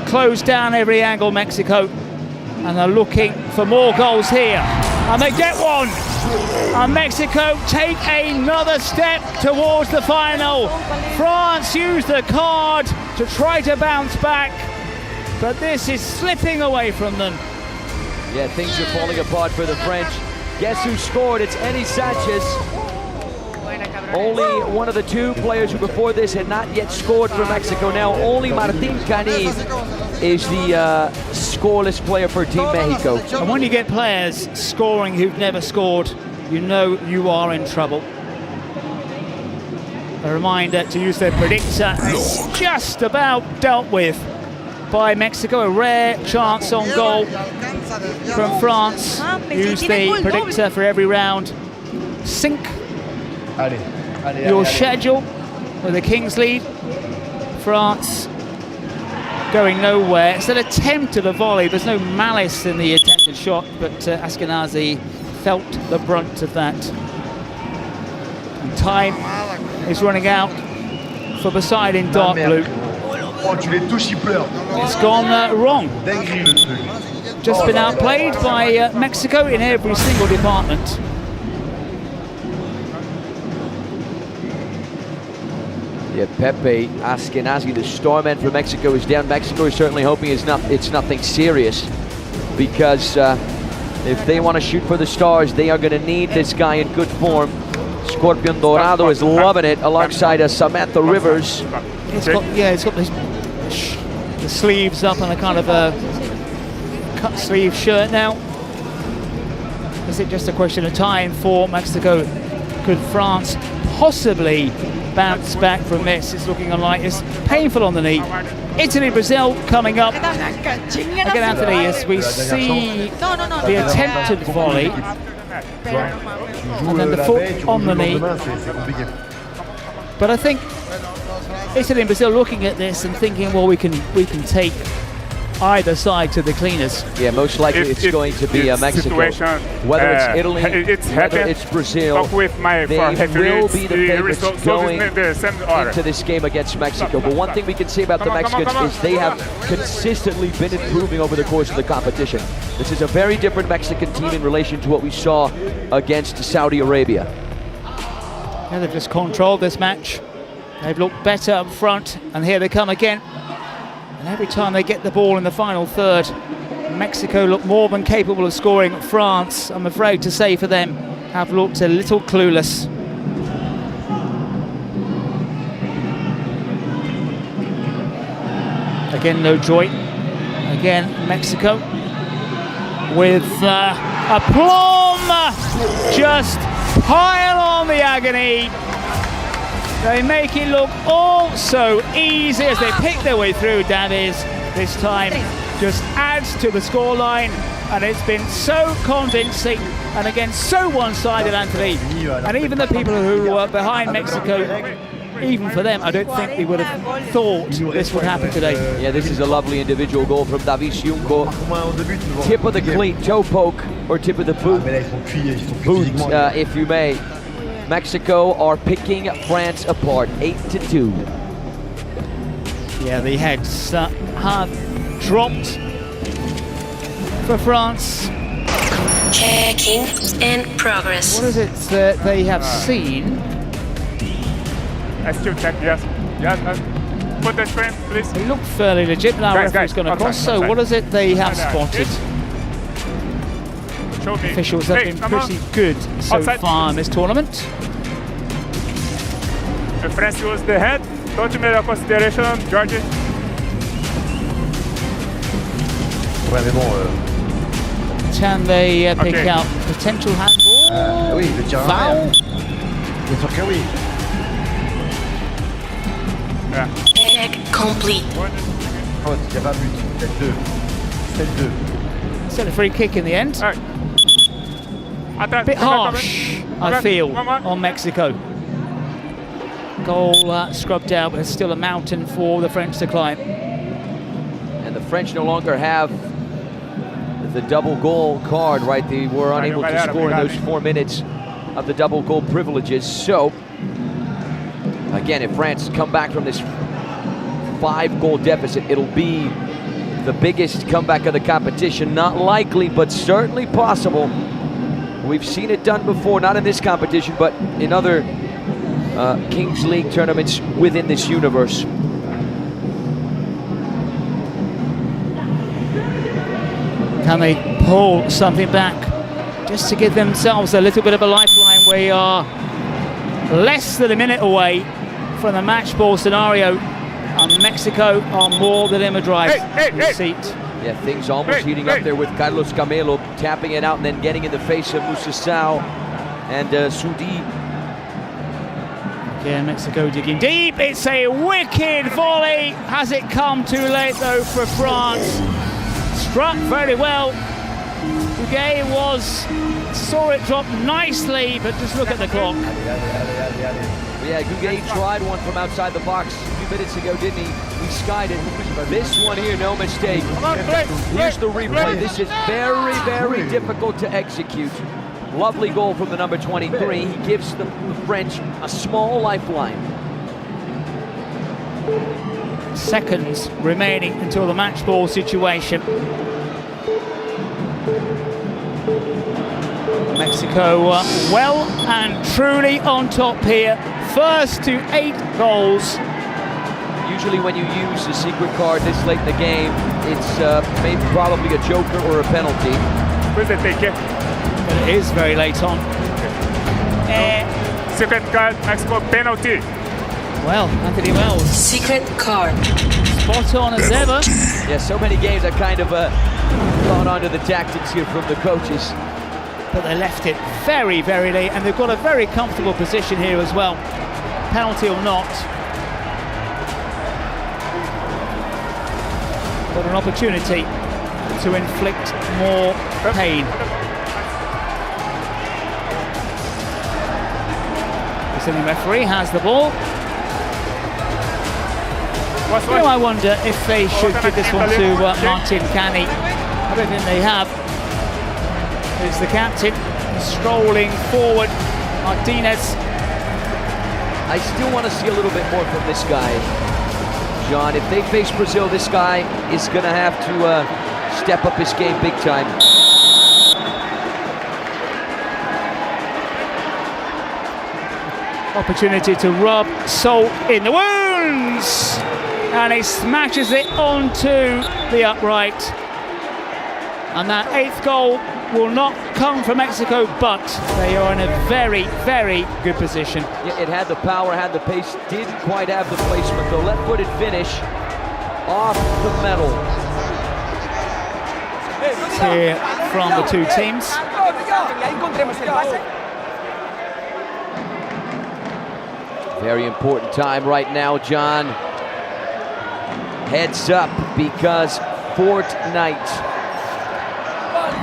closed down every angle, Mexico, and they're looking for more goals here. And they get one. And Mexico take another step towards the final. France use the card to try to bounce back, but this is slipping away from them. Yeah, things are falling apart for the French. Guess who scored? It's Eddie Sanchez. Only one of the two players who before this had not yet scored for Mexico. Now only Martin Cani is the scoreless player for Team Mexico. And when you get players scoring who've never scored, you know you are in trouble. A reminder to use their predictor. It's just about dealt with by Mexico. A rare chance on goal from France. Use the predictor for every round. Sync your schedule with a King's lead. France going nowhere. It's an attempt at a volley. There's no malice in the attempted shot, but Ashkenazi felt the brunt of that. And time is running out for the side in dark blue. It's gone wrong. Just been outplayed by Mexico in every single department. Yeah, Pepe Ashkenazi, the star man for Mexico, is down. Mexico is certainly hoping it's nothing serious, because if they want to shoot for the stars, they are going to need this guy in good form. Scorpion Dorado is loving it alongside Samantha Rivers. It's got this the sleeves up on a kind of a cut sleeve shirt now. Is it just a question of time for Mexico? Could France possibly bounce back from this? It's looking unlikely. It's painful on the knee. Italy, Brazil coming up. Again, Anthony, as we see the attempted volley, and then the foot on the knee. But I think Italy and Brazil looking at this and thinking, well, we can take either side to the cleaners. Yeah, most likely it's going to be Mexico. Whether it's Italy, whether it's Brazil, they will be the favorites going into this game against Mexico. But one thing we can say about the Mexicans is they have consistently been improving over the course of the competition. This is a very different Mexican team in relation to what we saw against Saudi Arabia. Yeah, they've just controlled this match. They've looked better up front, and here they come again. And every time they get the ball in the final third, Mexico look more than capable of scoring. France, I'm afraid to say for them, have looked a little clueless. Again, no joy. Again, Mexico with aplomb, just pile on the agony. They make it look all so easy as they pick their way through. Davies this time just adds to the scoreline, and it's been so convincing and again so one-sided, Anthony. And even the people who were behind Mexico, even for them, I don't think they would have thought this would happen today. Yeah, this is a lovely individual goal from Davis Junco. Tip of the cleat, toe poke, or tip of the boot, if you may. Mexico are picking France apart, 8-2. Yeah, the heads have dropped for France. Checking in progress. What is it that they have seen? I still check, yes. Put the frame, please. They look fairly legit. Now referee's going to cross. So what is it they have spotted? Officials have been pretty good so far in this tournament. The France used the head. Don't make a consideration, Georgie. Can they pick out potential handball? Oui, le tir foul? Bien sûr que oui. Check complete. Oh, il n'y a pas but. C'est 2. Still a free kick in the end. A bit harsh, I feel, on Mexico. Goal scrubbed out, but it's still a mountain for the French to climb. And the French no longer have the double goal card, right? They were unable to score in those 4 minutes of the double goal privileges. So, again, if France come back from this 5-goal deficit, it'll be the biggest comeback of the competition. Not likely, but certainly possible. We've seen it done before, not in this competition, but in other Kings League tournaments within this universe. Can they pull something back just to give themselves a little bit of a lifeline? We are less than a minute away from the match ball scenario, and Mexico are more than in a drive seat. Yeah, things almost heating up there with Carlos Camelo tapping it out and then getting in the face of Musasau and Sudi. Again, Mexico digging deep. It's a wicked volley. Has it come too late though for France? Struck very well. Huguet saw it drop nicely, but just look at the clock. Yeah, Huguet tried one from outside the box a few minutes ago, didn't he? He skied it. This one here, no mistake. Here's the replay. This is very, very difficult to execute. Lovely goal from the number 23. He gives the French a small lifeline. Seconds remaining until the match ball situation. Mexico well and truly on top here. First to 8 goals. Usually when you use a secret card this late in the game, it's maybe probably a joker or a penalty. Where's the take it? But it is very late on. Secret card, Mexico penalty. Well, Anthony Wells. Secret card. Spot on as ever. Yeah, so many games I kind of gone onto the tactics here from the coaches. But they left it very, very late, and they've got a very comfortable position here as well. Penalty or not. Got an opportunity to inflict more pain. The sitting referee has the ball. You know, I wonder if they should give this one to Martin Cani. I don't think they have. It's the captain strolling forward. Martinez. I still want to see a little bit more from this guy. John, if they face Brazil, this guy is going to have to step up his game big time. Opportunity to rub salt in the wounds! And he smashes it onto the upright. And that 8th goal will not come from Mexico, but they are in a very, very good position. Yeah, it had the power, had the pace, didn't quite have the placement though. Left-footed finish off the metal. Here from the two teams. Very important time right now, John. Heads up, because Fortnite.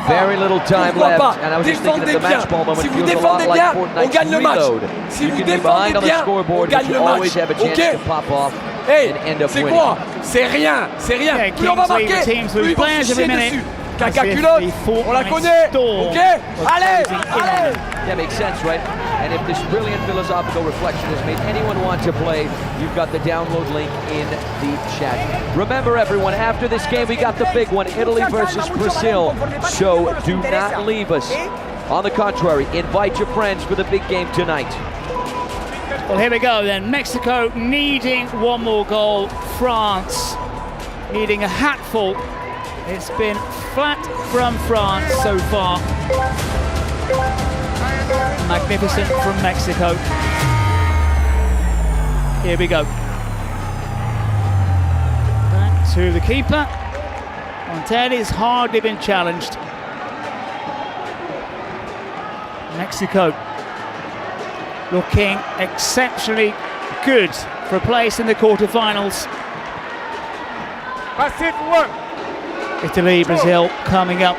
Very little time left, and I was just thinking of the match ball moment. Feels a lot like Fortnite's reload. You can be behind on the scoreboard, but you always have a chance to pop off and end up winning. C'est rien, c'est rien. Yeah, Plus on va marquer, teams plus lose ils vont players se every chier minute. dessus. Caca culotte, on la connaît, ok? Allez, allez. That makes sense, right? And if this brilliant philosophical reflection has made anyone want to play, you've got the download link in the chat. Remember, everyone, after this game, we got the big one, Italy versus Brazil. So do not leave us. On the contrary, invite your friends for the big game tonight. Well, here we go then. Mexico needing one more goal. France needing a hatful. It's been flat from France so far. Magnificent from Mexico. Here we go. Back to the keeper. Montelli's hardly been challenged. Mexico looking exceptionally good for a place in the quarterfinals. Italy, Brazil coming up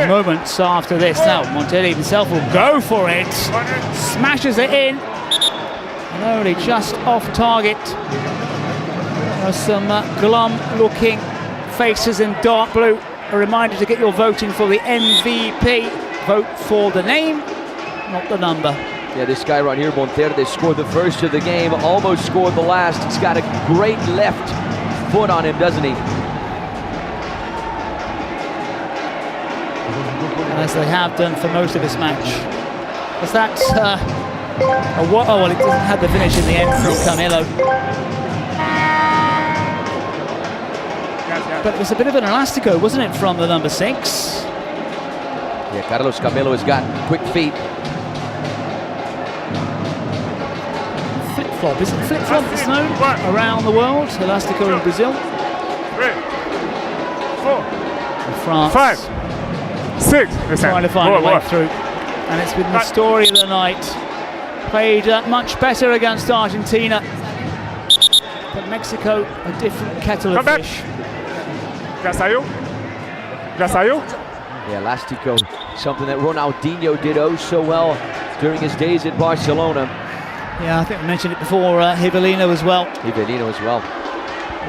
moments after this. Now Montelli himself will go for it, smashes it in, and only just off target. There's some glum looking faces in dark blue. A reminder to get your voting for the MVP. Vote for the name, not the number. Yeah, this guy right here, Monterde, scored the first of the game, almost scored the last. He's got a great left foot on him, doesn't he? As they have done for most of this match. Was that oh well, it doesn't have the finish in the end from Camilo. But it was a bit of an elastico, wasn't it, from the number 6? Yeah, Carlos Camilo has got quick feet. Flip-flop, isn't flip-flop that's known around the world? Elastico in Brazil. 3, 4, France. 5, 6. Trying to find a way through. And it's been the story of the night. Played much better against Argentina. But Mexico, a different kettle of fish. Ya salió. Ya salió. Yeah, elastico, something that Ronaldinho did oh so well during his days at Barcelona. Yeah, I think we mentioned it before, Rivelino as well. Rivelino as well.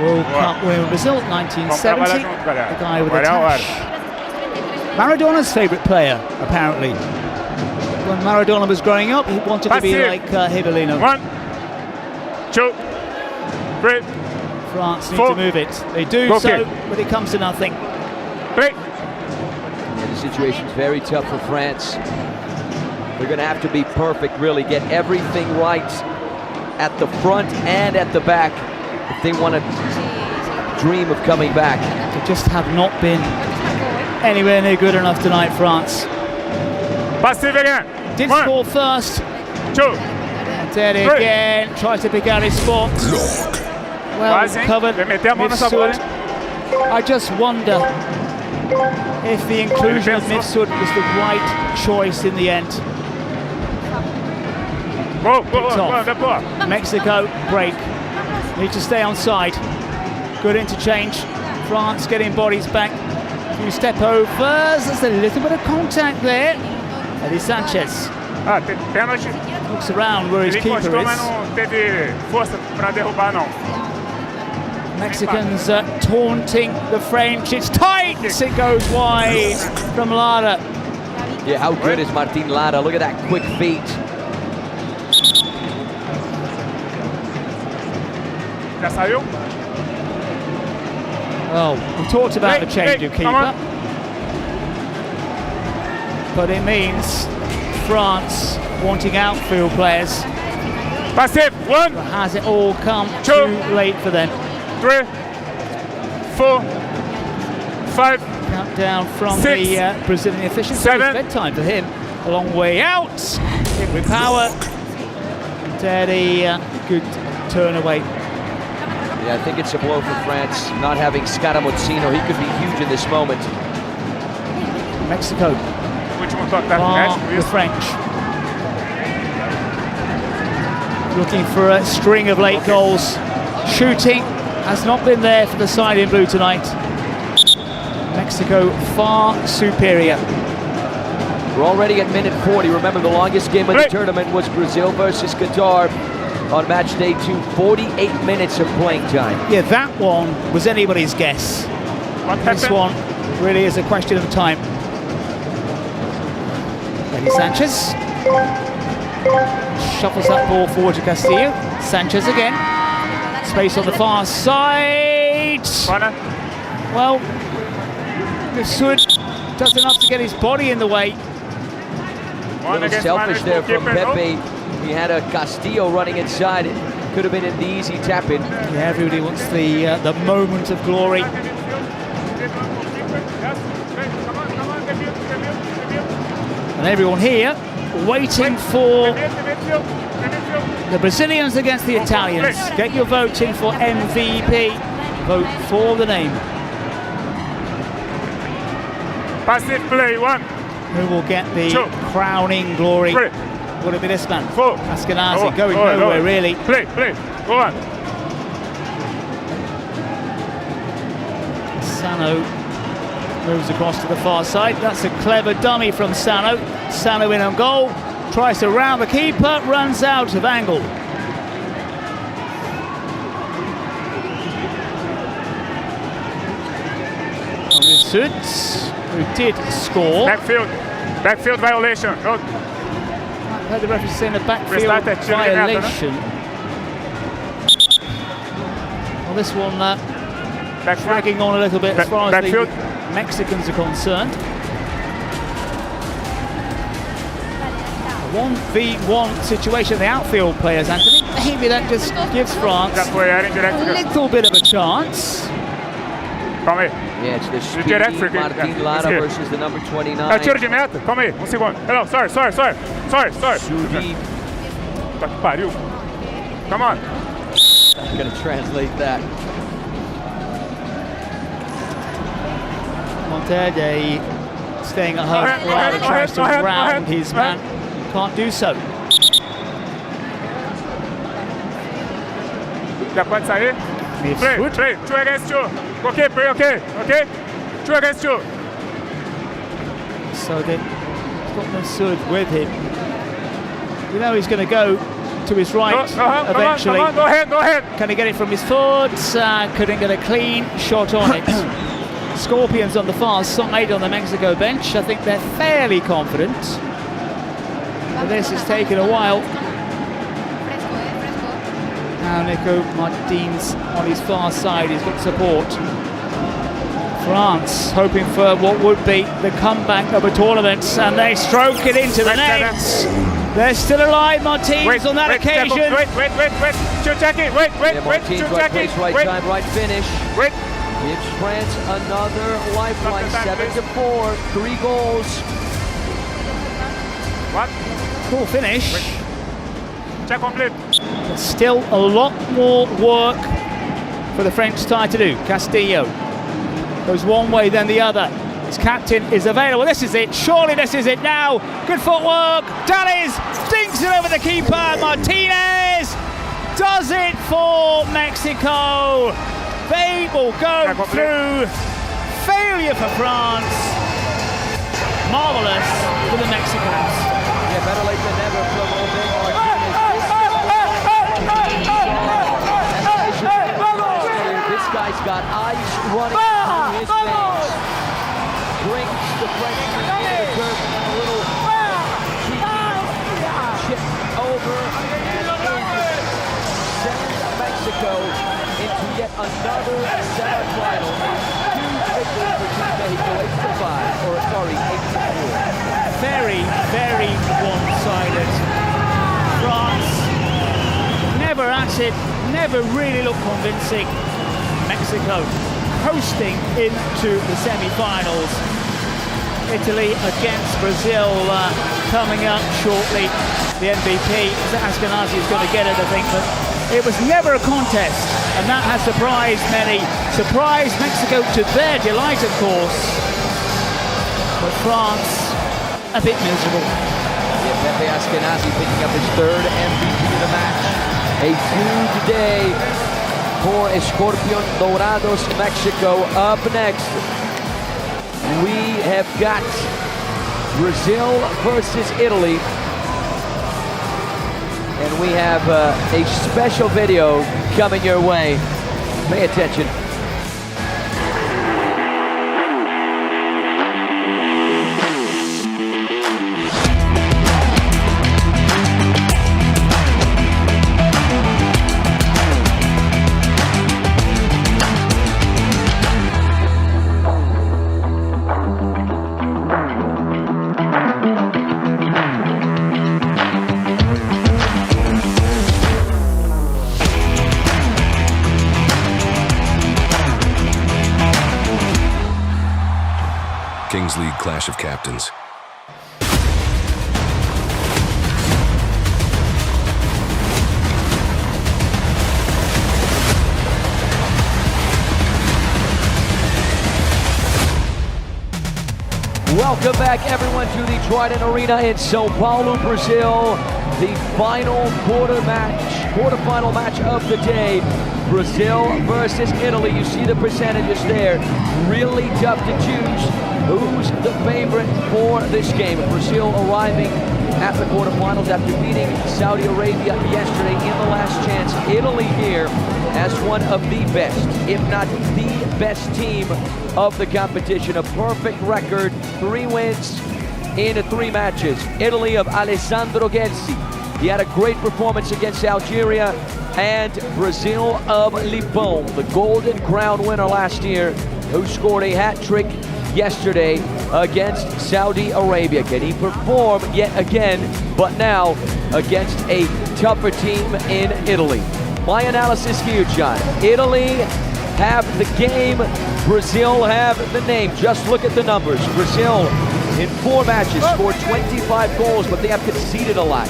World Cup winner in Brazil, 1970. The guy with the touch. Maradona's favourite player, apparently. When Maradona was growing up, he wanted to be like Rivelino. 1, 2, 3. France need to move it. They do so, but it comes to nothing. 3. Yeah, the situation's very tough for France. They're going to have to be perfect, really, get everything right at the front and at the back if they want to dream of coming back. They just have not been anywhere near good enough tonight, France. Passive again. Did score first. 2. Quater again, tries to pick out his spot. Well covered. Mifsud. I just wonder if the inclusion of Mifsud was the right choice in the end. Mexico break. Need to stay on side. Good interchange. France getting bodies back. A few step overs. There's a little bit of contact there. Eddie Sanchez looks around where his keeper is. Mexicans taunting the French. It's tight. It goes wide from Lara. Yeah, how good is Martin Lara? Look at that quick feet. Oh, we talked about the change of keeper. But it means France wanting outfield players. Passive, 1. But has it all come too late for them? 3, 4, 5. Countdown from 6, the Brazilian officials. 7. It's bedtime for him. A long way out. Hit with power. Teddy, good turn away. Yeah, I think it's a blow for France not having Scaramuzzino. He could be huge in this moment. Mexico. The French. Looking for a string of late goals. Shooting has not been there for the side in blue tonight. Mexico far superior. We're already at minute 40. Remember, the longest game of the tournament was Brazil versus Qatar on match day 2. 48 minutes of playing time. Yeah, that one was anybody's guess. This one really is a question of time. Eddie Sanchez shuffles that ball forward to Castillo. Sanchez again. Space on the far side. Well, Mifsud does enough to get his body in the way. A little selfish there from Pepe. He had a Castillo running inside. It could have been an easy tap in. Yeah, everybody wants the moment of glory. And everyone here waiting for the Brazilians against the Italians. Get your vote in for MVP. Vote for the name. Passive play, 1. Who will get the crowning glory? Would it be this man? Askenazi going nowhere really. Play, go on. Sano moves across to the far side. That's a clever dummy from Sano. Sano in on goal. Tries to round the keeper. Runs out of angle. Mifsud, who did score. Backfield violation. I heard the referee saying a backfield violation. Well, this one dragging on a little bit as far as the Mexicans are concerned. 1v1 situation, the outfield players, Anthony. Maybe that just gives France a little bit of a chance. Yeah, it's the speedy Martin Lara versus the number 29. Tiro de meta, calma aí, segundo. Hello, sorry. Sudi. Come on. I'm going to translate that. Monterde staying at home. Lara tries to round his man. Can't do so. Já pode sair? Play, 2 against 2. Okay. 2 against 2. So they've got Mifsud with him. We know he's going to go to his right eventually. Go ahead. Can he get it from his foot? Couldn't get a clean shot on it. Scorpions on the far side on the Mexico bench. I think they're fairly confident. But this has taken a while. Now Nico Martins on his far side, he's got support. France hoping for what would be the comeback of a tournament, and they stroke it into the net. They're still alive, Martins, on that occasion. Wait. Check it. Wait. Martins, right place, right time, right finish. Gives France another lifeline, 7-4, 3 goals. What? Cool finish. Check complete. But still a lot more work for the French side to do. Castillo goes one way, then the other. His captain is available. This is it. Surely this is it now. Good footwork. Dalles dinks it over the keeper. Martinez does it for Mexico. They will go through. Failure for France. Marvelous for the Mexicans. Yeah, better late than never from Jose Martinez. This guy's got ice running through his veins. Brings the Frenchman into the curve and then a little chip over and in. Send Mexico into yet another semifinal. Huge victory for Team Mexico, 8-5, or sorry, 8-4. Very, very one-sided. France never at it, never really looked convincing. Mexico coasting into the semi-finals. Italy against Brazil coming up shortly. The MVP, Ashkenazi, is going to get it, I think, but it was never a contest, and that has surprised many. Surprised Mexico to their delight, of course, but France a bit miserable. Yeah, Pepe Ashkenazi picking up his third MVP of the match. A huge day for Escorpion Dorados Mexico. Up next, we have got Brazil versus Italy. And we have a special video coming your way. Pay attention. Kings League Clash of Captains. Welcome back, everyone, to the Trident Arena in São Paulo, Brazil. The final quarterfinal match of the day. Brazil versus Italy. You see the percentages there. Really tough to choose who's the favorite for this game. Brazil arriving at the quarterfinals after beating Saudi Arabia yesterday in the last chance. Italy here as one of the best, if not the best team of the competition. A perfect record, 3 wins in 3 matches. Italy of Alessandro Gelsi. He had a great performance against Algeria. And Brazil of Lipão, the Golden Crown winner last year, who scored a hat-trick yesterday against Saudi Arabia. Can he perform yet again, but now against a tougher team in Italy? My analysis here, John. Italy have the game, Brazil have the name. Just look at the numbers. Brazil in 4 matches scored 25 goals, but they have conceded a lot.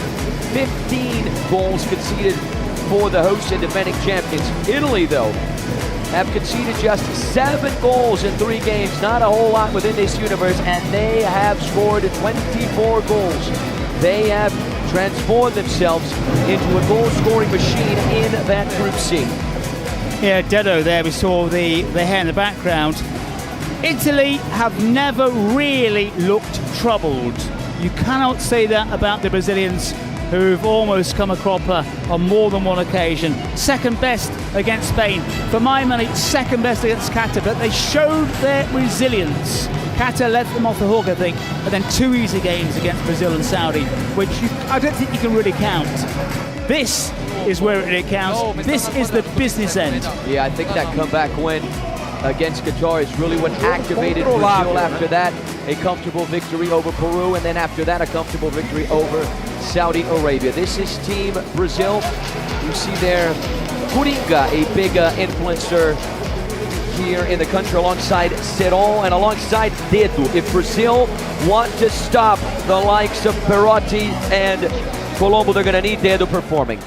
15 goals conceded for the hosts and defending champions. Italy, though, have conceded just 7 goals in 3 games. Not a whole lot within this universe, and they have scored 24 goals. They have transformed themselves into a goal-scoring machine in that Group C. Yeah, Dedo there, we saw the hair in the background. Italy have never really looked troubled. You cannot say that about the Brazilians, who've almost come a cropper on more than one occasion. Second best against Spain. For my money, second best against Quater, but they showed their resilience. Quater let them off the hook, I think, and then 2 easy games against Brazil and Saudi, which I don't think you can really count. This is where it counts. This is the business end. Yeah, I think that comeback win against Qatar is really what activated Brazil. After that, a comfortable victory over Peru, and then after that, a comfortable victory over Saudi Arabia. This is Team Brazil. You see there, Coringa, a big influencer here in the country, alongside Serol and alongside Dedo. If Brazil want to stop the likes of Perotti and Colombo, they're going to need Dedo performing.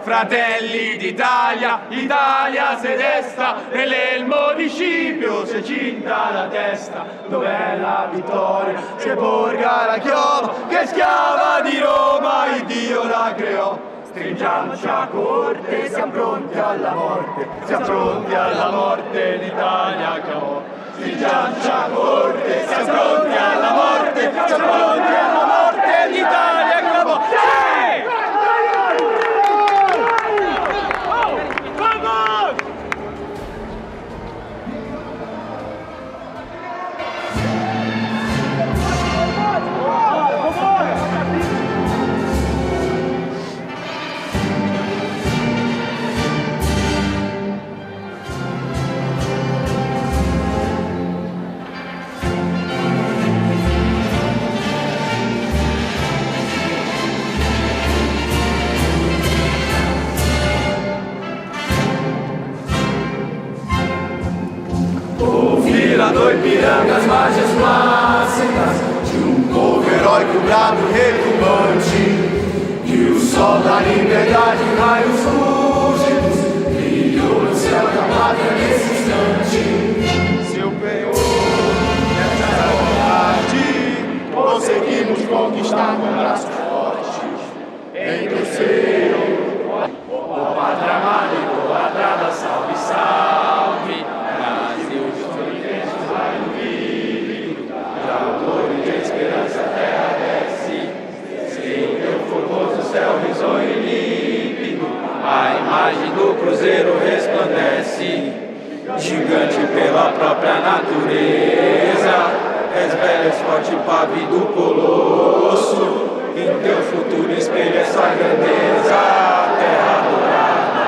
Fratelli d'Italia, Italia se desta, nell'elmo di Scipio si è cinta la testa. Dov'è la vittoria? Se porga la chioma, che schiava di Roma, il Dio la creò. Stringiamoci a corte, siamo pronti alla morte, siamo pronti alla morte, l'Italia chiamò. Stringiamoci a corte, siamo pronti alla morte, siamo pronti alla morte, l'Italia chiamò. Do Ipiranga, as margens clássicas de povo heróico, brado, retumbante, que o sol da liberdade, raios fúlgidos, brilhou no céu da pátria nesse instante. Seu penhor, nessa vontade, conseguimos conquistar com braços fortes, em terceiro, o pátria amada e idolatrada, salve, salve. Céu risonho e límpido, a imagem do cruzeiro resplandece, gigante pela própria natureza. És velho, és forte, pávido colosso, em teu futuro espelha essa grandeza. Terra dourada,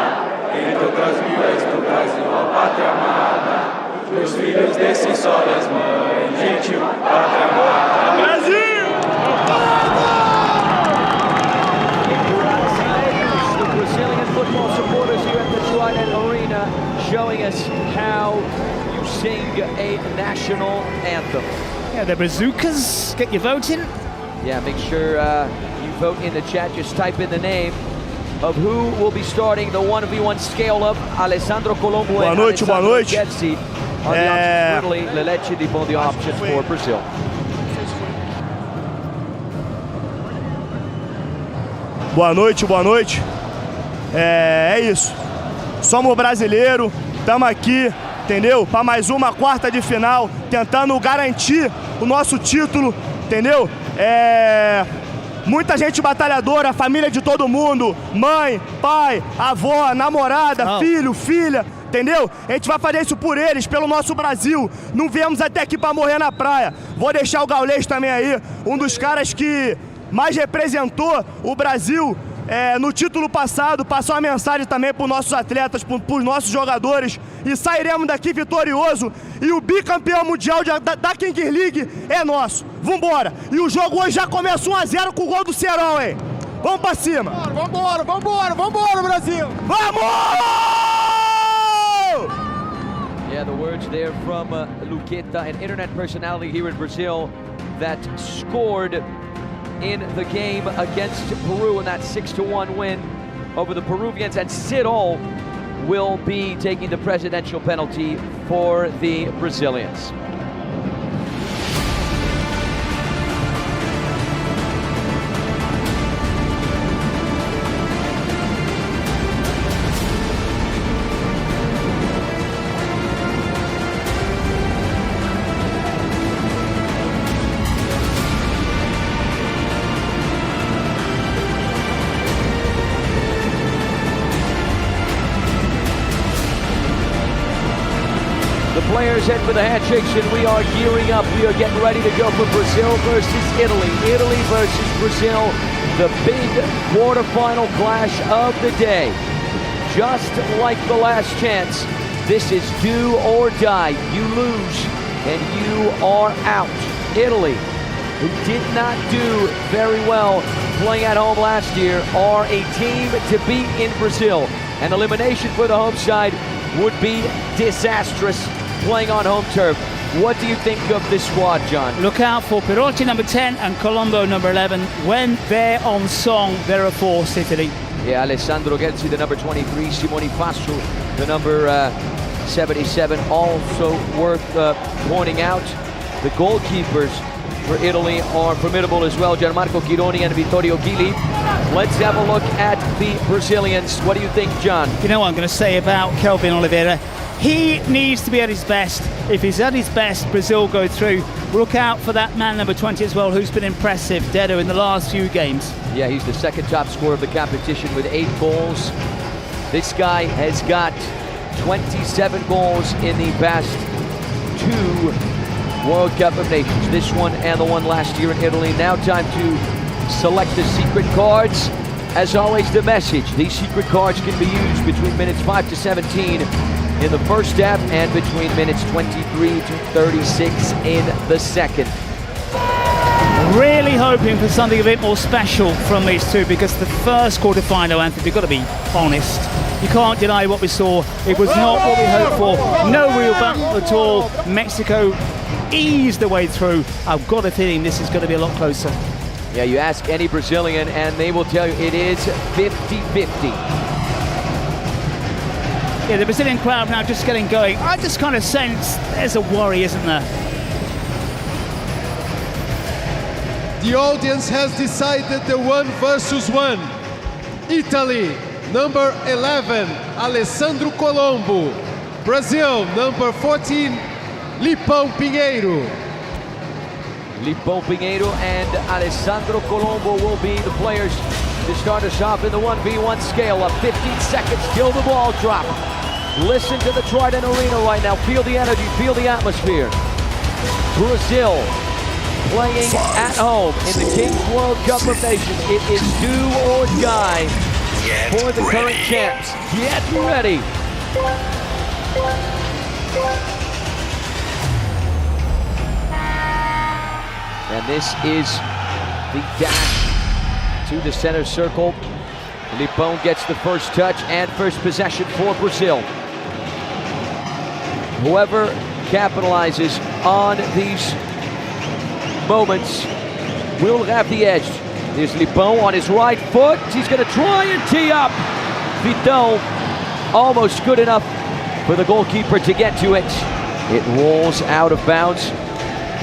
entre outras mil és do Brasil, a pátria amada, os filhos desse sol e as mães, gentil, pátria amada. Brasil! Football supporters here at the Quater Arena showing us how you sing a national anthem. Yeah, the bazookas, get your vote in. Yeah, make sure you vote in the chat. Just type in the name of who will be starting the 1v1 scale of Alessandro Colombo boa and noite, Alessandro boa noite. Getzi on the options. Italy, Leleche de Bon, the options for Brazil. Boa noite, boa noite. É isso. Somos brasileiros, estamos aqui, entendeu? Para mais uma quarta de final, tentando garantir o nosso título, entendeu? Muita gente batalhadora, família de todo mundo, mãe, pai, avó, namorada, filho, filha, entendeu? A gente vai fazer isso por eles, pelo nosso Brasil. Não viemos até aqui para morrer na praia. Vou deixar o Gaulês também aí, um dos caras que mais representou o Brasil no título passado, passou uma mensagem também para os nossos atletas, para os nossos jogadores, e sairemos daqui vitorioso, e o bicampeão mundial da King League é nosso. Vambora! E o jogo hoje já começa 1-0 com o gol do Serol, hein? Vamos pra cima! Vambora, vambora, vambora, Brasil! Vamos! Yeah, the words there from Luqueta, an internet personality here in Brazil that scored in the game against Peru in that 6-1 win over the Peruvians, and Serol will be taking the presidential penalty for the Brazilians. players head for the handshakes, and we are gearing up. We are getting ready to go for Brazil versus Italy. Italy versus Brazil, the big quarterfinal clash of the day. Just like the last chance, this is do or die. You lose, and you are out. Italy, who did not do very well playing at home last year, are a team to beat in Brazil. An elimination for the home side would be disastrous playing on home turf. What do you think of this squad, John? Look out for Perotti number 10 and Colombo number 11. When they're on song, they're a force, Italy. Yeah, Alessandro Gelsi, the number 23, Simone Fasso, the number 77. Also worth pointing out, the goalkeepers for Italy are formidable as well. Gianmarco Chironi and Vittorio Ghili. Let's have a look at the Brazilians. What do you think, John? You know what I'm going to say about Kelvin Oliveira? He needs to be at his best. If he's at his best, Brazil go through. Look out for that man number 20 as well, who's been impressive, Dedo, in the last few games. Yeah, he's the second top scorer of the competition with 8 goals. This guy has got 27 goals in the past 2 World Cup of Nations. This one and the one last year in Italy. Now time to select the secret cards. As always, the message. These secret cards can be used between minutes 5 to 17 in the first half and between minutes 23 to 36 in the second. Really hoping for something a bit more special from these two, because the first quarter-final, Anthony, we've got to be honest. You can't deny what we saw. It was not what we hoped for. No real battle at all. Mexico eased the way through. I've got a feeling this is going to be a lot closer. Yeah, you ask any Brazilian and they will tell you it is 50-50. Yeah, the Brazilian crowd now just getting going. I just kind of sense there's a worry, isn't there? The audience has decided the 1 versus 1. Italy, number 11, Alessandro Colombo. Brazil, number 14, Lipão Pinheiro. Lipão Pinheiro and Alessandro Colombo will be the players to start us off in the 1v1 scale of 15 seconds till the ball drop. Listen to the Trident Arena right now. Feel the energy, feel the atmosphere. Brazil playing at home in the Kings World Cup of Nations. It is do or die for the current champs. Get ready. And this is the dash to the center circle. Lipão gets the first touch and first possession for Brazil. Whoever capitalizes on these moments will have the edge. There's Lipão on his right foot. He's going to try and tee up. Vitão almost good enough for the goalkeeper to get to it. It rolls out of bounds.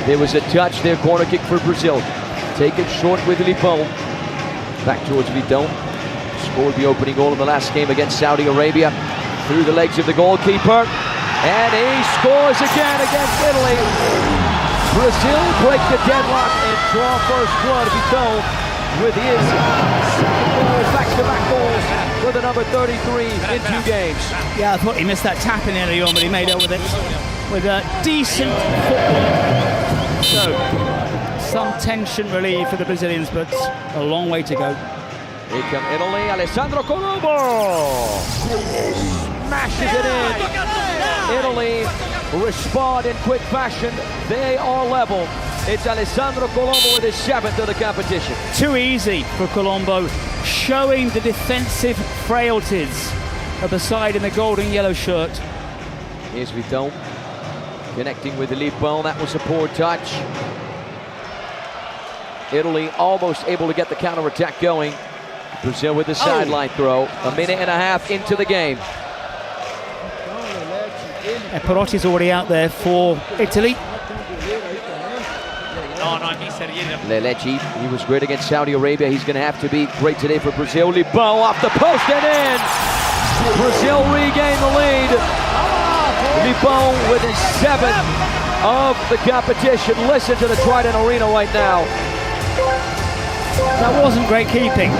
There was a touch there, corner kick for Brazil. Take it short with Lipão. Back towards Vitão. Scored the opening goal in the last game against Saudi Arabia. Through the legs of the goalkeeper. And he scores again against Italy. Brazil break the deadlock and draw first blood. Vitão with his second goal, back-to-back goals for the number 33 in 2 games. Yeah, I thought he missed that tap in early on, but he made up with it with a decent football. So, some tension relief for the Brazilians, but a long way to go. Here come Italy, Alessandro Colombo! Smashes it in! Italy respond in quick fashion. They are level. It's Alessandro Colombo with his 7th of the competition. Too easy for Colombo, showing the defensive frailties of the side in the golden yellow shirt. Here's Vitão connecting with the Lipão. That was a poor touch. Italy almost able to get the counter-attack going. Brazil with the sideline throw. A minute and a half into the game. And Perotti's already out there for Italy. Lelechi, he was great against Saudi Arabia. He's going to have to be great today for Brazil. Lipão off the post and in. Brazil regain the lead. Lipão with his 7th of the competition. Listen to the Trident Arena right now. That wasn't great keeping.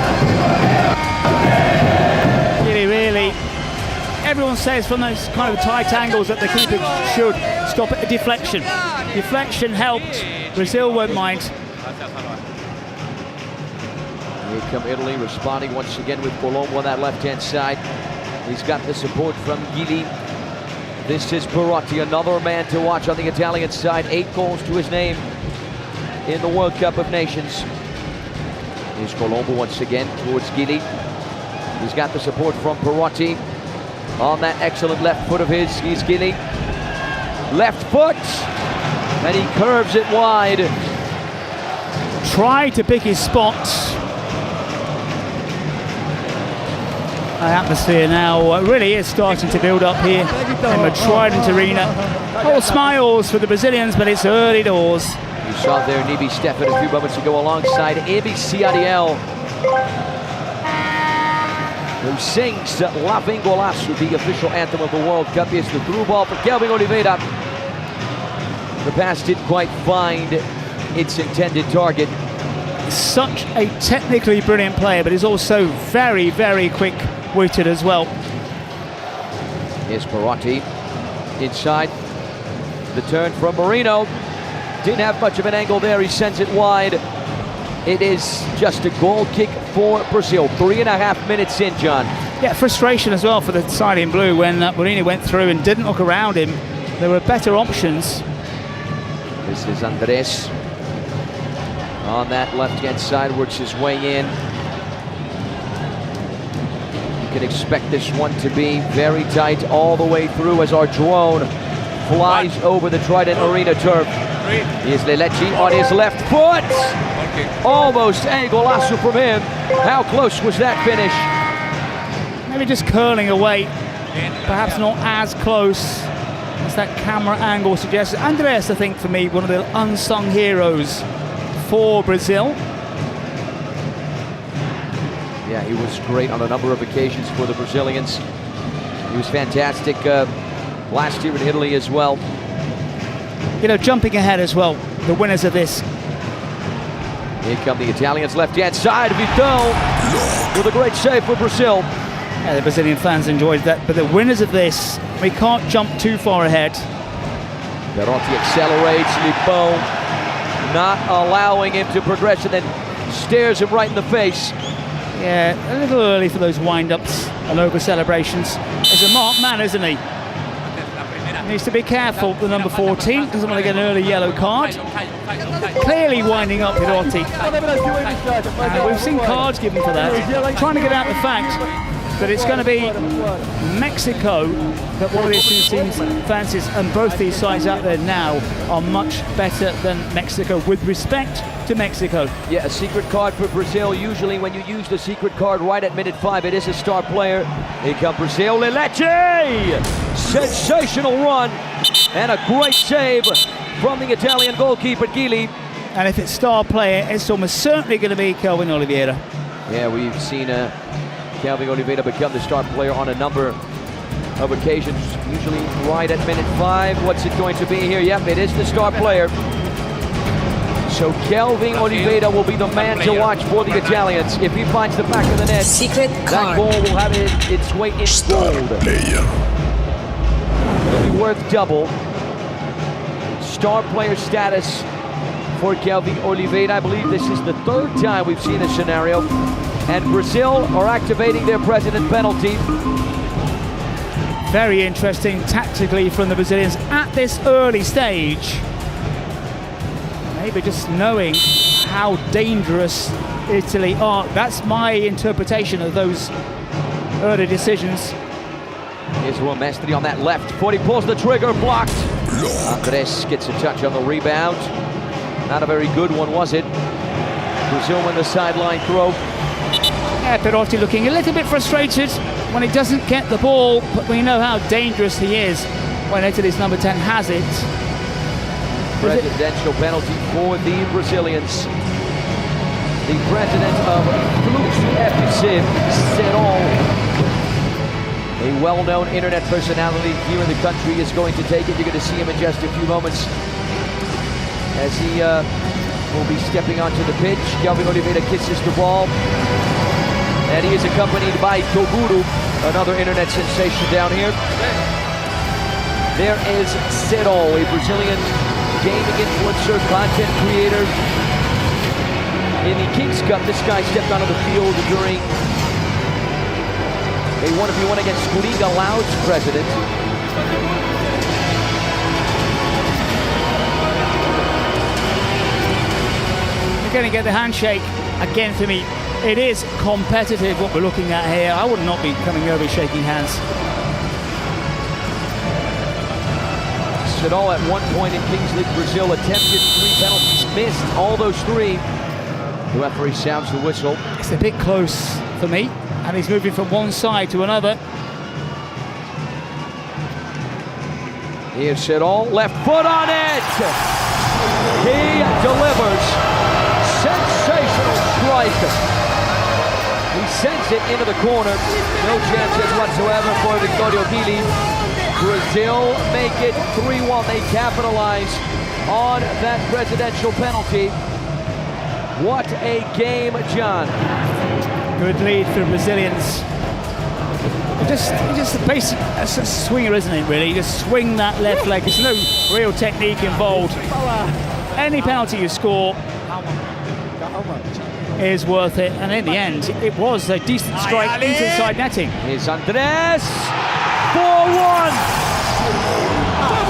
Really, everyone says from those kind of tight angles that the keeper should stop it. A deflection. Deflection helped. Brazil won't mind. Here come Italy, responding once again with Colombo on that left-hand side. He's got the support from Gili. This is Perotti, another man to watch on the Italian side. 8 goals to his name in the World Cup of Nations. Here's Colombo once again towards Gili. He's got the support from Perotti. On that excellent left foot of his, he's Gili. Left foot, and he curves it wide. Try to pick his spots. The atmosphere now really is starting to build up here in the Trident Arena. All smiles for the Brazilians, but it's early doors. You saw there Nibi Stefan a few moments ago alongside Ebi Ciariel, who sings La Vingolaço, the official anthem of the World Cup. Is the through ball for Kelvin Oliveira. The pass didn't quite find its intended target. Such a technically brilliant player, but he's also very, very quick-witted as well. Here's Perotti inside. The turn from Marino. Didn't have much of an angle there. He sends it wide. It is just a goal kick for Brazil. 3.5 minutes in, John. Yeah, frustration as well for the side in blue when Marino went through and didn't look around him. There were better options. This is Andres on that left-hand side, works his way in. You can expect this one to be very tight all the way through as our drone flies over the Trident Arena turf. Here's Lelechi on his left foot. Almost a golazo from him. How close was that finish? Maybe just curling away. Perhaps not as close as that camera angle suggests. Andres, I think, for me, one of the unsung heroes for Brazil. Yeah, he was great on a number of occasions for the Brazilians. He was fantastic last year in Italy as well. You know, jumping ahead as well, the winners of this. Here come the Italians, left-hand side. Vital with a great save for Brazil. Yeah, the Brazilian fans enjoyed that, but the winners of this, we can't jump too far ahead. Perotti accelerates, Lipão not allowing him to progress, and then stares him right in the face. Yeah, a little early for those wind-ups and over-celebrations. He's a marked man, isn't he? Needs to be careful, the number 14. Doesn't want to get an early yellow card. Clearly winding up Perotti. We've seen cards given for that. Trying to get out the fact that it's going to be Mexico that one of these two teams fancies, and both these sides out there now are much better than Mexico with respect to Mexico. Yeah, a secret card for Brazil. Usually when you use the secret card right at minute 5, it is a star player. Here come Brazil, Lelechi! Sensational run and a great save from the Italian goalkeeper, Gili. And if it's star player, it's almost certainly going to be Kelvin Oliveira. Yeah, we've seen Kelvin Oliveira become the star player on a number of occasions, usually right at minute 5. What's it going to be here? Yep, it is the star player. So Kelvin Oliveira will be the man to watch for the Italians. If he finds the back of the net, that goal will have its weight in gold. It'll be worth double. Star player status for Kelvin Oliveira. I believe this is the 3rd time we've seen this scenario. And Brazil are activating their president penalty. Very interesting tactically from the Brazilians at this early stage. Maybe just knowing how dangerous Italy are. That's my interpretation of those early decisions. Here's Juan Mestre on that left foot. He pulls the trigger, blocked. Andres gets a touch on the rebound. Not a very good one, was it? Brazil in the sideline throw. Yeah, Perotti looking a little bit frustrated when he doesn't get the ball, but we know how dangerous he is when Italy's number 10 has it. Presidential penalty for the Brazilians. The president of Fluxo FC said all. A well-known internet personality here in the country is going to take it. You're going to see him in just a few moments as he will be stepping onto the pitch. Kelvin Oliveira kisses the ball. And he is accompanied by Toguro, another internet sensation down here. There is Ciro, a Brazilian gaming influencer, content creator. In the Kings Cup, this guy stepped onto the field during a 1v1 against Liga Loud's president. You're going to get the handshake again for me. It is competitive what we're looking at here. I would not be coming over shaking hands. Ciro at one point in Kings League Brazil attempted 3 penalties, missed all those 3. The referee sounds the whistle. It's a bit close for me, and he's moving from one side to another. Here's Ciro, left foot on it! He delivers. Sensational strike. He sends it into the corner. No chances whatsoever for Victorio Dili. Brazil make it 3-1. They capitalize on that presidential penalty. What a game, John. Good lead for the Brazilians. Just a basic that's a swinger, isn't it, really? You just swing that left leg. There's no real technique involved. Any penalty you score is worth it. And in the end, it was a decent strike into inside netting. Here's Andres. 4-1.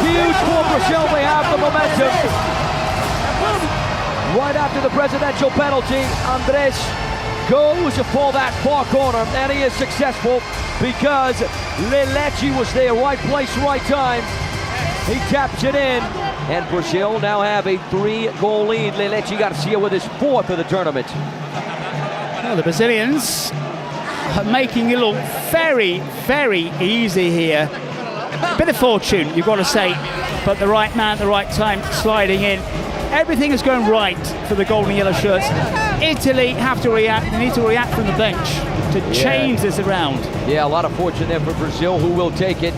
Huge for Brazil. They have the momentum. Right after the presidential penalty, Andres goes for that far corner, and he is successful because Lelechi was there, right place, right time. He taps it in, and Brazil now have a 3-goal lead. Lelechi Garcia with his 4th of the tournament. Well, the Brazilians are making it look very, very easy here. A bit of fortune, you've got to say, but the right man at the right time sliding in. Everything is going right for the gold and yellow shirts. Italy have to react. They need to react from the bench to change this around. Yeah, a lot of fortune there for Brazil, who will take it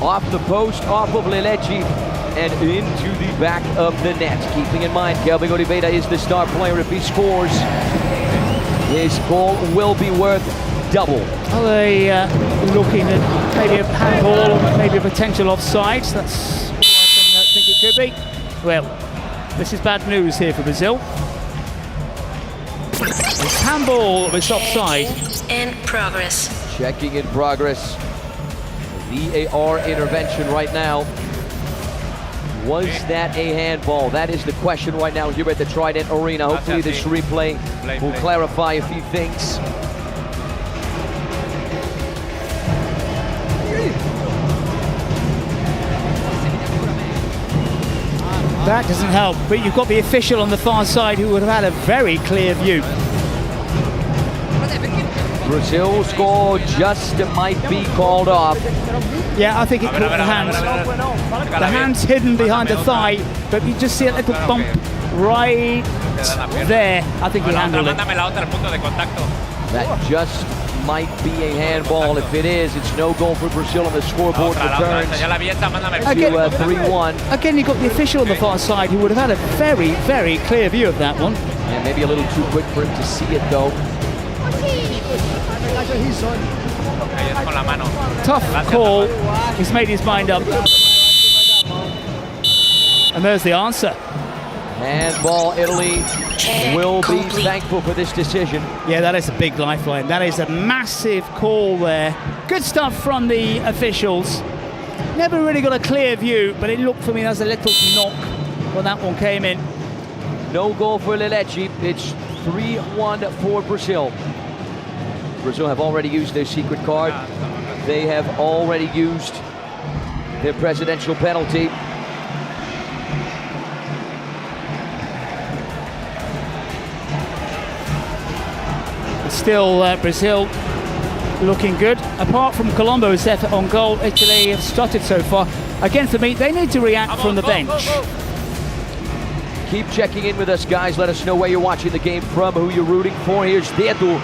off the post, off of Lelechi, and into the back of the net. Keeping in mind, Kelvin Oliveira is the star player. If he scores, his goal will be worth double. Are they looking at maybe a handball, maybe a potential offside? That's what I think it could be. Well, this is bad news here for Brazil. It's handball, it's offside. In progress. Checking in progress. VAR intervention right now. Was that a handball? That is the question right now here at the Trident Arena. Hopefully this replay will clarify a few things. That doesn't help, but you've got the official on the far side who would have had a very clear view. Brazil score just might be called off. Yeah, I think it caught the hand. The hand's hidden behind the thigh, but you just see a little bump right there. I think he handled it. That just might be a handball. If it is, it's no goal for Brazil on the scoreboard returns to 3-1. Again, you've got the official on the far side who would have had a very, very clear view of that one. Yeah, maybe a little too quick for him to see it, though. Tough call. He's made his mind up. And there's the answer. Handball, Italy will be thankful for this decision. Yeah, that is a big lifeline. That is a massive call there. Good stuff from the officials. Never really got a clear view, but it looked for me as a little knock when that one came in. No goal for Lelechi. It's 3-1 for Brazil. Brazil have already used their secret card. They have already used their presidential penalty. Still Brazil looking good. Apart from Colombo's effort on goal, Italy have stuttered so far. Again, for me, they need to react from the bench. Keep checking in with us, guys. Let us know where you're watching the game from, who you're rooting for. Here's Dedu.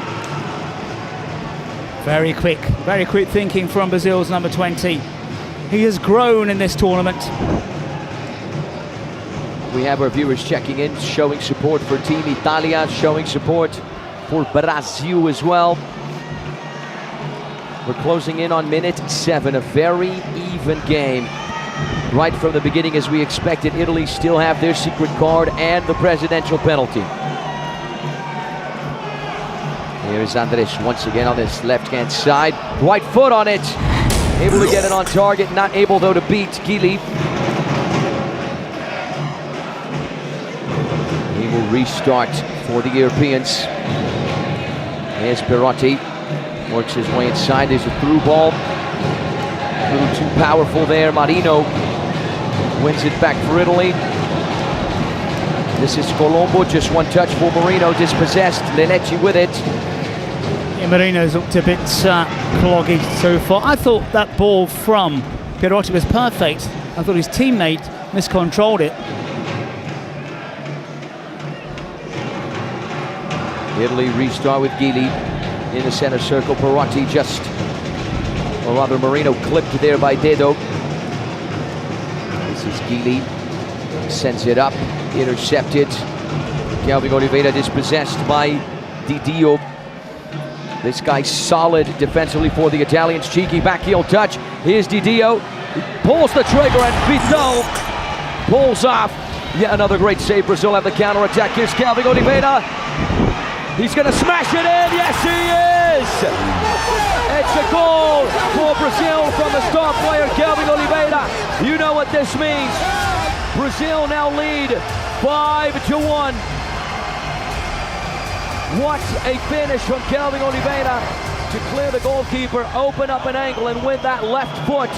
Very quick thinking from Brazil's number 20. He has grown in this tournament. We have our viewers checking in, showing support for Team Italia, showing support for Brazil as well. We're closing in on minute 7, a very even game. Right from the beginning, as we expected, Italy still have their secret card and the presidential penalty. Here is Andres once again on this left-hand side. Right foot on it. Able to get it on target, not able though to beat Gili. He will restart for the Europeans. Here's Perotti. Works his way inside. There's a through ball. A little too powerful there. Marino wins it back for Italy. This is Colombo, just one touch for Marino, dispossessed. Lenecci with it. Yeah, Marino's looked a bit cloggy so far. I thought that ball from Perotti was perfect. I thought his teammate miscontrolled it. Italy restart with Gili in the center circle. Perotti just, or rather Marino clipped there by Dedo. This is Gili, sends it up, intercepted. Kelvin Oliveira dispossessed by Didio. This guy's solid defensively for the Italians. Cheeky back heel touch. Here's Didio. He pulls the trigger and Vital pulls off. Yet another great save. Brazil have the counter attack. Here's Kelvin Oliveira. He's going to smash it in. Yes, he is. It's a goal for Brazil from the star player Kelvin Oliveira. You know what this means. Brazil now lead 5-1. What a finish from Kelvin Oliveira to clear the goalkeeper, open up an angle, and with that left foot,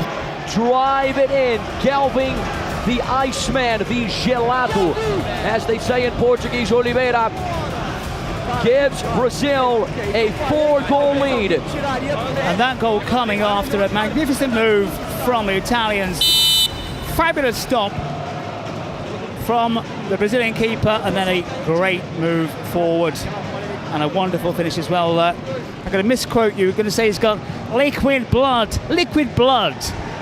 drive it in. Kelvin, the Iceman, the gelado, as they say in Portuguese. Oliveira gives Brazil a 4-goal lead. And that goal coming after a magnificent move from the Italians. Fabulous stop from the Brazilian keeper, and then a great move forward. And a wonderful finish as well. I'm going to misquote you. I'm going to say he's got liquid blood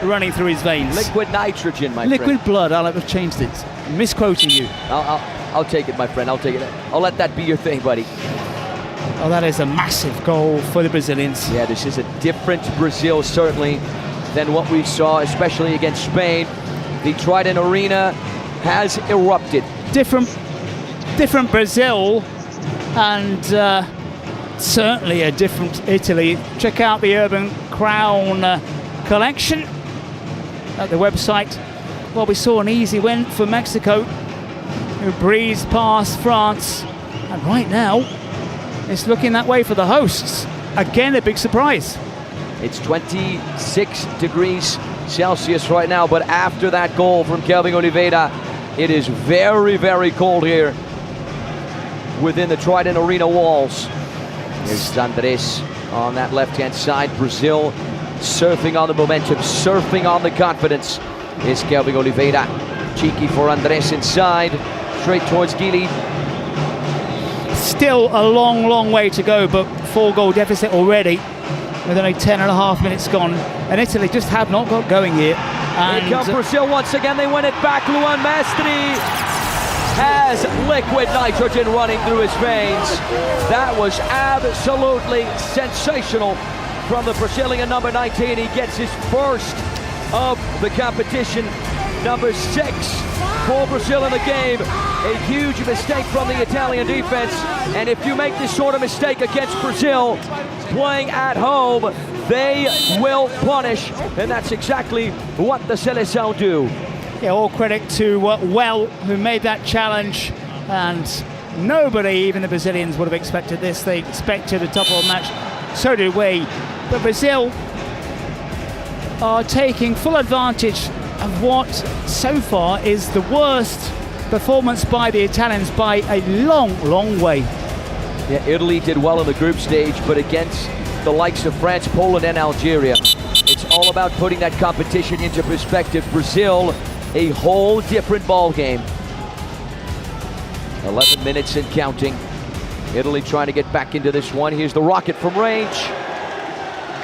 running through his veins. Liquid nitrogen, my friend. Liquid blood. I'll have changed it. I'm misquoting you. I'll take it, my friend. I'll take it. I'll let that be your thing, buddy. Oh, that is a massive goal for the Brazilians. Yeah, this is a different Brazil, certainly, than what we saw, especially against Spain. The Trident Arena has erupted. Different Brazil, and certainly a different Italy. Check out the Urban Crown collection at the website. Well, we saw an easy win for Mexico, who breezed past France, and right now it's looking that way for the hosts. Again, a big surprise. It's 26 degrees Celsius right now, but after that goal from Kelvin Oliveira, it is very, very cold here within the Trident Arena walls. Here's Andres on that left-hand side. Brazil surfing on the momentum, surfing on the confidence. Here's Kelvin Oliveira. Cheeky for Andres inside, straight towards Gili. Still a long way to go, but 4-goal deficit already with only 10.5 minutes gone. And Italy just have not got going here. And here comes Brazil once again. They win it back. Luan Mestre has liquid nitrogen running through his veins. That was absolutely sensational from the Brazilian number 19. He gets his first of the competition, number 6 for Brazil in the game. A huge mistake from the Italian defense, and if you make this sort of mistake against Brazil playing at home, they will punish, and that's exactly what the Seleção do. Yeah, all credit to Well, who made that challenge, and nobody, even the Brazilians, would have expected this. They expected a tougher match, so did we. But Brazil are taking full advantage of what so far is the worst performance by the Italians by a long way. Yeah, Italy did well in the group stage, but against the likes of France, Poland, and Algeria, it's all about putting that competition into perspective. Brazil, a whole different ball game. 11 minutes and counting. Italy trying to get back into this one. Here's the rocket from range.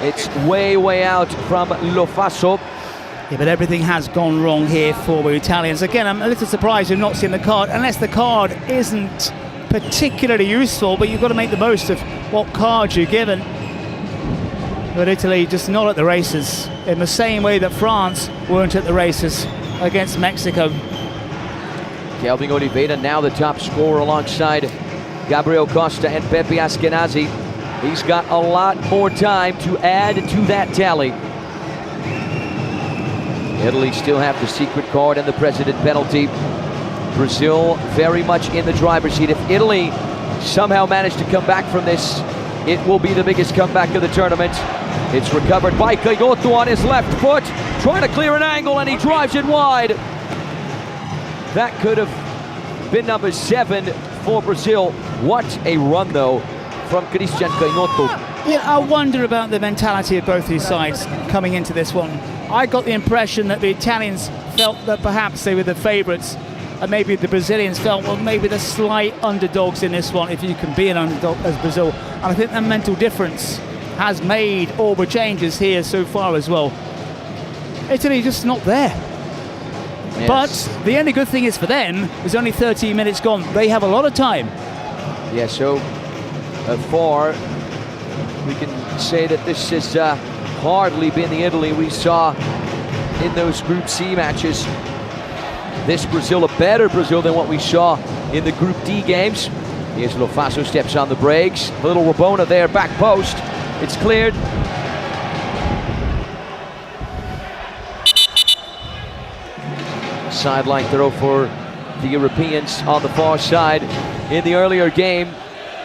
It's way out from Lo Faso. Yeah, but everything has gone wrong here for the Italians. Again, I'm a little surprised you've not seen the card, unless the card isn't particularly useful, but you've got to make the most of what card you're given. But Italy just not at the races, in the same way that France weren't at the races against Mexico. Kelvin Oliveira now the top scorer alongside Gabriel Costa and Pepe Askenazi. He's got a lot more time to add to that tally. Italy still have the secret card and the president penalty. Brazil very much in the driver's seat. If Italy somehow managed to come back from this, it will be the biggest comeback of the tournament. It's recovered by Canhoto on his left foot, trying to clear an angle, and he drives it wide. That could have been number 7 for Brazil. What a run, though, from Cristian Canhoto. Yeah, I wonder about the mentality of both these sides coming into this one. I got the impression that the Italians felt that perhaps they were the favourites, and maybe the Brazilians felt, well, maybe the slight underdogs in this one, if you can be an underdog as Brazil. And I think that mental difference has made all the changes here so far as well. Italy just not there. Yes. But the only good thing is for them, there's only 13 minutes gone. They have a lot of time. Yeah, so far, we can say that this has hardly been the Italy we saw in those Group C matches. This Brazil, a better Brazil than what we saw in the Group D games. Here's Lofaso, steps on the brakes. Little Rabona there, back post. It's cleared. Sideline throw for the Europeans on the far side. In the earlier game,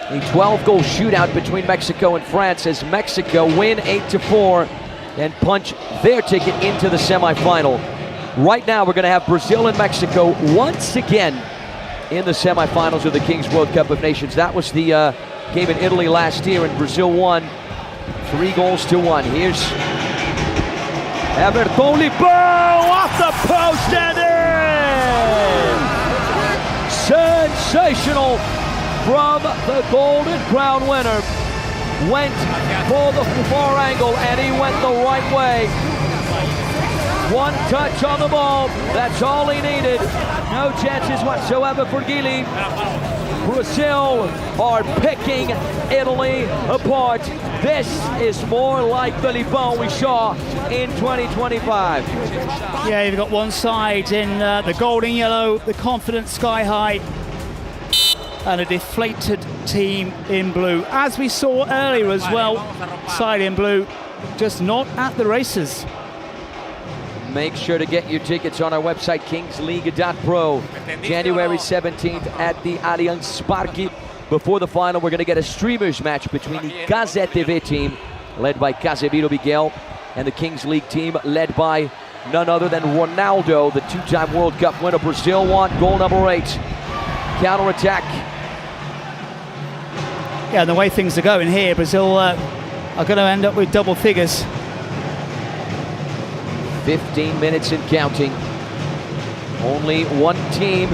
a 12-goal shootout between Mexico and France as Mexico win 8-4 and punch their ticket into the semifinal. Right now, we're going to have Brazil and Mexico once again in the semifinals of the Kings World Cup of Nations. That was the game in Italy last year, and Brazil won 3-1. Here's Everton Libão off the post and in! Sensational from the Golden Crown winner. Went for the far angle, and he went the right way. One touch on the ball, that's all he needed. No chances whatsoever for Guilherme. Brazil are picking Italy apart. This is more like the Libão we saw in 2025. Yeah, you've got one side in the golden yellow, the confidence sky high, and a deflated team in blue. As we saw earlier as well, side in blue, just not at the races. Make sure to get your tickets on our website, kingsleague.pro. January 17th at the Allianz Parque. Before the final, we're going to get a streamers match between the Gazette TV team, led by Casemiro Miguel, and the Kings League team, led by none other than Ronaldo, the two-time World Cup winner. Brazil want goal number 8. Counter-attack. Yeah, the way things are going here, Brazil are going to end up with double figures. 15 minutes and counting. Only one team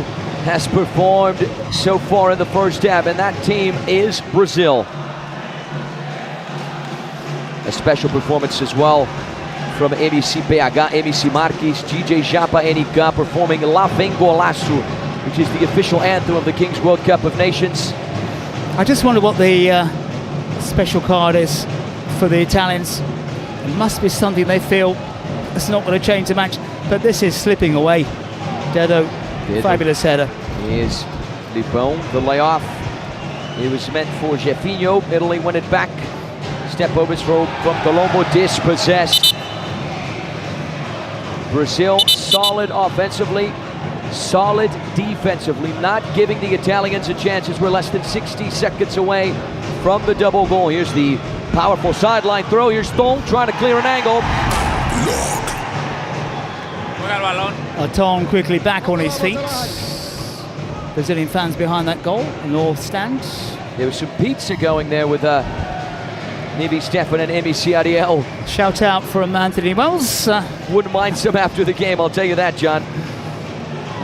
has performed so far in the first half, and that team is Brazil. A special performance as well from MC PH, MC Marques, DJ Japa NK performing La Vem Golaço, which is the official anthem of the Kings World Cup of Nations. I just wonder what the special card is for the Italians. It must be something they feel it's not going to change the match, but this is slipping away. Dedo, fabulous header. Here's Libão, the layoff. It was meant for Jefinho. Italy win it back. Step overs from Colombo, dispossessed. Brazil solid offensively, solid defensively, not giving the Italians a chance as we're less than 60 seconds away from the double goal. Here's the powerful sideline throw. Here's Stone trying to clear an angle. Tom quickly back on his feet. Brazilian fans behind that goal, north stand. There was some pizza going there with Nivi Stefan and MEC Ariel. Shout out from Anthony Wells. Wouldn't mind some after the game, I'll tell you that, John.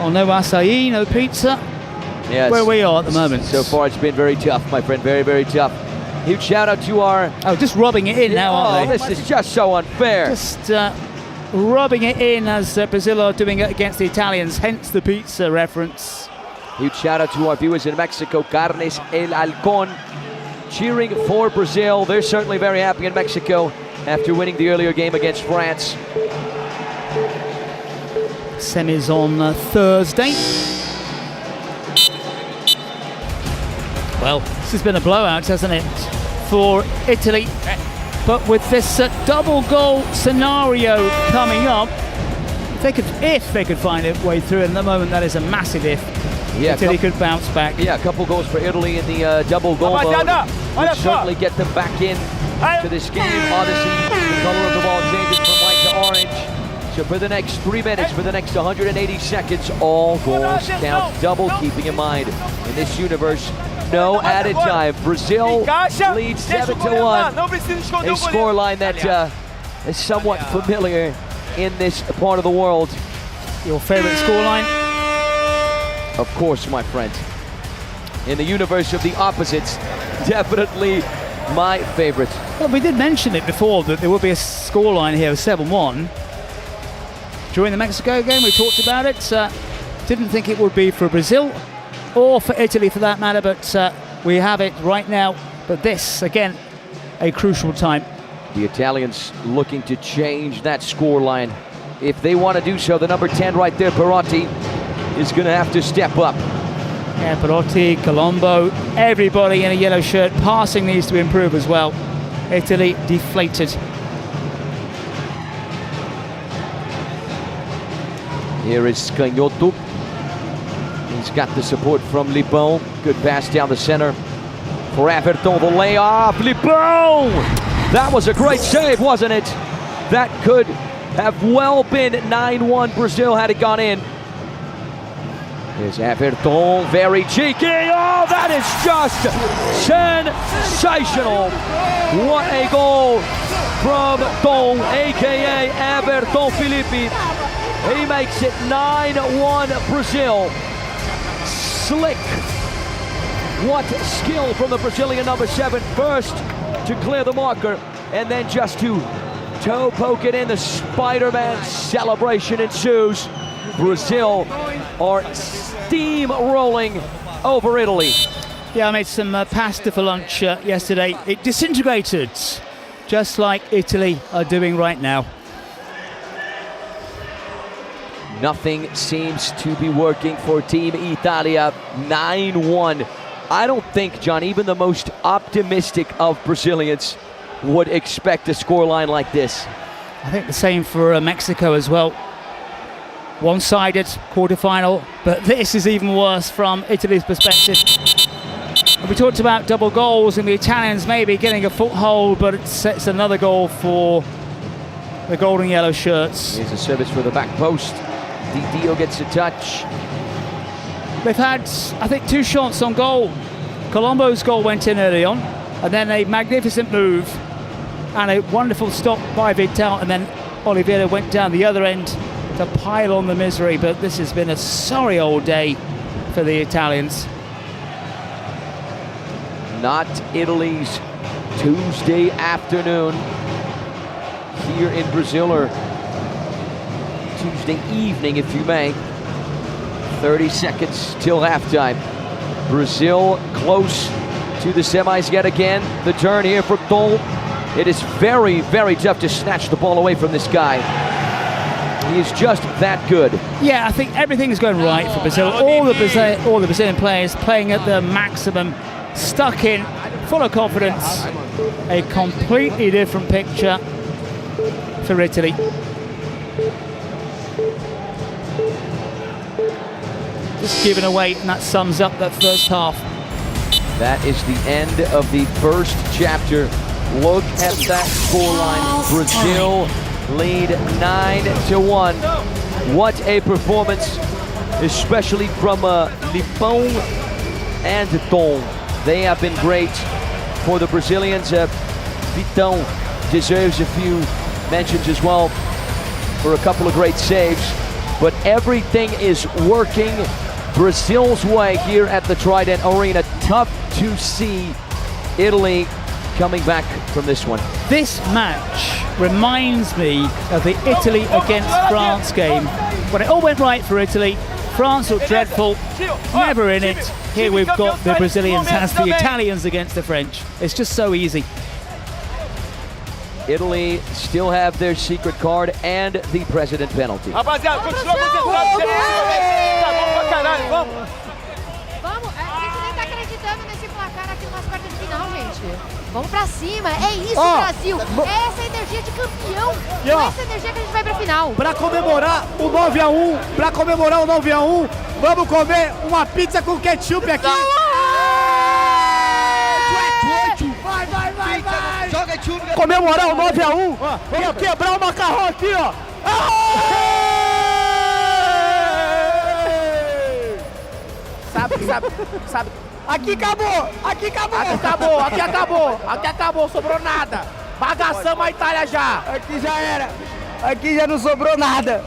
Oh, no acai, no pizza. Yes. Where we are at the moment. So far it's been very tough, my friend, very, very tough. Huge shout out to our... Oh, just rubbing it in now, aren't they? This is just so unfair. Just rubbing it in as Brazil are doing it against the Italians, hence the pizza reference. Huge shout out to our viewers in Mexico, Carnes El Halcón, cheering for Brazil. They're certainly very happy in Mexico. after winning the earlier game against France. Semis on Thursday. Well, this has been a blowout, hasn't it, for Italy? But with this double goal scenario coming up, if they could find a way through, and at the moment that is a massive if. Yeah, Italy could bounce back. Yeah, a couple goals for Italy in the double goal mode would certainly get them back in to this game. Obviously, the color of the ball changes from white to orange. So for the next 3 minutes, for the next 180 seconds, all goals count double, keeping in mind, in this universe, no added time. Brazil leads 7-1, a scoreline that is somewhat familiar in this part of the world. Your favorite scoreline? Of course, my friend. In the universe of the opposites, definitely my favorite. Well, we did mention it before that there would be a scoreline here of 7-1. During the Mexico game, we talked about it. Didn't think it would be for Brazil or for Italy for that matter, but we have it right now. But this, again, a crucial time. The Italians looking to change that scoreline. If they want to do so, the number 10 right there, Perotti, is going to have to step up. Yeah, Perotti, Colombo, everybody in a yellow shirt. Passing needs to improve as well. Italy deflated. Here is Cagnotto. He's got the support from Lipon. Good pass down the center for Everton. The layoff. Lipon! That was a great save, wasn't it? That could have well been 9-1 Brazil had it gone in. Here's Everton, very cheeky. Oh, that is just sensational. What a goal from Tom, aka Everton Filippi. He makes it 9-1 Brazil. Slick. What skill from the Brazilian number 7. First to clear the marker, and then just to toe poke it in. The Spider-Man celebration ensues. Brazil are steamrolling over Italy. Yeah, I made some pasta for lunch yesterday. It disintegrated, just like Italy are doing right now. Nothing seems to be working for Team Italia. 9-1. I don't think, John, even the most optimistic of Brazilians would expect a scoreline like this. I think the same for Mexico as well. One-sided quarterfinal, but this is even worse from Italy's perspective. We talked about double goals and the Italians maybe getting a foothold, but it sets another goal for the golden yellow shirts. Here's a service for the back post. Didio gets a touch. They've had, I think, 2 shots on goal. Colombo's goal went in early on, and then a magnificent move and a wonderful stop by Vital, and then Oliveira went down the other end to pile on the misery. But this has been a sorry old day for the Italians. Not Italy's Tuesday afternoon here in Brazil, or Tuesday evening, if you may. 30 seconds till halftime. Brazil close to the semis yet again. The turn here for Tom. It is very, very tough to snatch the ball away from this guy. He is just that good. Yeah, I think everything is going right for Brazil. All the Brazilian players playing at the maximum, stuck in, full of confidence. A completely different picture for Italy. Just giving away, and that sums up that first half. That is the end of the first chapter. Look at that scoreline. Brazil lead 9-1. What a performance, especially from Lipon and Tom. They have been great for the Brazilians. Vital deserves a few mentions as well for a couple of great saves. But everything is working Brazil's way here at the Trident Arena. Tough to see Italy coming back from this one. This match reminds me of the Italy against France game, when it all went right for Italy. France looked dreadful, never in it. Here we've got the Brazilians as the Italians against the French. It's just so easy. Italy still have their secret card and the president penalty. Rapaziada, continua concentrado. Você tá bom pra caralho, vamos. Vamos, a gente nem tá acreditando nesse placar aqui no nosso quarto de final, gente. Vamos pra cima, é isso, Brasil. É essa energia de campeão. É essa energia que a gente vai pra final. Pra comemorar o 9-1, vamos comer uma pizza com ketchup aqui. Vai. Comemorar o 9-1. Vamos quebrar o macarrão aqui, ó. Sabe. Aqui acabou, sobrou nada. Bagaçamos a Itália já. Aqui já era. Aqui já não sobrou nada.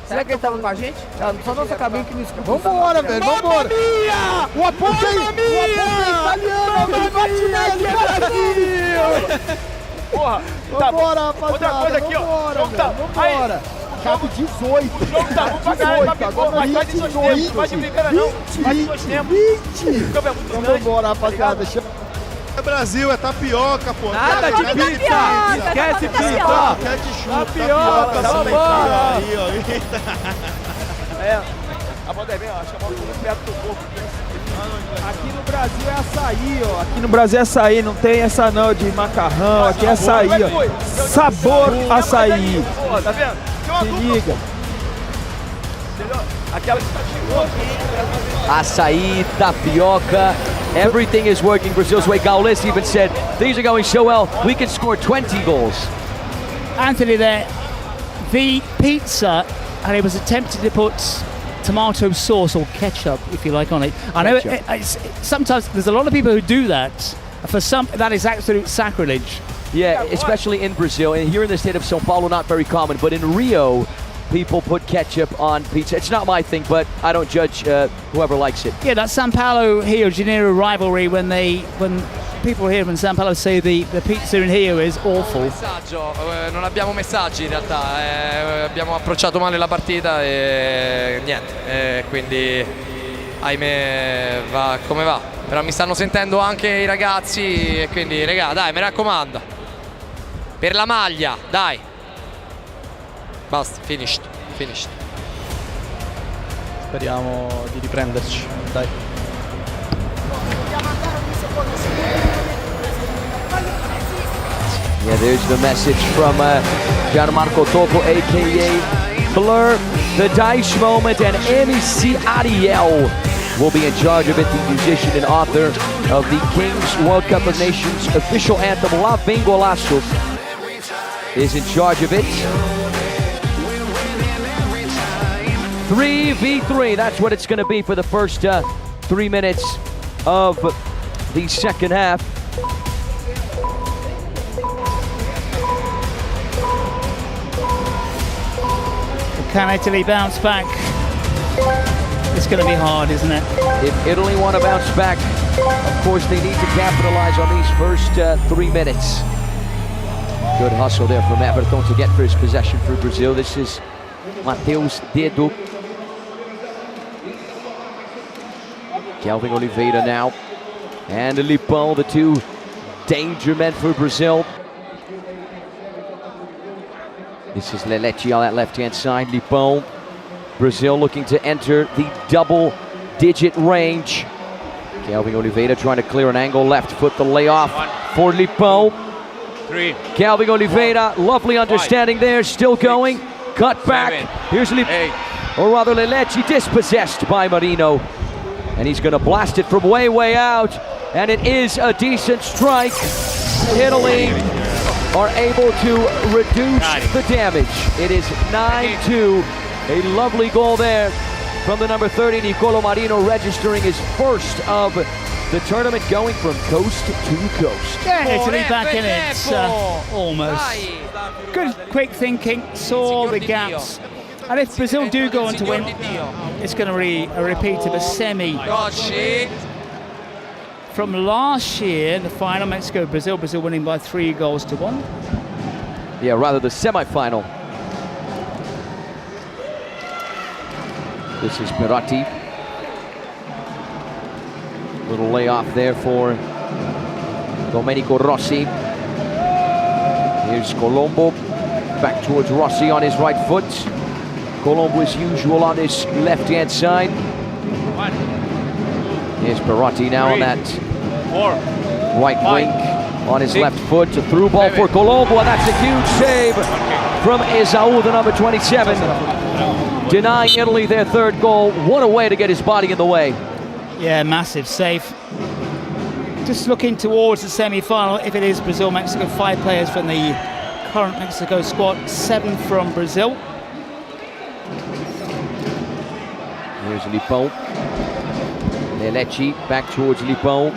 Será que ele tava com a gente? Só nossa cabine que não escutou. Vambora, velho, vambora. O apoio italiano, porra, vambora, rapaziada. Outra coisa aqui, ó. Vambora. Cabe 18. O jogo tá bom pra caralho, mas faz em 2 tempos. Não faz de brincadeira não. Faz em 2 tempos. 20. Então vambora, rapaziada. É Brasil, é tapioca, pô. Nada de pizza. Esquece pizza. Tapioca, vambora. A bola deve, acho que a bola ficou muito perto do corpo. Aqui no Brasil é açaí, ó. Aqui no Brasil é açaí, não tem essa não de macarrão. Aqui é açaí, ó. Sabor açaí. Tá vendo? Se liga. Aquela que tá chegando aqui. Açaí, tapioca, everything is working Brazil's way. Gaules even said, things are going so well, we can score 20 goals. Anthony there, the pizza, and it was attempted to put tomato sauce or ketchup, if you like, on it. I know sometimes there's a lot of people who do that. For some, that is absolute sacrilege. Yeah, especially in Brazil. And here in the state of São Paulo, not very common. But in Rio, people put ketchup on pizza. It's not my thing, but I don't judge whoever likes it. Yeah, that São Paulo Rio de Janeiro rivalry when people here from São Paulo say the pizza in Rio is awful. Non abbiamo messaggi in realtà, abbiamo approcciato male la partita e niente, quindi ahimè va come va. Però mi stanno sentendo anche i ragazzi e quindi regà, dai, mi raccomando. Per la maglia, dai. Basta, finished. Speriamo di riprenderci, dai. Yeah, there's the message from Gianmarco Topo, a.k.a. Blur. The dice moment, and MC Ariel will be in charge of it, the musician and author of the Kings World Cup of Nations official anthem, La Bengolasso, is in charge of it. 3v3, that's what it's going to be for the first 3 minutes of the second half. Can Italy bounce back? It's going to be hard, isn't it? If Italy want to bounce back, of course they need to capitalize on these first 3 minutes. Good hustle there from Everton to get first possession for Brazil. This is Mateus Dedo. Kelvin Oliveira now. And Lipão, the two danger men for Brazil. This is Lelechi on that left-hand side. Lipão. Brazil looking to enter the double-digit range. Kelvin Oliveira trying to clear an angle. Left foot, the layoff for Lipão. 3. Kelvin Oliveira, lovely understanding there, still going. Cut back. Here's Lipão. Or rather, Lelechi dispossessed by Marino. And he's going to blast it from way out. And it is a decent strike. Italy are able to reduce the damage. It is 9-2. A lovely goal there from the number 30, Nicolo Marino, registering his first of the tournament, going from coast to coast. Yeah, Italy back in it, almost. Good quick thinking, saw the gaps. And if Brazil do go on to win, it's going to be a repeat of a semi from last year, the final, Mexico-Brazil. Brazil winning by 3-1. Yeah, rather the semi-final. This is Perotti. Little layoff there for Domenico Rossi. Here's Colombo, back towards Rossi on his right foot. Colombo as usual on his left-hand side. Here's Perotti now on that right wing on his left foot. A through ball for Colombo, and that's a huge save from Esau, the number 27. Denying Italy their third goal. What a way to get his body in the way. Yeah, massive save. Just looking towards the semi-final, if it is Brazil-Mexico, 5 players from the current Mexico squad, 7 from Brazil. Here's Lipão. Lelechi back towards Lipão.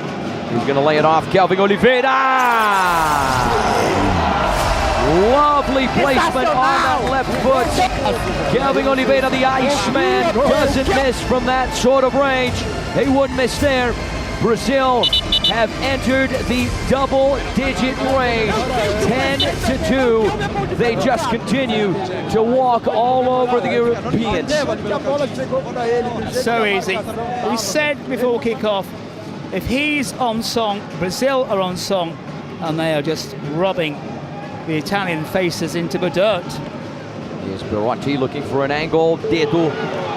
He's going to lay it off. Kelvin Oliveira! Lovely placement on that left foot. Kelvin Oliveira, the Iceman, doesn't miss from that sort of range. He wouldn't miss there. Brazil have entered the double-digit range, 10-2. They just continue to walk all over the Europeans. So easy. We said before kick-off, if he's on song, Brazil are on song, and they are just robbing the Italian faces into the dirt. Here's Perotti looking for an angle. Dedo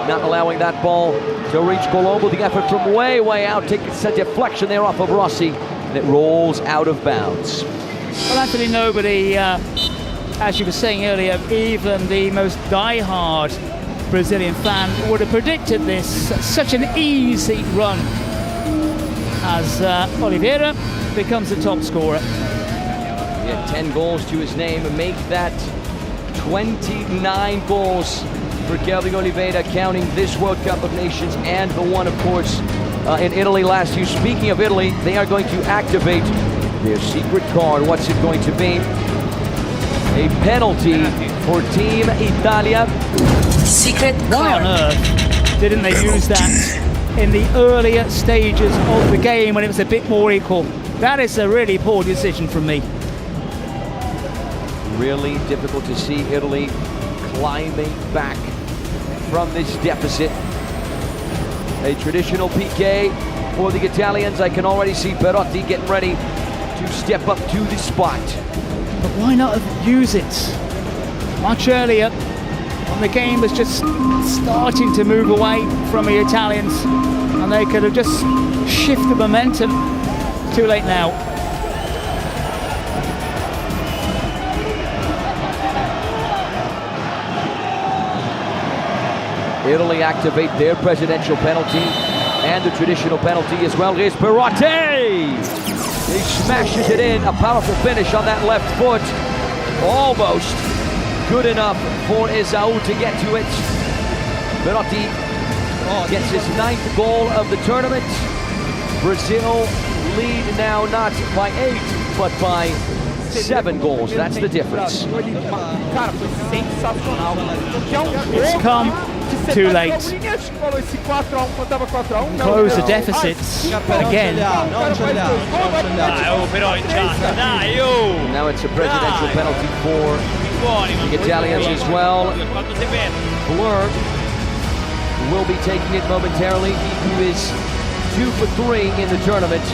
not allowing that ball to reach Colombo. The effort from way, way out, taking a deflection there off of Rossi, and it rolls out of bounds. Well, actually, nobody, as you were saying earlier, even the most die-hard Brazilian fan would have predicted this. Such an easy run as Oliveira becomes the top scorer. He had 10 goals to his name and make that 29 goals for Kelvin Oliveira, counting this World Cup of Nations and the one, of course, in Italy last year. Speaking of Italy, they are going to activate their secret card. What's it going to be? A penalty for Team Italia. Secret card. Why on earth didn't they use that in the earlier stages of the game when it was a bit more equal? That is a really poor decision from me. Really difficult to see Italy climbing back from this deficit. A traditional PK for the Italians. I can already see Perotti getting ready to step up to the spot. But why not use it much earlier when the game was just starting to move away from the Italians, and they could have just shifted momentum. Too late now. Italy activate their presidential penalty and the traditional penalty as well. Here's Perotti! He smashes it in. A powerful finish on that left foot. Almost good enough for Esau to get to it. Perotti gets his 9th goal of the tournament. Brazil lead now not by 8, but by 7 goals. That's the difference. It's come too late. Close the deficits again. Now it's a presidential penalty for the Italians as well. Blur will be taking it momentarily. He who is 2 for 3 in the tournament.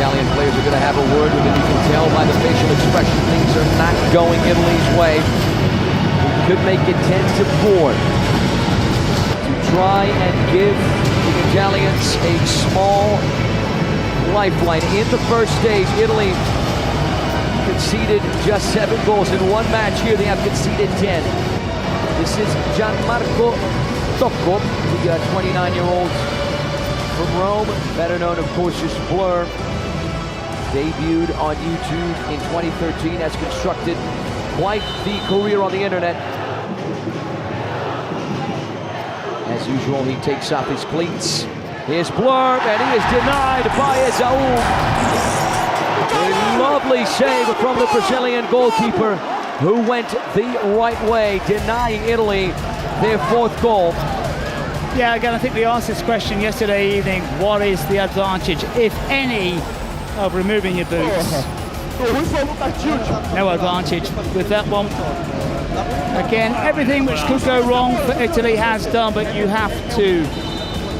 Italian players are going to have a word with him. You can tell by the facial expression things are not going Italy's way. He could make it 10-4 to try and give the Italians a small lifeline. In the first stage, Italy conceded just 7 goals in one match. Here they have conceded 10. This is Gianmarco Tocco, the 29-year-old from Rome, better known, of course, as Blur. Debuted on YouTube in 2013, has constructed quite the career on the internet. As usual, he takes off his cleats. Here's Blur, and he is denied by Esau. A lovely save from the Brazilian goalkeeper, who went the right way, denying Italy their 4th goal. Yeah, again, I think we asked this question yesterday evening. What is the advantage, if any, of removing your boots? No advantage with that one. Again, everything which could go wrong for Italy has done, but you have to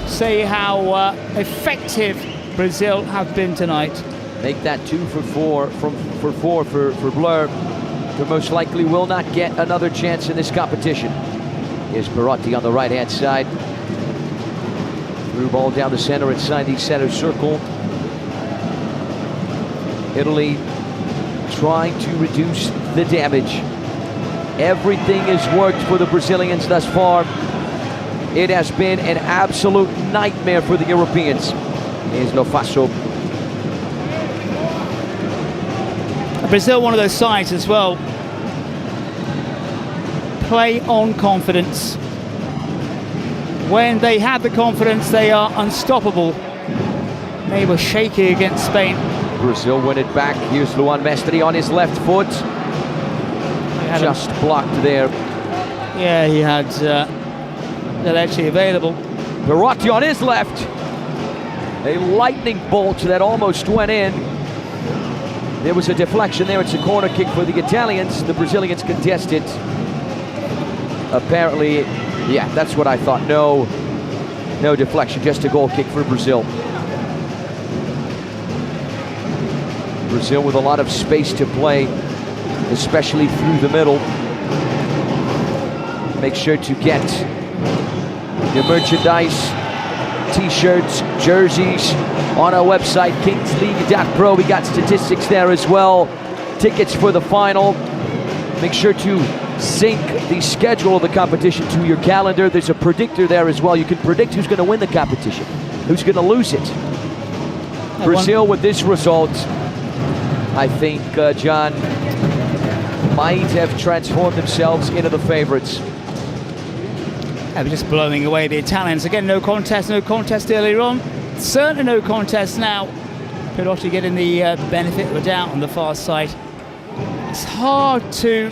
say how effective Brazil have been tonight. Make that 2 for 4 for Blur, who most likely will not get another chance in this competition. Here's Perotti on the right-hand side. Through ball down the center inside the center circle. Italy trying to reduce the damage. Everything has worked for the Brazilians thus far. It has been an absolute nightmare for the Europeans. Here's Lofaso. Brazil, one of those sides as well. Play on confidence. When they have the confidence, they are unstoppable. They were shaky against Spain. Brazil win it back. Here's Luan Mestre on his left foot. Just blocked there. Yeah, he had Leche available. Perotti on his left. A lightning bolt that almost went in. There was a deflection there. It's a corner kick for the Italians. The Brazilians contested. Apparently, yeah, that's what I thought. No deflection, just a goal kick for Brazil. Brazil with a lot of space to play, especially through the middle. Make sure to get your merchandise, t-shirts, jerseys on our website, kingsleague.pro. We got statistics there as well. Tickets for the final. Make sure to sync the schedule of the competition to your calendar. There's a predictor there as well. You can predict who's going to win the competition, who's going to lose it. Brazil with this result, I think, John, might have transformed themselves into the favorites. They're just blowing away the Italians. Again, no contest earlier on. Certainly no contest now. Perotti getting the benefit of the doubt on the far side. It's hard to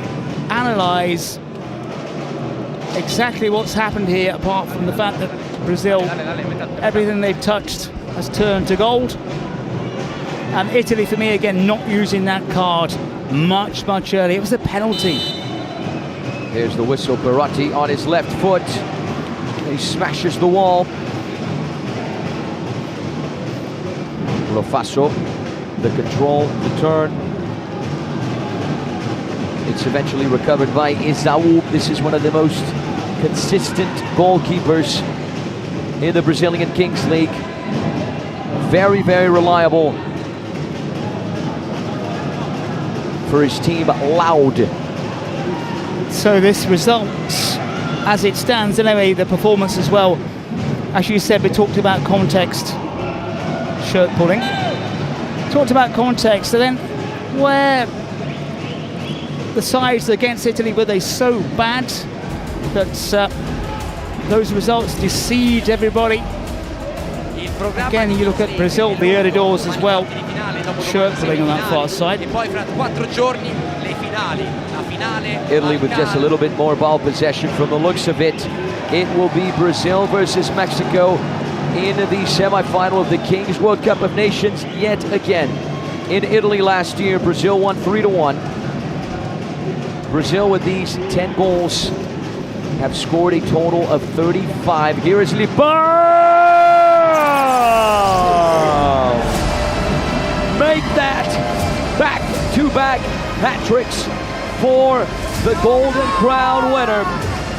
analyse exactly what's happened here, apart from the fact that Brazil, everything they've touched has turned to gold. And Italy, for me, again, not using that card much earlier. It was a penalty. Here's the whistle. Perotti on his left foot. He smashes the wall. Lofaso, the control, the turn. It's eventually recovered by Isaú. This is one of the most consistent goalkeepers in the Brazilian Kings League. Very reliable for his team, Loud. So this result, as it stands, anyway, the performance as well. As you said, we talked about context, shirt pulling. Talked about context, and then where the sides against Italy, were they so bad that those results deceived everybody? Again, you look at Brazil, the early doors as well. Shirt pulling on that far side. Italy with just a little bit more ball possession from the looks of it. It will be Brazil versus Mexico in the semi-final of the Kings World Cup of Nations yet again. In Italy last year, Brazil won 3-1. Brazil with these 10 goals have scored a total of 35. Here is Libar! Make that back-to-back hat-tricks for the Golden Crown winner.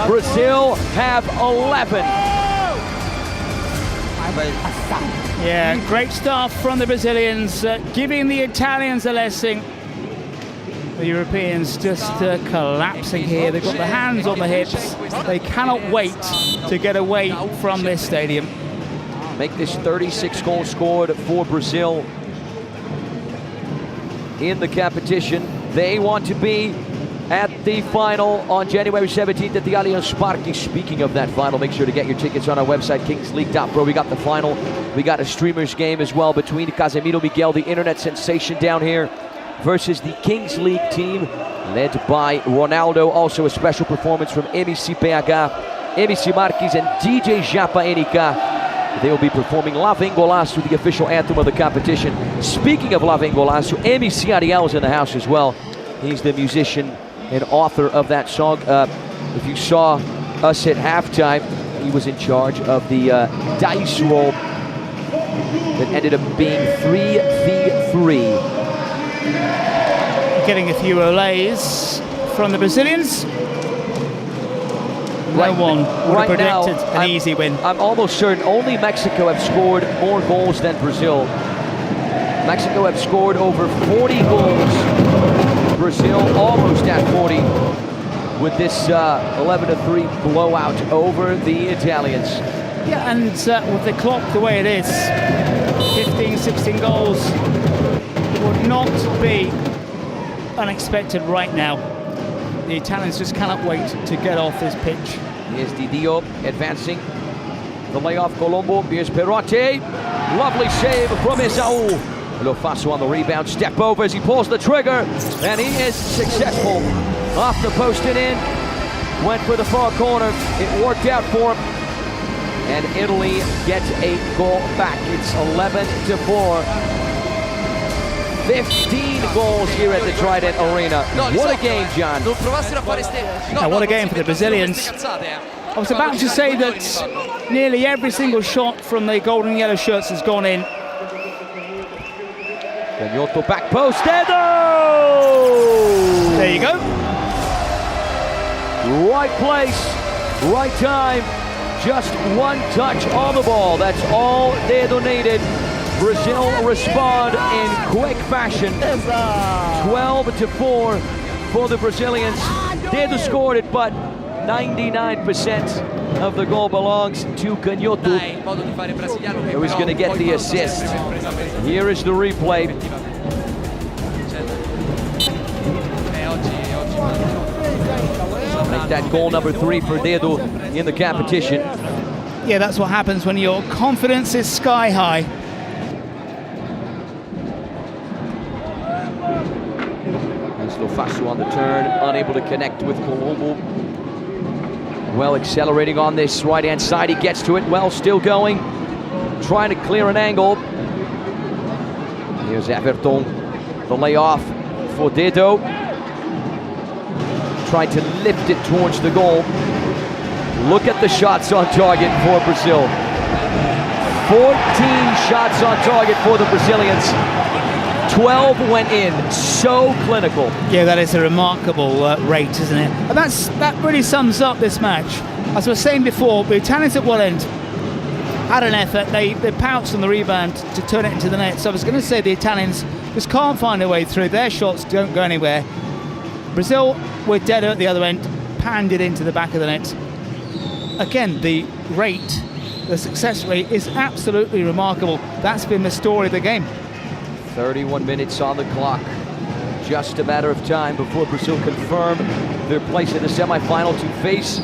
Brazil have 11. Yeah, great start from the Brazilians, giving the Italians a lesson. The Europeans just collapsing here. They've got the hands on the hips. They cannot wait to get away from this stadium. Make this 36 goals scored for Brazil in the competition. They want to be at the final on January 17th at the Allianz Parque. Speaking of that final, make sure to get your tickets on our website, kingsleague.pro. We got the final. We got a streamers game as well between Casemiro Miguel, the internet sensation down here, versus the Kings League team led by Ronaldo. Also a special performance from MC PH, MC Marques, and DJ Japa NK. They will be performing La Vem Golaço, the official anthem of the competition. Speaking of La Vem Golaço, MC Ariel is in the house as well. He's the musician and author of that song. If you saw us at halftime, he was in charge of the dice roll that ended up being 3v3. Getting a few olays from the Brazilians. No one would have predicted an easy win. I'm almost certain only Mexico have scored more goals than Brazil. Mexico have scored over 40 goals. Brazil almost at 40 with this 11-3 blowout over the Italians. Yeah, and with the clock the way it is, 15, 16 goals would not be unexpected right now. The Italians just cannot wait to get off this pitch. Here's Didio advancing. The layoff Colombo. Here's Perotti. Lovely save from Esau. Lo Faso on the rebound. Step over as he pulls the trigger. And he is successful. Off the post and in. Went for the far corner. It worked out for him. And Italy gets a goal back. It's 11-4. 15 goals here at the Trident Arena. What a game, John. What a game for the Brazilians. I was about to say that nearly every single shot from the golden yellow shirts has gone in. Canhoto back post, there you go. Right place, right time. Just one touch on the ball. That's all Dedo needed. Brazil respond in quick fashion. 12-4 for the Brazilians. Dedo scored it, but 99% of the goal belongs to Canhoto, who is going to get the assist. Here is the replay. Make that goal number 3 for Dedo in the competition. Yeah, that's what happens when your confidence is sky high. Lo Faso on the turn, unable to connect with Colombo. Well, accelerating on this right-hand side, he gets to it. Well, still going, trying to clear an angle. Here's Everton, the layoff for Dedo. Tried to lift it towards the goal. Look at the shots on target for Brazil. 14 shots on target for the Brazilians. 12 went in, so clinical. Yeah, that is a remarkable rate, isn't it? And that really sums up this match. As I was saying before, the Italians at one end had an effort. They pounced on the rebound to turn it into the net. So I was going to say the Italians just can't find a way through. Their shots don't go anywhere. Brazil were dead at the other end, panned it into the back of the net. Again, the rate, the success rate is absolutely remarkable. That's been the story of the game. 31 minutes on the clock. Just a matter of time before Brazil confirm their place in the semifinal to face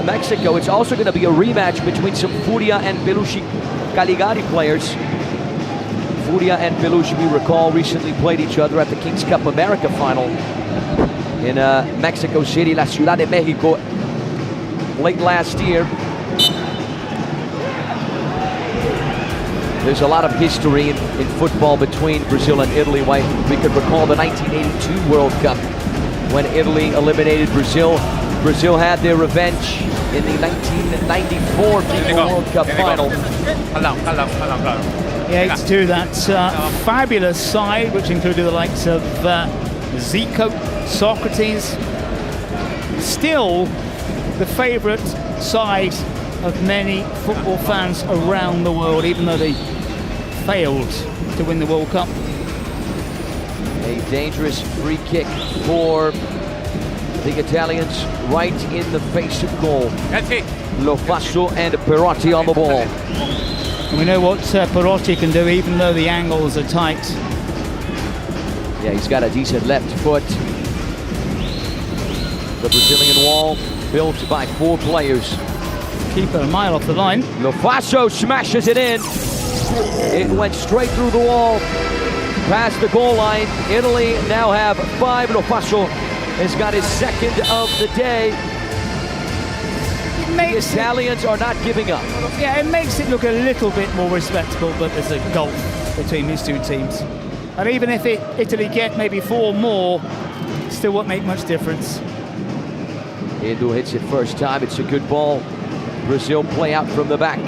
Mexico. It's also going to be a rematch between some Furia and Belushi Caligari players. Furia and Belushi, we recall, recently played each other at the Kings Cup America final in Mexico City, La Ciudad de Mexico, late last year. There's a lot of history in football between Brazil and Italy. We could recall the 1982 World Cup when Italy eliminated Brazil. Brazil had their revenge in the 1994 FIFA World Cup final. Yeah, to that fabulous side, which included the likes of Zico, Socrates. Still the favourite side of many football fans around the world, even though they failed to win the World Cup. A dangerous free kick for the Italians, right in the face of goal. That's it. Lo Faso and Perotti on the ball. And we know what Perotti can do, even though the angles are tight. Yeah, he's got a decent left foot. The Brazilian wall built by 4 players. Keeper a mile off the line. Lo Faso smashes it in. It went straight through the wall, past the goal line. Italy now have 5. Lo Faso has got his second of the day. The Italians are not giving up. Yeah, it makes it look a little bit more respectable, but there's a gulf between these two teams. And even if Italy get maybe 4 more, still won't make much difference. Edu hits it first time. It's a good ball. Brazil play out from the back.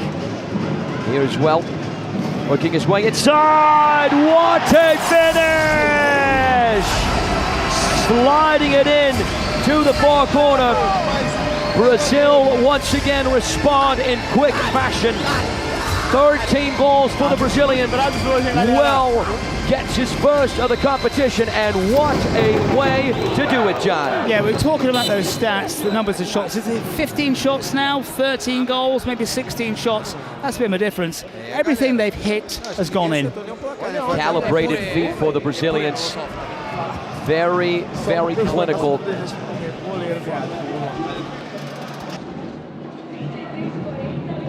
Here as well. Working his way inside. What a finish! Sliding it in to the far corner. Brazil once again respond in quick fashion. 13 goals for the Brazilian. Well, gets his first of the competition, and what a way to do it, John. Yeah, we're talking about those stats, the numbers of shots. Is it 15 shots now, 13 goals, maybe 16 shots? That's been a difference. Everything they've hit has gone in. Calibrated feet for the Brazilians. Very, very clinical.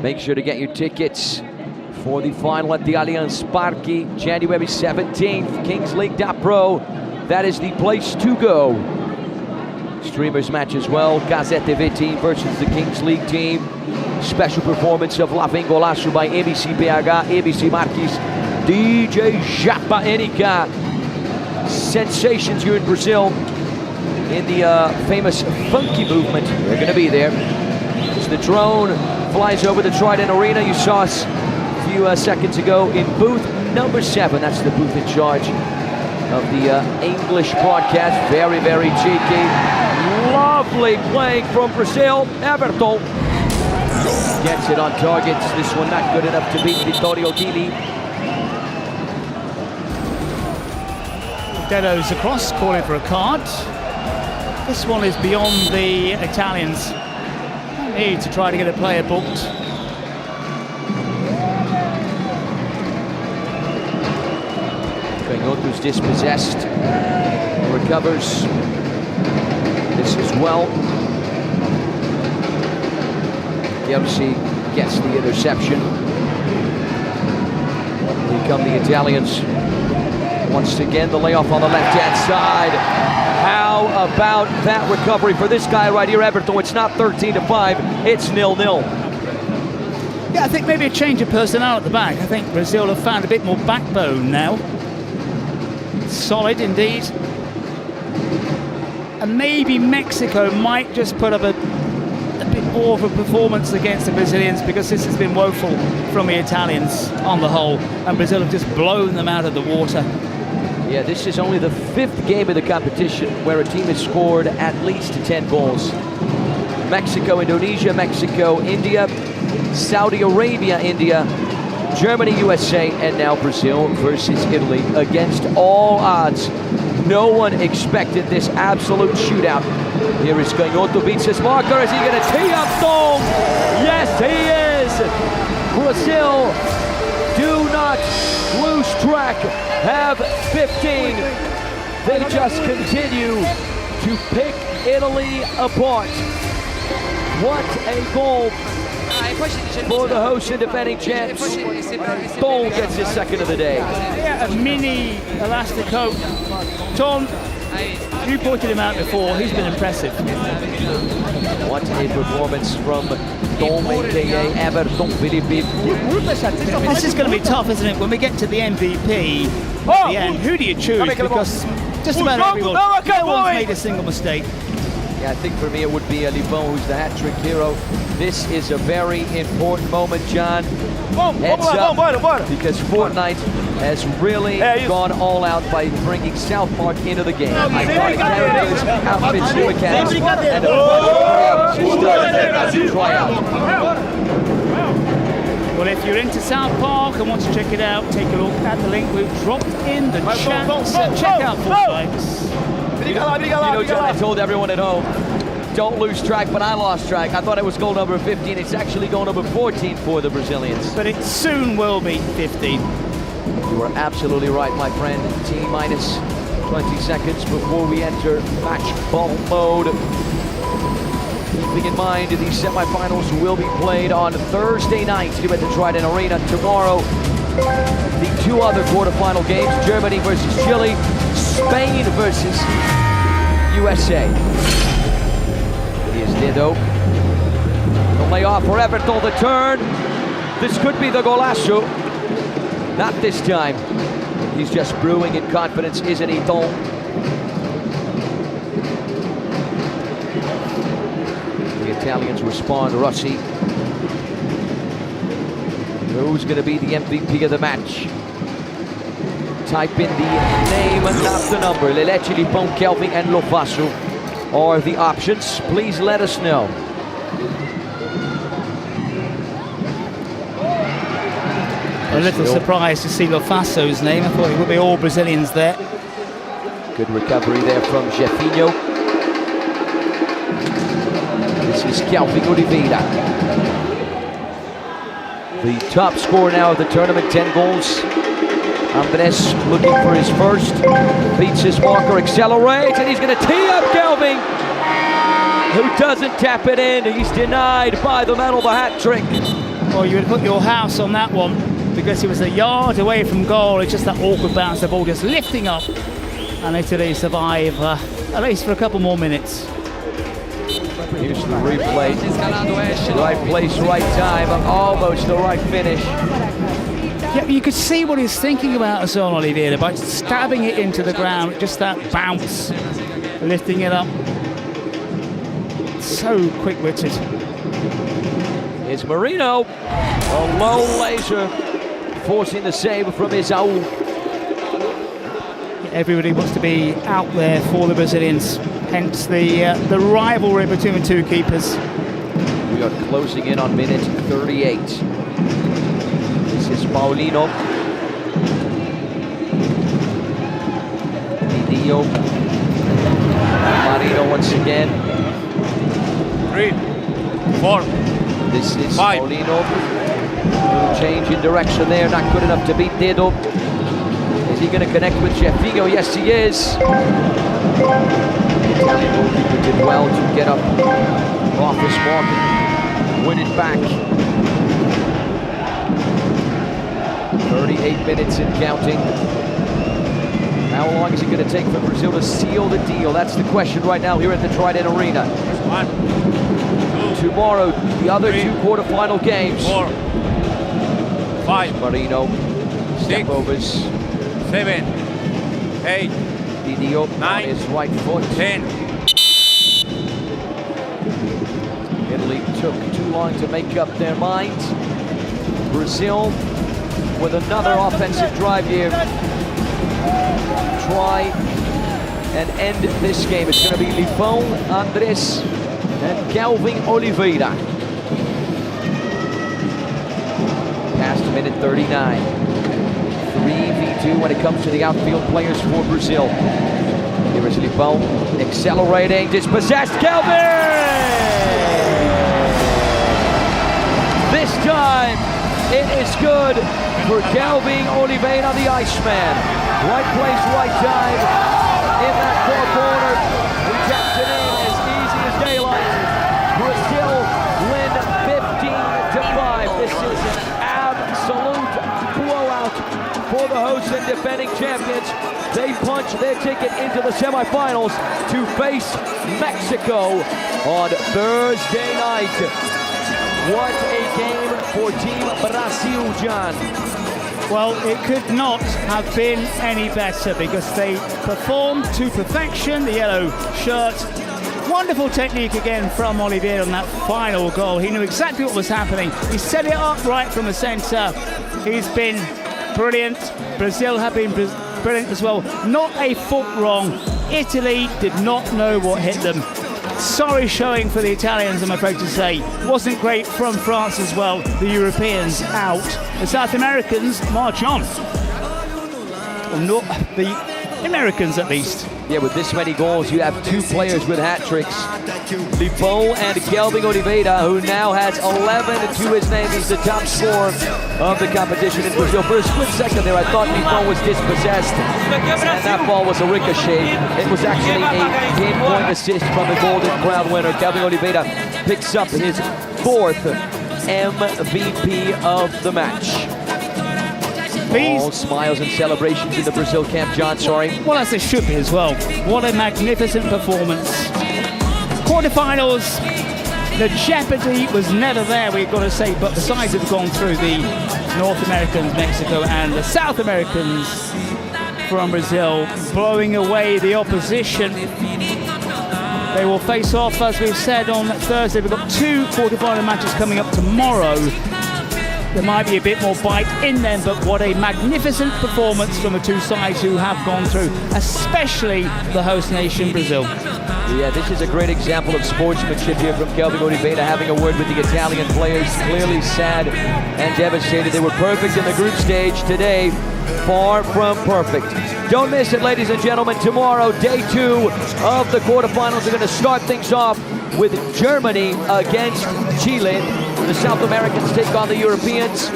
Make sure to get your tickets for the final at the Allianz Parque, January 17th, kingsleague.pro. That is the place to go. Streamers match as well. Gazette TV team versus the Kings League team. Special performance of La Vingolaço by ABC BH, ABC Marques, DJ Japa Enica. Sensations here in Brazil in the famous funky movement. They're going to be there. As the drone flies over the Trident Arena, you saw us a few seconds ago in booth number 7. That's the booth in charge of the English broadcast. Very, very cheeky. Lovely playing from Brazil. Everton gets it on target. This one not good enough to beat Vittorio Gili. Dedo's across, calling for a card. This one is beyond the Italians. Need to try to get a player booked. Canhoto's dispossessed. Recovers this as well. Kelsey gets the interception. Here come the Italians. Once again, the layoff on the left-hand side. How about that recovery for this guy right here, Everton? It's not 13-5, it's 0-0. Yeah, I think maybe a change of personnel at the back. I think Brazil have found a bit more backbone now. Solid indeed. And maybe Mexico might just put up a bit more of a performance against the Brazilians, because this has been woeful from the Italians on the whole, and Brazil have just blown them out of the water. Yeah, this is only the 5th game of the competition where a team has scored at least 10 goals. Mexico, Indonesia, Mexico, India, Saudi Arabia, India, Germany, USA, and now Brazil versus Italy. Against all odds, no one expected this absolute shootout. Here is Canhoto, beats his marker. Is he going to tee up Dome? Yes, he is! Brazil do not lose track, have 15. They just continue to pick Italy apart. What a goal for the host and defending champs. Dome gets his second of the day. Yeah, a mini elastico. Tom, you pointed him out before, he's been impressive. What a performance from Dome, aka Everton Felipe. This is going to be tough, isn't it? When we get to the MVP at the end, who do you choose? Because just about everyone, no one's made a single mistake. Yeah, I think for me it would be Livon, who's the hat-trick hero. This is a very important moment, John. Heads up, because Fortnite has really gone all out by bringing South Park into the game. Iconic characters, outfits, new mechanics, and a try out. Well, if you're into South Park and want to check it out, take a look at the link we've dropped in the chat. So check out Fortnite. You know, John, I told everyone at home, don't lose track, but I lost track. I thought it was goal number 15. It's actually goal number 14 for the Brazilians. But it soon will be 15. You are absolutely right, my friend. T-minus 20 seconds before we enter match ball mode. Keeping in mind, these semifinals will be played on Thursday night here at the Trident Arena. Tomorrow, the 2 other quarterfinal games, Germany versus Chile, Spain versus USA. Here's Dedo. The layoff for Everton, the turn. This could be the golazo. Not this time. He's just brewing in confidence, isn't he, Tom? Italians respond. Rossi. Who's going to be the MVP of the match? Type in the name, not the number. Leleche, Lipon, Kelvin, and Lofasu are the options. Please let us know. A little surprised to see Lofasu's name. I thought it would be all Brazilians there. Good recovery there from Jefinho. This is Kelvin Oliveira. The top scorer now of the tournament, 10 goals. Andres looking for his first. Beats his marker, accelerates, and he's going to tee up Kelvin, who doesn't tap it in. He's denied by the man of the hat trick. Well, you would put your house on that one because he was a yard away from goal. It's just that awkward bounce, the ball just lifting up. And Italy survive at least for a couple more minutes. Here's the replay. Right place, right time, almost the right finish. Yeah, you could see what he's thinking about as well, Oliveira, by stabbing it into the ground, just that bounce, lifting it up. So quick-witted. Here's Marino, a low laser, forcing the save from Isaú. Everybody wants to be out there for the Brazilians, hence the rivalry between the two keepers. We are closing in on minute 38. This is Paulino. Didio. Marino once again. 3, 4. This is 5. Paulino. Little change in direction there, not good enough to beat Dedo. Is he going to connect with Jefinho? Yes, he is. The Italian goalkeeper did well to get up off his mark and win it back. 38 minutes and counting. How long is it going to take for Brazil to seal the deal? That's the question right now here at the Trident Arena. 1, 2, tomorrow, the other 3, 2 quarterfinal games. 4, 5, Marino, 6 overs. 7, 8, Didio 9, on his right foot. 10. Italy took too long to make up their mind. Brazil with another offensive drive here. Try and end this game. It's going to be Lipon, Andres, and Kelvin Oliveira. Past minute 39. 3v2 when it comes to the outfield players for Brazil. Here is Lipon accelerating, dispossessed Kelvin! This time it is good for Kelvin Oliveira, the Iceman. Right place, right time in that far corner. He taps it in as easy as daylight. Brazil win 15-5. This is an absolute blowout for the hosts and defending champions. They punch their ticket into the semifinals to face Mexico on Thursday night. What a game for Team Brazil, John. Well, it could not have been any better because they performed to perfection. The yellow shirt. Wonderful technique again from Oliveira on that final goal. He knew exactly what was happening. He set it up right from the centre. He's been brilliant. Brazil have been brilliant as well. Not a foot wrong. Italy did not know what hit them. Sorry showing for the Italians, I'm afraid to say. Wasn't great from France as well. The Europeans out. The South Americans march on. Well, not the Americans at least. Yeah, with this many goals, you have 2 players with hat tricks. Lipon and Kelvin Oliveira, who now has 11 to his name. He's the top scorer of the competition in Brazil. For a split second there, I thought Lipon was dispossessed, and that ball was a ricochet. It was actually a game-point assist from the Golden Crown winner. Kelvin Oliveira picks up his 4th MVP of the match. All smiles and celebrations in the Brazil camp, John, sorry. Well, as it should be as well. What a magnificent performance. Quarterfinals, the jeopardy was never there, we've got to say, but the sides have gone through, the North Americans, Mexico, and the South Americans from Brazil, blowing away the opposition. They will face off, as we've said, on Thursday. We've got 2 quarter-final matches coming up tomorrow. There might be a bit more bite in them, but what a magnificent performance from the two sides who have gone through, especially the host nation, Brazil. Yeah, this is a great example of sportsmanship here from Kelvin Oliveira, having a word with the Italian players. Clearly sad and devastated. They were perfect in the group stage today. Far from perfect. Don't miss it, ladies and gentlemen. Tomorrow, day 2 of the quarterfinals. We're going to start things off with Germany against Chile. The South Americans take on the Europeans.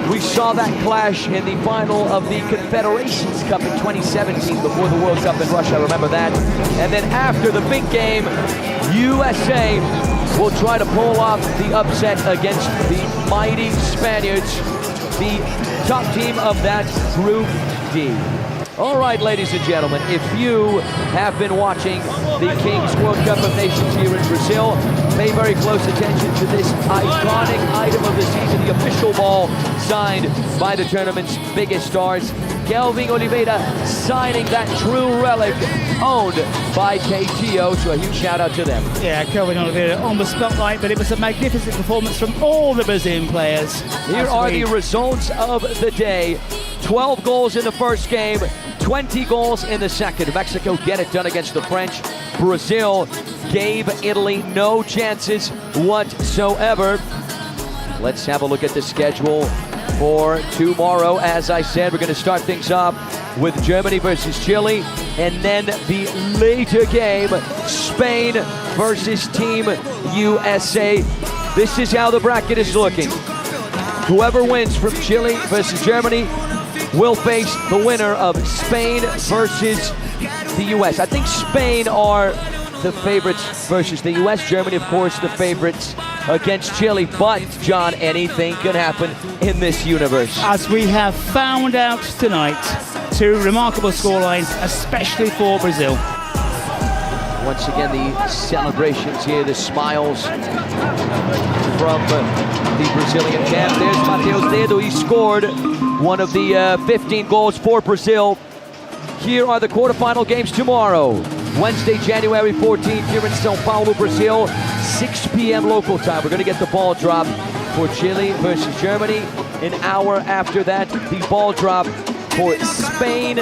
We saw that clash in the final of the Confederations Cup in 2017 before the World Cup in Russia. I remember that. And then after the big game, USA will try to pull off the upset against the mighty Spaniards, the top team of that Group D. All right, ladies and gentlemen, if you have been watching the Kings World Cup of Nations here in Brazil, pay very close attention to this iconic item of the season, the official ball signed by the tournament's biggest stars. Kelvin Oliveira signing that true relic owned by KTO, so a huge shout out to them. Yeah, Kelvin Oliveira on the spotlight, but it was a magnificent performance from all the Brazilian players. Here are the results of the day. 12 goals in the first game, 20 goals in the second. Mexico get it done against the French. Brazil gave Italy no chances whatsoever. Let's have a look at the schedule for tomorrow. As I said, we're going to start things off with Germany versus Chile, and then the later game, Spain versus Team USA. This is how the bracket is looking. Whoever wins from Chile versus Germany will face the winner of Spain versus the US. I think Spain are the favorites versus the US. Germany, of course, the favorites against Chile. But, John, anything can happen in this universe. As we have found out tonight, 2 remarkable scorelines, especially for Brazil. Once again, the celebrations here, the smiles from the Brazilian camp. There's Matheus Dedo. He scored one of the 15 goals for Brazil. Here are the quarterfinal games tomorrow. Wednesday, January 14th, here in São Paulo, Brazil, 6 p.m. local time. We're going to get the ball drop for Chile versus Germany. An hour after that, the ball drop for Spain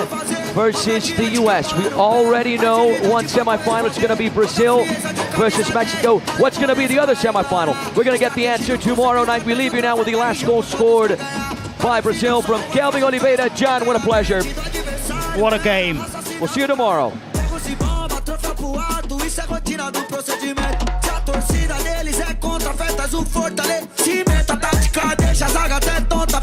versus the US. We already know one semifinal. It's going to be Brazil versus Mexico. What's going to be the other semifinal? We're going to get the answer tomorrow night. We leave you now with the last goal scored by Brazil from Kelvin Oliveira. John, what a pleasure. What a game. We'll see you tomorrow. Torcida deles é contra, festas o fortalecimento. A tática deixa a zaga até tonta.